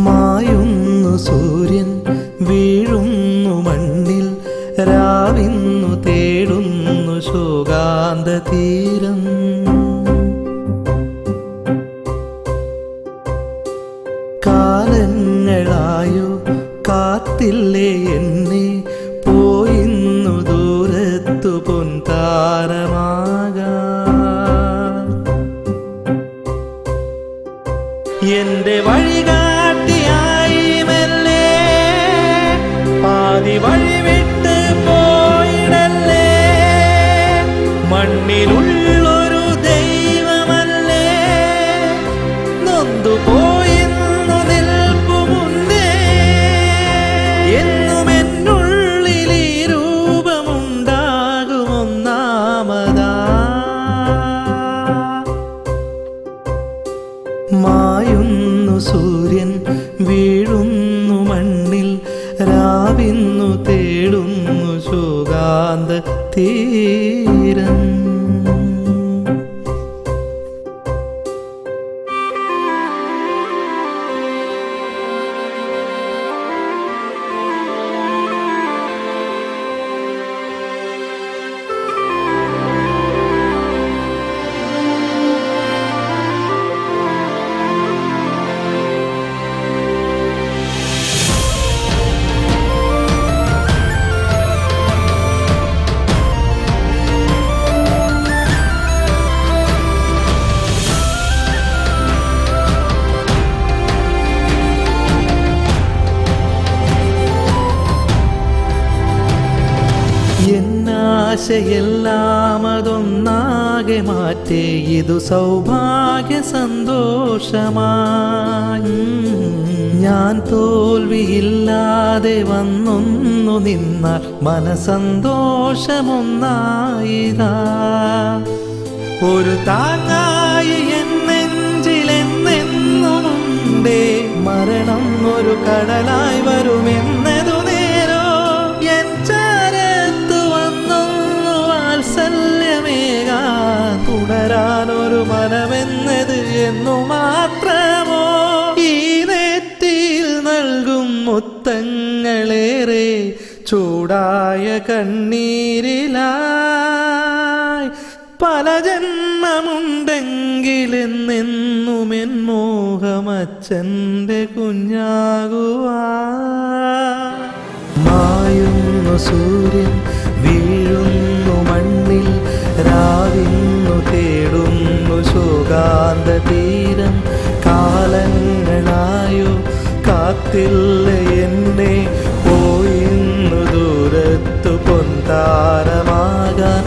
മായുന്നു സൂര്യൻ വീഴുന്നു മണ്ണിൽ രാവിന്നു തേടുന്നു ശോകാന്ത തീരം കാലങ്ങളായോ കാത്തില്ലേ എന്നെ പോയിന്നു ദൂരത്തു പൊൻതാരമാകാൻ എന്റെ വഴികാട്ടിയായി മെല്ലെ പാതി വഴി വിട്ട് പോയിടല്ലേ മണ്ണിലുള്ളൊരു ദൈവമല്ലേ നൊന്തു പോയിന്നു നിൽപ്പുമുന്നേ എന്നും എന്നുള്ളിൽ ഈ രൂപമുണ്ടാകുമൊന്നാമതാ മായുന്നു സൂര്യൻ വീഴുന്നു മണ്ണിൽ രാവിന്നു തേടുന്നു ശോകാന്ത തീരം ആശയെല്ലാം അതൊന്നാകെ മാറ്റേ ഇതു സൗഭാഗ്യ സന്തോഷമായി ഞാൻ തോൽവിയില്ലാതെ വന്നൊന്നു നിന്നാൽ മനസന്തോഷമൊന്നായിതാ ഒരു താങ്ങായി എന്നെഞ്ചിലെന്നെന്നുമുണ്ടേ മരണം ഒരു കടലായി വരുമെന്നതു നേരോ എൻ ചാരത്തു വന്നൊന്നു വാത്സല്യമേകാൻ തുടരാനൊരു മനമെന്നത് എന്നു മാത്രമോ ഈ നെറ്റിയിൽ നൽകും മുത്തങ്ങളേറെ ചൂടായ കണ്ണീരിലായി പല ജന്മമുണ്ടെങ്കിലെന്നെന്നും എൻ മോഹമച്ഛൻ്റെ കുഞ്ഞാകുവാ മായുന്നു സൂര്യൻ വീഴുന്നു മണ്ണിൽ രാവിന്നു തേടുന്നു ശോകാന്ത തീരം കാലങ്ങളായോ കാത്തില്ല എന്നെ പോയിന്നു ദൂരത്തു പൊൻതാരമാകാൻ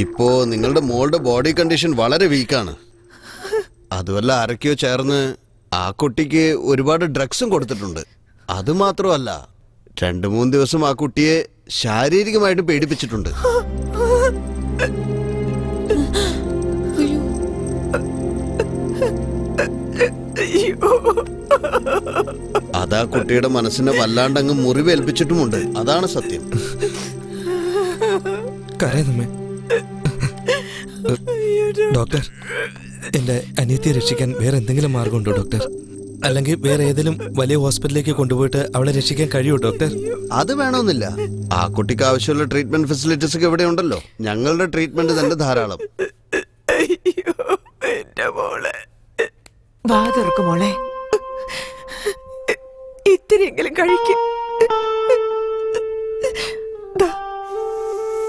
ഇപ്പോ നിങ്ങളുടെ മോളുടെ ബോഡി കണ്ടീഷൻ വളരെ വീക്കാണ്. അതുമല്ല ആരൊക്കെയോ ചേർന്ന് ആ കുട്ടിക്ക് ഒരുപാട് ഡ്രഗ്സും കൊടുത്തിട്ടുണ്ട്. അത് മാത്രമല്ല 2-3 ദിവസം ആ കുട്ടിയെ ശാരീരികമായിട്ട് പീഡിപ്പിച്ചിട്ടുണ്ട്. അതാ കുട്ടിയുടെ മനസ്സിനെ വല്ലാണ്ടങ്ങ് മുറിവേൽപ്പിച്ചിട്ടുമുണ്ട്. അതാണ് സത്യം.
കരയുന്നമ്മേ. ഡോക്ടർ, എന്റെ അനിയത്തിയെ രക്ഷിക്കാൻ വേറെ എന്തെങ്കിലും മാർഗമുണ്ടോ ഡോക്ടർ? അല്ലെങ്കിൽ വേറെ ഏതെങ്കിലും വലിയ ഹോസ്പിറ്റലിലേക്ക് കൊണ്ടുപോയിട്ട് അവളെ രക്ഷിക്കാൻ കഴിയുമോ ഡോക്ടർ?
അത് വേണമെന്നില്ല. ആ കുട്ടിക്ക് ആവശ്യമുള്ള ട്രീറ്റ്മെന്റ് ഫെസിലിറ്റീസ് ഒക്കെ ഇവിടെ ഉണ്ടല്ലോ. ഞങ്ങളുടെ ട്രീറ്റ്മെന്റ് തന്നെ ധാരാളം.
വാ തുറക്കും മോളെ, ഇത്തിരിയെങ്കിലും കഴിക്കും.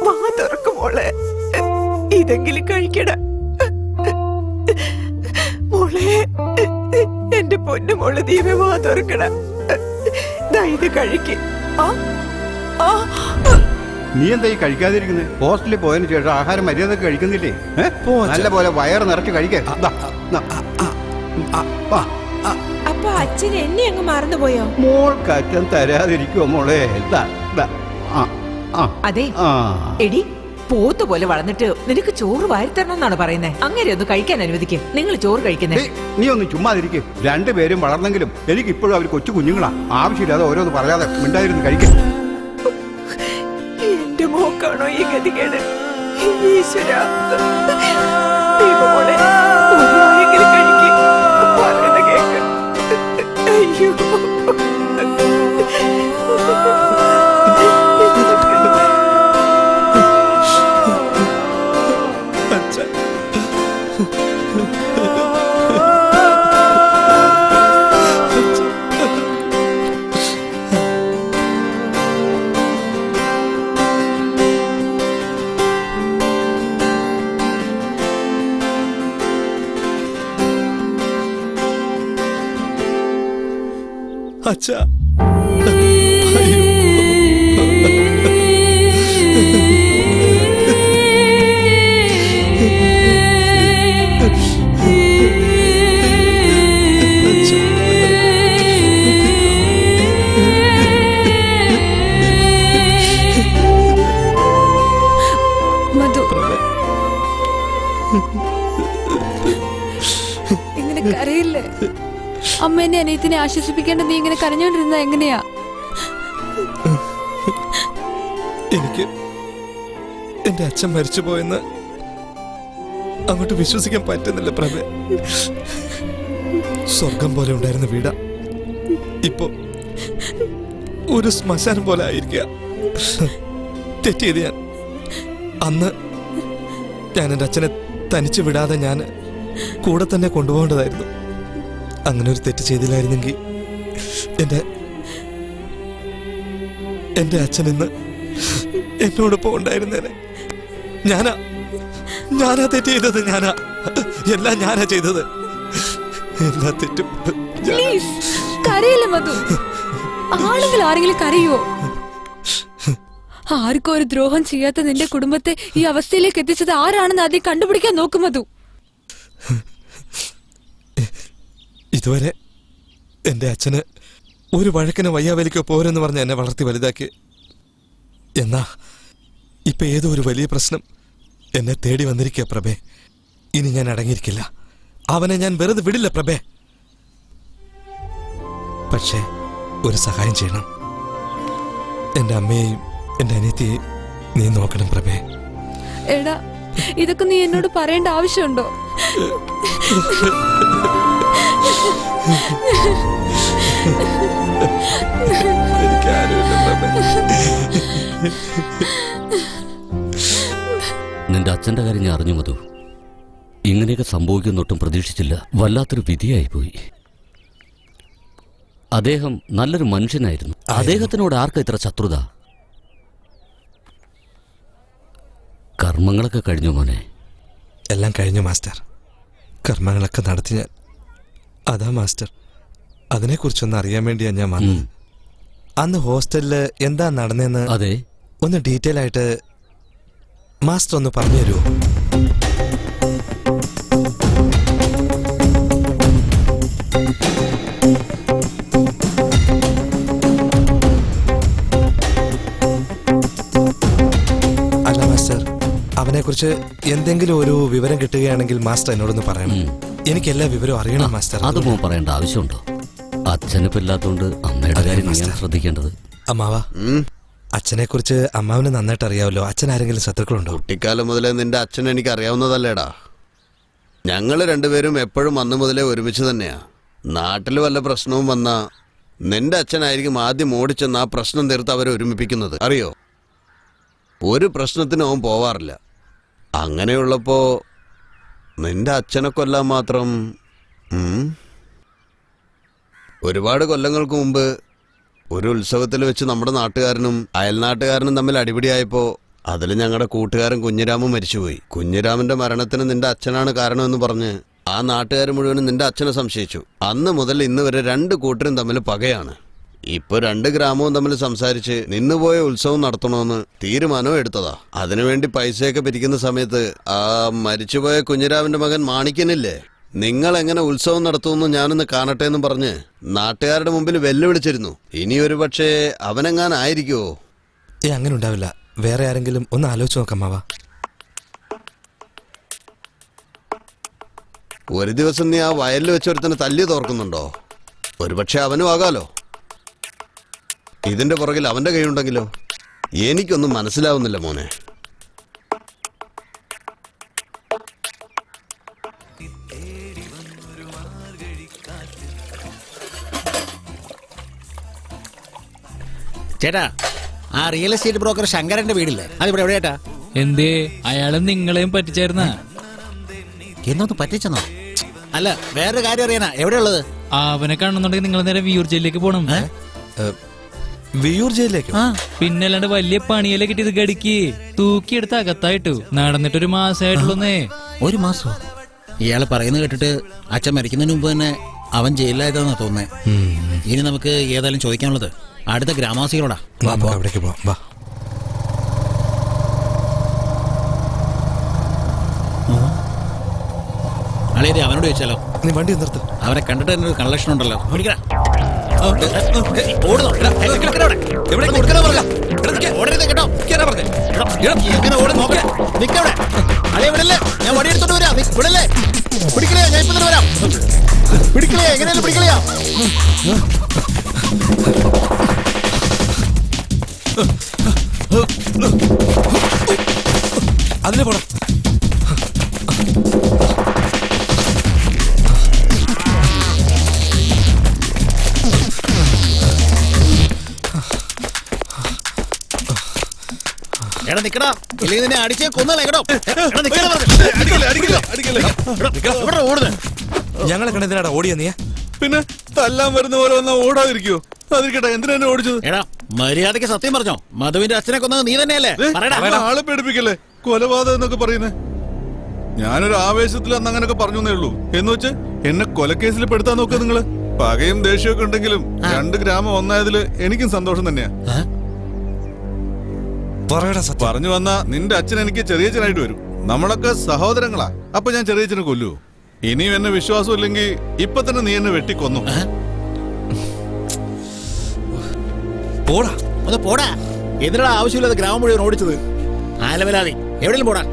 വാ തുറക്കും മോളെ, ഇതെങ്കിലും കഴിക്കട മോളെ. എന്റെ പൊന്നു മോളെ ദീപ, വാ തുറക്കട. ഇത് കഴിക്ക.
നീ എന്താ ഈ കഴിക്കാതിരിക്കുന്നത്? ഹോസ്റ്റലിൽ പോയതിനു ശേഷം ആഹാരം മര്യാദ കഴിക്കുന്നില്ലേ? നല്ല പോലെ വയറ് നിറച്ച് കഴിക്കേ.
അപ്പൊ അച്ഛൻ എന്നെ അങ്ങ് മറന്നുപോയോ?
മോൾക്ക് അച്ഛൻ തരാതിരിക്കുവോ മോളെ?
അതെ എടി, പോത്ത് പോലെ വളർന്നിട്ട് നിനക്ക് ചോറ് വാരിത്തരണമെന്നാണ് പറയുന്നത്. അങ്ങനെ ഒന്ന് കഴിക്കാൻ അനുവദിക്കും. നിങ്ങൾ ചോറ് കഴിക്കുന്നേ.
നീ ഒന്ന് ചുമ്മാതിരിക്കും. രണ്ടുപേരും വളർന്നെങ്കിലും എനിക്ക് ഇപ്പോഴും അവർ കൊച്ചു കുഞ്ഞുങ്ങളാ. ആവശ്യമില്ലാതെ ഓരോന്ന് പറയാതെ മിണ്ടായിരുന്നു കഴിക്കും.
എന്റെ മോക്കാണോ ഈ ഗതികേട്? ഈശ്വരാ, അയ്യോ.
അച്ഛാ,
മധു, ഇങ്ങനെ കരയില്ലേ? അമ്മേനെ അനിയത്തിനെ ആശ്വസിപ്പിക്കേണ്ട നീ ഇങ്ങനെ കരഞ്ഞോണ്ടിരുന്ന എങ്ങനെയാ?
എനിക്ക് എന്റെ അച്ഛൻ മരിച്ചു പോയെന്ന് അങ്ങോട്ട് വിശ്വസിക്കാൻ പറ്റുന്നില്ല പ്രഭേ. സ്വർഗം പോലെ ഉണ്ടായിരുന്ന വീടാ ഇപ്പൊ ഒരു ശ്മശാനം പോലെ ആയിരിക്കുക. തെറ്റിയത് ഞാൻ. അന്ന് ഞാൻ എൻ്റെ അച്ഛനെ തനിച്ച് വിടാതെ ഞാൻ കൂടെ തന്നെ കൊണ്ടുപോകേണ്ടതായിരുന്നു. അങ്ങനെ ഒരു തെറ്റ് ചെയ്തില്ലായിരുന്നെങ്കിൽ എന്റെ അച്ഛൻ ഇന്ന് എന്നോടൊപ്പം ഉണ്ടായിരുന്നേനെ. ഞാനാ തെറ്റ് ചെയ്തത്. എല്ലാം ഞാനാ ചെയ്തത്. എല്ലാ തെറ്റും
കരയില്ല മധു. ആളുകൾ ആരെങ്കിലും കരയുവോ? ആർക്കും ഒരു ദ്രോഹം ചെയ്യാത്ത നിന്റെ കുടുംബത്തെ ഈ അവസ്ഥയിലേക്ക് എത്തിച്ചത് ആരാണെന്ന് ആദ്യം കണ്ടുപിടിക്കാൻ നോക്കും മധു.
ഇതുവരെ എൻ്റെ അച്ഛന് ഒരു വഴക്കിന് വയ്യാവലിക്കോ പോരെന്ന് പറഞ്ഞ് എന്നെ വളർത്തി വലുതാക്കി. എന്നാ ഇപ്പൊ ഏതോ ഒരു വലിയ പ്രശ്നം എന്നെ തേടി വന്നിരിക്കുക പ്രഭേ. ഇനി ഞാൻ അടങ്ങിയിരിക്കില്ല. അവനെ ഞാൻ വെറുതെ വിടില്ല പ്രഭേ. പക്ഷേ ഒരു സഹായം ചെയ്യണം. എൻ്റെ അമ്മയെയും എൻ്റെ അനിയത്തിയെയും നീ നോക്കണം പ്രഭേ.
എടാ, ഇതൊക്കെ നീ എന്നോട് പറയേണ്ട ആവശ്യമുണ്ടോ?
നിന്റെ അച്ഛന്റെ കാര്യം ഞാൻ അറിഞ്ഞു മധു. ഇങ്ങനെയൊക്കെ സംഭവിക്കുന്നൊട്ടും പ്രതീക്ഷിച്ചില്ല. വല്ലാത്തൊരു വിധിയായിപ്പോയി. അദ്ദേഹം നല്ലൊരു മനുഷ്യനായിരുന്നു. അദ്ദേഹത്തിനോട് ആർക്കാ ഇത്ര ശത്രുത? കർമ്മങ്ങളൊക്കെ കഴിഞ്ഞു മോനെ?
എല്ലാം കഴിഞ്ഞു മാസ്റ്റർ. കർമ്മങ്ങളൊക്കെ നടത്തി ഞാൻ. അതാ മാസ്റ്റർ, അതിനെക്കുറിച്ചൊന്ന് അറിയാൻ വേണ്ടിയാ ഞാൻ വന്നത്. അന്ന് ഹോസ്റ്റലില് എന്താ നടന്നെന്ന്
അതെ
ഒന്ന് ഡീറ്റെയിൽ ആയിട്ട് മാസ്റ്റർ ഒന്ന് പറഞ്ഞു തരുമോ? അല്ല മാസ്റ്റർ, അവനെക്കുറിച്ച് എന്തെങ്കിലും ഒരു വിവരം കിട്ടുകയാണെങ്കിൽ മാസ്റ്റർ എന്നോടൊന്ന് പറയണം. എനിക്ക് എല്ലാ വിവരവും അറിയണം മാസ്റ്റർ.
അത് പറയേണ്ട ആവശ്യമുണ്ടോ? അച്ഛനിപ്പില്ലാത്തോണ്ട് അമ്മയുടെ കാര്യം ഞാൻ ശ്രദ്ധിക്കേണ്ടത്.
അമ്മാവാ, അച്ഛനെ കുറിച്ച് അമ്മാവിന് നന്നായിട്ട് അറിയാമല്ലോ. അച്ഛൻ ആരെങ്കിലും ശത്രുക്കളുണ്ടോ?
കുട്ടിക്കാലം മുതലേ നിന്റെ അച്ഛൻ എനിക്ക് അറിയാവുന്നതല്ലേടാ. ഞങ്ങൾ രണ്ടുപേരും എപ്പോഴും അന്ന് മുതലേ ഒരുമിച്ച് തന്നെയാ. നാട്ടിൽ വല്ല പ്രശ്നവും വന്നാ നിന്റെ അച്ഛനായിരിക്കും ആദ്യം ഓടിച്ചെന്ന് ആ പ്രശ്നം തീർത്ത് അവരെ ഒരുമിപ്പിക്കുന്നത്, അറിയോ? ഒരു പ്രശ്നത്തിനും അവൻ പോവാറില്ല. അങ്ങനെയുള്ളപ്പോ നിന്റെ അച്ഛനെ കൊല്ലാൻ മാത്രം ഒരുപാട് കൊല്ലങ്ങൾക്ക് മുമ്പ് ഒരു ഉത്സവത്തിൽ വെച്ച് നമ്മുടെ നാട്ടുകാരനും അയൽനാട്ടുകാരനും തമ്മിൽ അടിപിടിയായപ്പോ അതിൽ ഞങ്ങളുടെ കൂട്ടുകാരൻ കുഞ്ഞിരാമൻ മരിച്ചുപോയി. കുഞ്ഞിരാമന്റെ മരണത്തിന് നിന്റെ അച്ഛനാണ് കാരണമെന്ന് പറഞ്ഞ് ആ നാട്ടുകാർ മുഴുവനും നിന്റെ അച്ഛനെ സംശയിച്ചു. അന്ന് മുതൽ ഇന്ന് വരെ 2 കൂട്ടരും തമ്മിൽ പകയാണ്. ഇപ്പൊ 2 ഗ്രാമവും തമ്മിൽ സംസാരിച്ച് നിന്നുപോയ ഉത്സവം നടത്തണമെന്ന് തീരുമാനവും എടുത്തതാ. അതിനുവേണ്ടി പൈസയൊക്കെ പിരിക്കുന്ന സമയത്ത് ആ മരിച്ചുപോയ കുഞ്ഞിരാമന്റെ മകൻ മാണിക്കനില്ലേ, നിങ്ങൾ എങ്ങനെ ഉത്സവം നടത്തുമെന്ന് ഞാനൊന്ന് കാണട്ടെ എന്നും പറഞ്ഞ് നാട്ടുകാരുടെ മുമ്പിൽ വെല്ലുവിളിച്ചിരുന്നു. ഇനി ഒരു പക്ഷേ അവനെങ്ങാനായിരിക്കുവോ?
അങ്ങനെ ഉണ്ടാവില്ല. വേറെ ആരെങ്കിലും ഒന്ന് ആലോചിച്ച് നോക്കാം മാവാ.
ഒരു ദിവസം നീ ആ വയലിൽ വെച്ചൊരുത്തനെ തല്ലി തോർക്കുന്നുണ്ടോ? ഒരുപക്ഷെ അവനും ആകാലോ. ഇതിന്റെ പുറകിൽ അവന്റെ കൈയുണ്ടെങ്കിലോ? എനിക്കൊന്നും മനസ്സിലാവുന്നില്ല മോനെ.
ചേട്ടാ, ആ റിയൽ എസ്റ്റേറ്റ് ബ്രോക്കർ ശങ്കരന്റെ വീടില്ലേ, അതിവിടെ എവിടെയാട്ടാ?
എന്തേ, അയാള് നിങ്ങളെയും പറ്റിച്ചായിരുന്ന?
എന്നൊന്ന് പറ്റിച്ചെന്നോ? അല്ല, വേറൊരു കാര്യം അറിയാനാ. എവിടെയുള്ളത്?
അവനെ കാണുന്നുണ്ടെങ്കിൽ നിങ്ങൾ നേരെ വിയൂർ ജയിലിലേക്ക് പോണം.
വിയൂർ ജയിലിലേക്ക്?
പിന്നെ അല്ലാണ്ട് വലിയ പണിയല്ലേ കിട്ടിയത്. ഗടിക്ക് തൂക്കിയെടുത്ത് അകത്തായിട്ടു. നടന്നിട്ടൊരു മാസമായിട്ടുള്ളൂന്നേ.
1 മാസോ? ഇയാള് പറയുന്നത് കേട്ടിട്ട് അച്ഛൻ മരിക്കുന്നതിന് മുമ്പ് തന്നെ അവൻ ജയിലിലായതാന്നാ തോന്നുന്നേ. ഇനി നമുക്ക് ഏതായാലും ചോദിക്കാനുള്ളത് അടുത്ത ഗ്രാമവാസികളോടാ.
അവിടേക്ക് പോവാം, വാ.
അളിയരെ അവനോട് ചോദിച്ചാലോ?
നീ വണ്ടി നിർത്ത്.
അവരെ കണ്ടിട്ട് തന്നെ ഒരു കൺലക്ഷൻ ഉണ്ടല്ലോ. ഞാൻ വടിയെടുത്തോണ്ട് വരാം. വിടല്ലേ, പിടിക്കലേ, ഞാൻ ഇപ്പൊ തന്നെ വരാം. പിടിക്കലേ, എങ്ങനെയല്ലേ പിടിക്കലയാ?
അതിലെ പോടാ.
എടാ നിക്കടാ, ഇല്ലെങ്കിൽ നിന്നെ അടിച്ചേ കൊന്നല്ലേ കേട്ടോ.
ഞങ്ങളെ കണ്ടെന്തിനാടാ ഓടിയ നീ?
പിന്നെ തല്ലാൻ വരുന്ന പോലെ വന്നാ ഓടാതിരിക്കോ? അതിരിക്കട്ടെ, എന്തിനാ എന്നെ ഓടിച്ചത്?
എടാ മര്യാദക്ക് സത്യം പറഞ്ഞോ, മധുവിന്റെ അച്ഛനെ കൊന്നത് നീ തന്നെയല്ലേ?
ആളെ പേടിപ്പിക്കല്ലേ, കൊലപാതകം എന്നൊക്കെ പറയുന്നേ. ഞാനൊരു ആവേശത്തിൽ അന്ന് അങ്ങനൊക്കെ പറഞ്ഞേ ഉള്ളൂ. എന്ന് വെച്ച് എന്നെ കൊലക്കേസിൽ പെടുത്താൻ നോക്കുക നിങ്ങള്. പകയും ദേഷ്യമൊക്കെ ഉണ്ടെങ്കിലും 2 ഗ്രാമം ഒന്നായതില് എനിക്കും സന്തോഷം തന്നെയാ. പറഞ്ഞു വന്നാ നിന്റെ അച്ഛൻ എനിക്ക് ചെറിയച്ഛനായിട്ട് വരും. നമ്മളൊക്കെ സഹോദരങ്ങളാ. അപ്പൊ ഞാൻ ചെറിയച്ഛനെ കൊല്ലൂ? ഇനിയും എന്നെ വിശ്വാസം ഇല്ലെങ്കിൽ ഇപ്പൊ തന്നെ നീ എന്നെ വെട്ടിക്കൊന്നു.
പോടാ, ഒന്ന് പോടാ. എന്തിനാ ആവശ്യമില്ലാതെ ഗ്രാമം മുഴുവൻ ഓടിച്ചത്? ആലവലാതി, എവിടെയും പോടാ.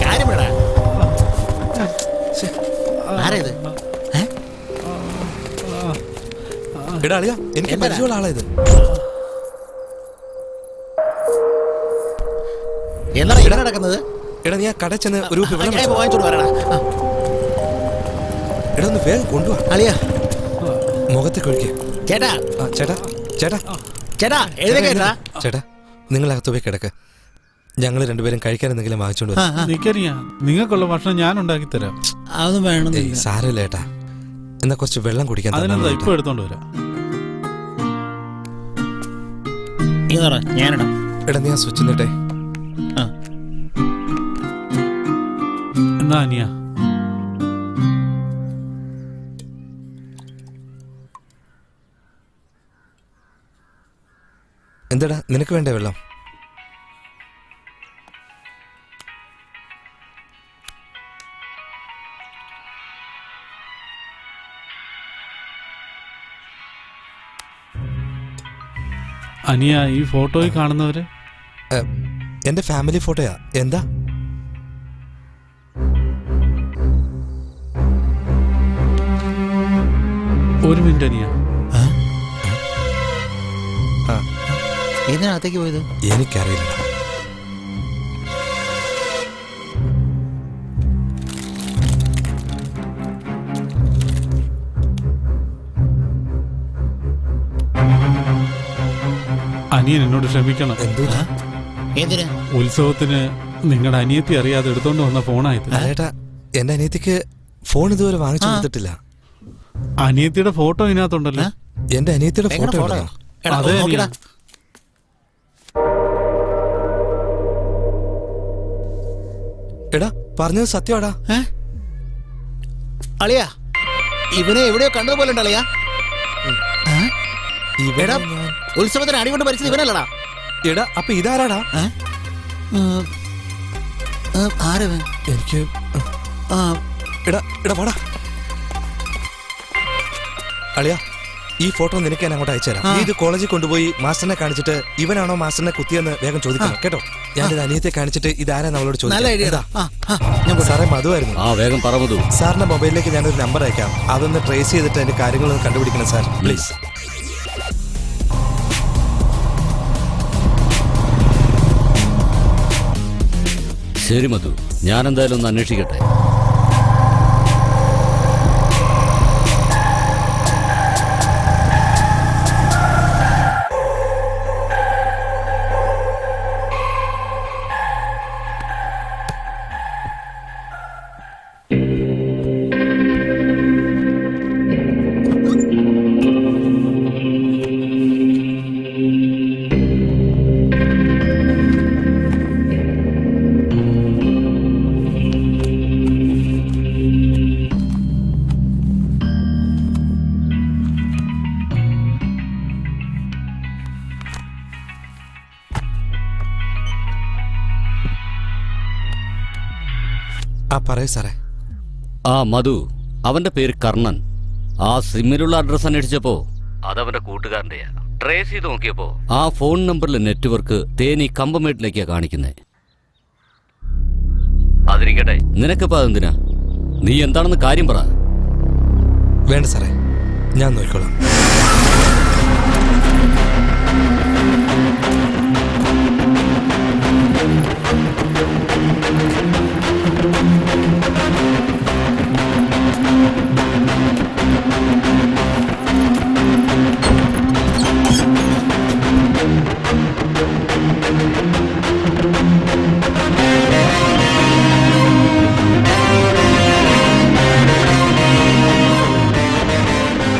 കാര്യം വേടാ. ആരാ ഇത്?
എടാ അളിയാ, എനിക്ക് പരിചയമുള്ള ആളാ ഇത്.
എന്താ ഇവിടെ നടക്കുന്നത്?
എടാ നീ ആ കട ചെന്ന് ഒരു
വാങ്ങിച്ചോണ്ട് വരണ.
എടാ ഒന്ന് വേഗം കൊണ്ടുപോവാ.
അളിയാ,
മുഖത്ത് കൊഴിക്കേ.
ചേട്ടാ,
ചേട്ടാ, ചേട്ടാ,
ചേട്ടാ, എഴുതേക്കാ.
ചേട്ടാ, നിങ്ങൾ അകത്ത് പോയി കിടക്ക്. ഞങ്ങൾ 2 പേരും കഴിക്കാൻ എന്തെങ്കിലും വാങ്ങിച്ചോണ്ട്
നിക്കറിയാ, നിങ്ങൾക്കുള്ള ഭക്ഷണം ഞാൻ ഉണ്ടാക്കി തരാം.
അതൊന്നും വേണം.
സാരമില്ല ഏട്ടാ, എന്നാ കുറച്ച് വെള്ളം കുടിക്കാൻ.
അതിനെന്താ, ഇപ്പൊ എടുത്തോണ്ട് വരാം.
ഞാനിടാം.
എടാ നീ ആ സ്വിച്ച് നിട്ടേ.
എന്നാ അനിയ,
എന്താടാ നിനക്ക് വേണ്ടേ വെള്ളം?
അനിയ, ഈ ഫോട്ടോയിൽ കാണുന്നവര്
എന്റെ ഫാമിലി ഫോട്ടോയാ. എന്താ?
ഒരു മിനിറ്റ് അനിയ.
എന്തിനകത്തേക്ക് പോയത്?
എനിക്കറിയില്ല.
അനിയൻ എന്നോട് ക്ഷമിക്കണം.
എന്തിനാ?
ഉത്സവത്തിന് നിങ്ങളുടെ അനിയത്തി അറിയാതെ എടുത്തോണ്ട് വന്ന ഫോണായത്.
ചേട്ടാ, എന്റെ അനിയത്തിക്ക് ഫോൺ ഇതുവരെ വാങ്ങിച്ചു കൊടുത്തിട്ടില്ല.
അനിയത്തിയുടെ ഫോട്ടോ ഇതിനകത്തുണ്ടല്ലോ.
എന്റെ അനിയത്തിയുടെ ഫോട്ടോ
അതെ.
എടാ, പറഞ്ഞത് സത്യമാടാ.
അളിയാ, ഇവനെ എവിടെയോ കണ്ടതുപോലെ ഉണ്ട് അളിയാ. എടാ, ഉത്സവത്തിന് അടികൊണ്ട് മരിച്ചത് ഇവനല്ലടാ.
എടാ, അപ്പൊ ഇതാരാടാ?
ആരവൻ?
എനിക്ക് എടാ എടാ വാടാ. അളിയാ, ഈ ഫോട്ടോ നിനക്ക് ഞാൻ അങ്ങോട്ട് അയച്ചുതരാം. നീ ഇത് കോളേജിൽ കൊണ്ടുപോയി മാസ്റ്ററിനെ കാണിച്ചിട്ട് ഇവനാണോ മാസ്റ്ററിനെ കുത്തിയെന്ന് വേഗം ചോദിക്കണം കേട്ടോ. ഞാനിത് അനിയത്തെ കാണിച്ചിട്ട് ഇതാരാ നമ്മളോട് ചോദിക്കാം. സാറേ, മധുവായിരുന്നു.
വേഗം പറ മധു.
സാറിന്റെ മൊബൈലിലേക്ക് ഞാനൊരു നമ്പർ അയക്കാം. അതൊന്ന് ട്രേസ് ചെയ്തിട്ട് അതിന്റെ കാര്യങ്ങളൊന്ന് കണ്ടുപിടിക്കണം സാർ, പ്ലീസ്.
ശരി മധു, ഞാൻ എന്തായാലും ഒന്ന് അന്വേഷിക്കട്ടെ.
പറയൂ സാറേ.
മധു, അവന്റെ പേര് കർണൻ. ആ സിമ്മിലുള്ള അഡ്രസ് അന്വേഷിച്ചപ്പോ അതവന്റെ കൂട്ടുകാരൻ്റെയാ. ട്രേസ് ചെയ്ത് നോക്കിയപ്പോ ആ ഫോൺ നമ്പറിലെ നെറ്റ്വർക്ക് തേനി കമ്പമേട്ടിലേക്കാ കാണിക്കുന്നേ. അതിരിക്കട്ടെ, നിനക്കിപ്പോ അതെന്തിനാ? നീ എന്താണെന്ന് കാര്യം പറ.
വേണ്ട സാറേ, ഞാൻ നോക്കിക്കോളാം.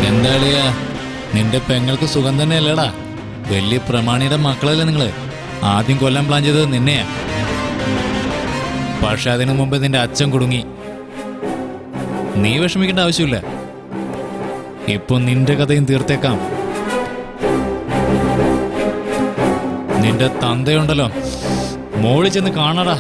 എന്താളിയാ, നിന്റെ പെങ്ങൾക്ക് സുഖം തന്നെയല്ലേടാ? വലിയ പ്രമാണിയുടെ മക്കളല്ലേ നിങ്ങള്? ആദ്യം കൊല്ലാൻ പ്ലാൻ ചെയ്തത് നിന്നെയാ. പക്ഷെ അതിനു മുമ്പ് നിന്റെ അച്ഛൻ കുടുങ്ങി. നീ വിഷമിക്കേണ്ട ആവശ്യമില്ല. ഇപ്പൊ നിന്റെ കഥയും തീർത്തേക്കാം. നിന്റെ തന്തയുണ്ടല്ലോ, മോളിൽ ചെന്ന് കാണടാ.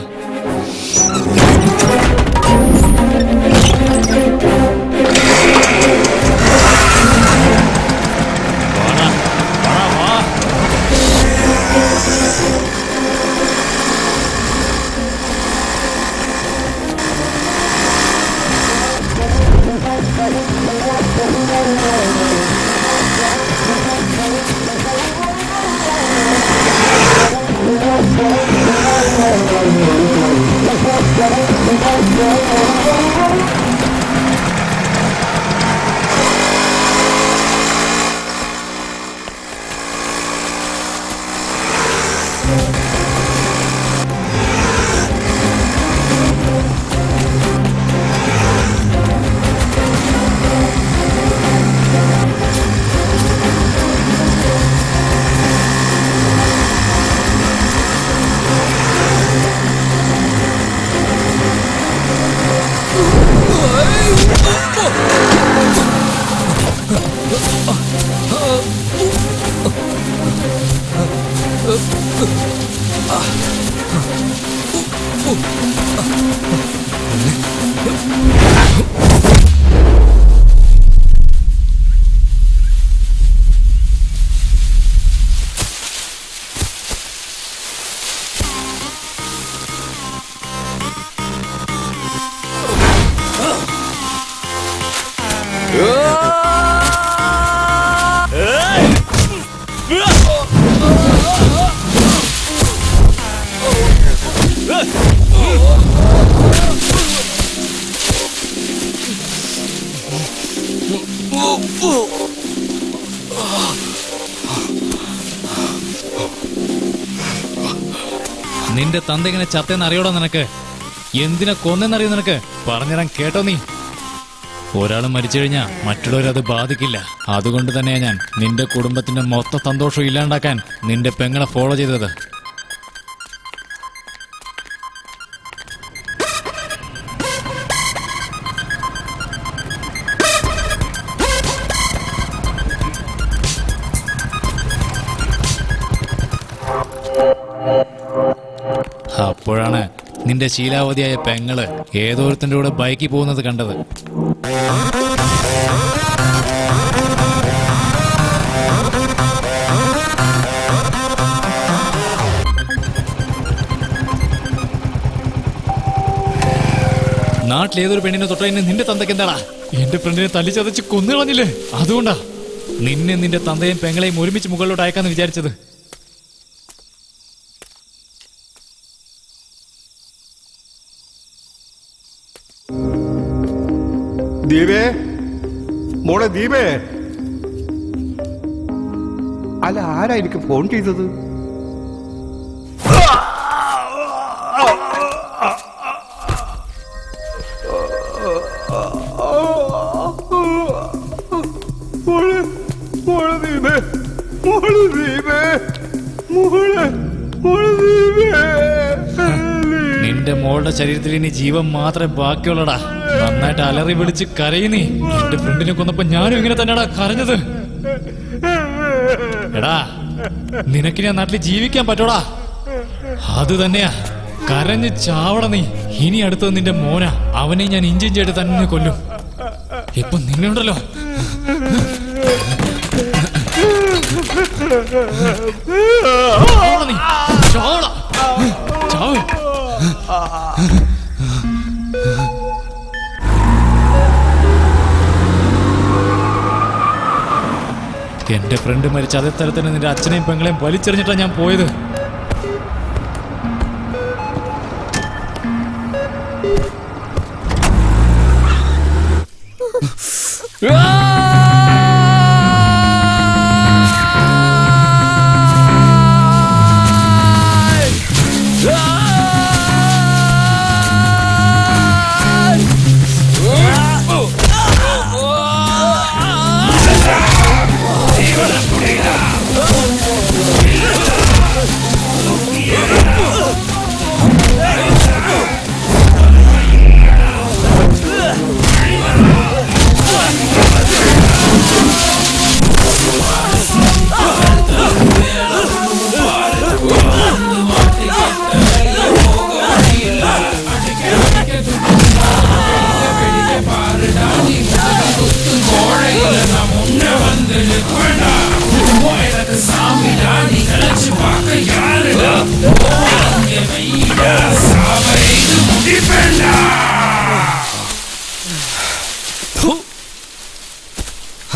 നിന്റെ തന്ത ഇങ്ങനെ ചത്തേന്ന് അറിയോടാ നിനക്ക്? എന്തിനാ കൊന്നെന്നറിയോ നിനക്ക്? പറഞ്ഞുതരാൻ കേട്ടോ നീ? ഒരാൾ മരിച്ചു കഴിഞ്ഞാൽ മറ്റുള്ളവരത് ബാധിക്കില്ല. അതുകൊണ്ട് തന്നെയാ ഞാൻ നിന്റെ കുടുംബത്തിന്റെ മൊത്ത സന്തോഷം ഇല്ലാണ്ടാക്കാൻ നിന്റെ പെങ്ങളെ ഫോളോ ചെയ്തത്. അപ്പോഴാണ് നിന്റെ ശീലാവതിയായ പെങ്ങള് ഏതോരുത്തിന്റെ കൂടെ ബൈക്കിൽ പോകുന്നത് കണ്ടത്. നാട്ടിലേതൊരു പെണ്ണിനെ തൊട്ടതിന് നിന്റെ തന്തയ്ക്ക് എന്താടാ? എന്റെ ഫ്രണ്ടിനെ തല്ലിച്ചതച്ച് കൊന്നുകളഞ്ഞില്ലേ? അതുകൊണ്ടാ നിന്നെ നിന്റെ തന്തയും പെങ്ങളെയും ഒരുമിച്ച് മുകളിലോട്ട് അയക്കാന്ന് വിചാരിച്ചത്.
ദീപേ, മോളെ ദീപേ, അല്ല ആരാ എനിക്ക് ഫോൺ ചെയ്തത്?
നിന്റെ മോളുടെ ശരീരത്തിൽ ഇനി ജീവൻ മാത്രമേ ബാക്കിയുള്ളടാ. നന്നായിട്ട് അലറി വിളിച്ച് കരയുന്നീ. എന്റെ ഫ്രണ്ടിനെ കൊന്നപ്പോ ഞാനും ഇങ്ങനെ തന്നെടാ കരഞ്ഞത്. എടാ, നിനക്ക് ഞാൻ നാട്ടിൽ ജീവിക്കാൻ പറ്റോടാ? അത് തന്നെയാ, കരഞ്ഞ് ചാവട നീ. ഇനി അടുത്തത് നിന്റെ മോനാ. അവനെ ഞാൻ ഇഞ്ചിഞ്ചായിട്ട് തന്നെ കൊല്ലും. ഇപ്പൊ നിന്നുണ്ടല്ലോ എന്റെ ഫ്രണ്ട് മരിച്ച അതേ തരത്തിന് നിന്റെ അച്ഛനെയും പെങ്ങളെയും വലിച്ചെറിഞ്ഞിട്ടാ ഞാൻ പോയത്.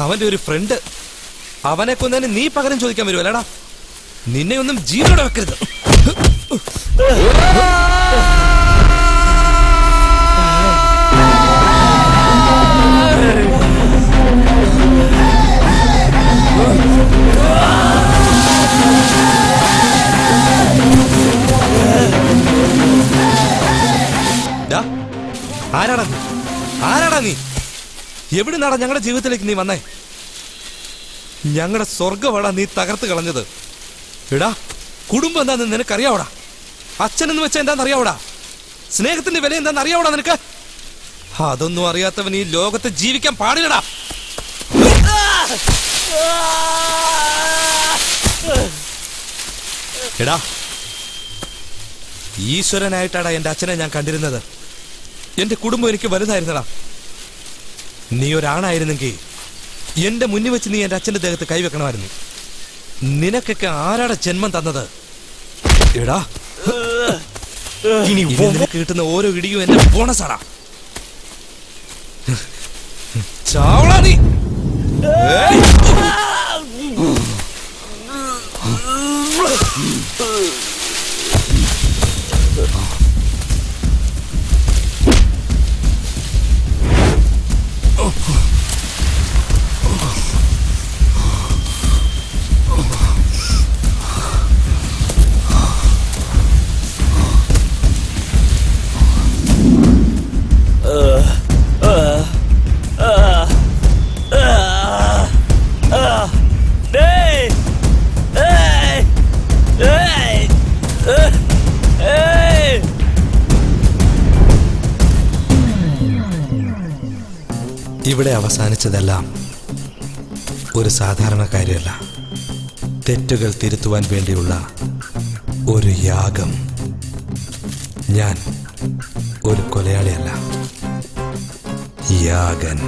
അവന്റെ ഒരു ഫ്രണ്ട്, അവനെ കൊന്നതിന് നീ പകരം ചോദിക്കാൻ വരുമല്ലടാ? നിന്നെ ഒന്നും ജീവനോടെ വെക്കരുത്. ആരാടാ നീ? എവിടുന്നാടാ ഞങ്ങളുടെ ജീവിതത്തിലേക്ക് നീ വന്നേ? ഞങ്ങളുടെ സ്വർഗമാടാ നീ തകർത്ത് കളഞ്ഞത്. എടാ, കുടുംബം എന്താന്ന് നിനക്കറിയാവടാ? അച്ഛനെന്ന് വെച്ചാൽ എന്താന്ന് അറിയാവടാ? സ്നേഹത്തിന്റെ വില എന്താന്ന് അറിയാവടാ നിനക്ക്? അതൊന്നും അറിയാത്തവൻ ഈ ലോകത്ത് ജീവിക്കാൻ പാടില്ലടാ. എടാ, ഈശ്വരനായിട്ടാടാ എന്റെ അച്ഛനെ ഞാൻ കണ്ടിരുന്നത്. എന്റെ കുടുംബം എനിക്ക് വലുതായിരുന്നടാ. നീ ഒരാണായിരുന്നെങ്കിൽ എന്റെ മുന്നിൽ വെച്ച് നീ എന്റെ അച്ഛന്റെ ദേഹത്ത് കൈവെക്കണമായിരുന്നു. നിനക്കൊക്കെ ആരാടെ ജന്മം തന്നത്? എടാ, ഇനി നിനക്ക് കിട്ടുന്ന ഓരോ ഇടിയും എന്റെ ബോണസാടാ. ചാവളാ നീ. ഇവിടെ അവസാനിച്ചതെല്ലാം ഒരു സാധാരണ കാര്യമല്ല. തെറ്റുകൾ തിരുത്തുവാൻ വേണ്ടിയുള്ള ഒരു യാഗം. ഞാൻ ഒരു കൊലയാളിയല്ല, യാഗൻ.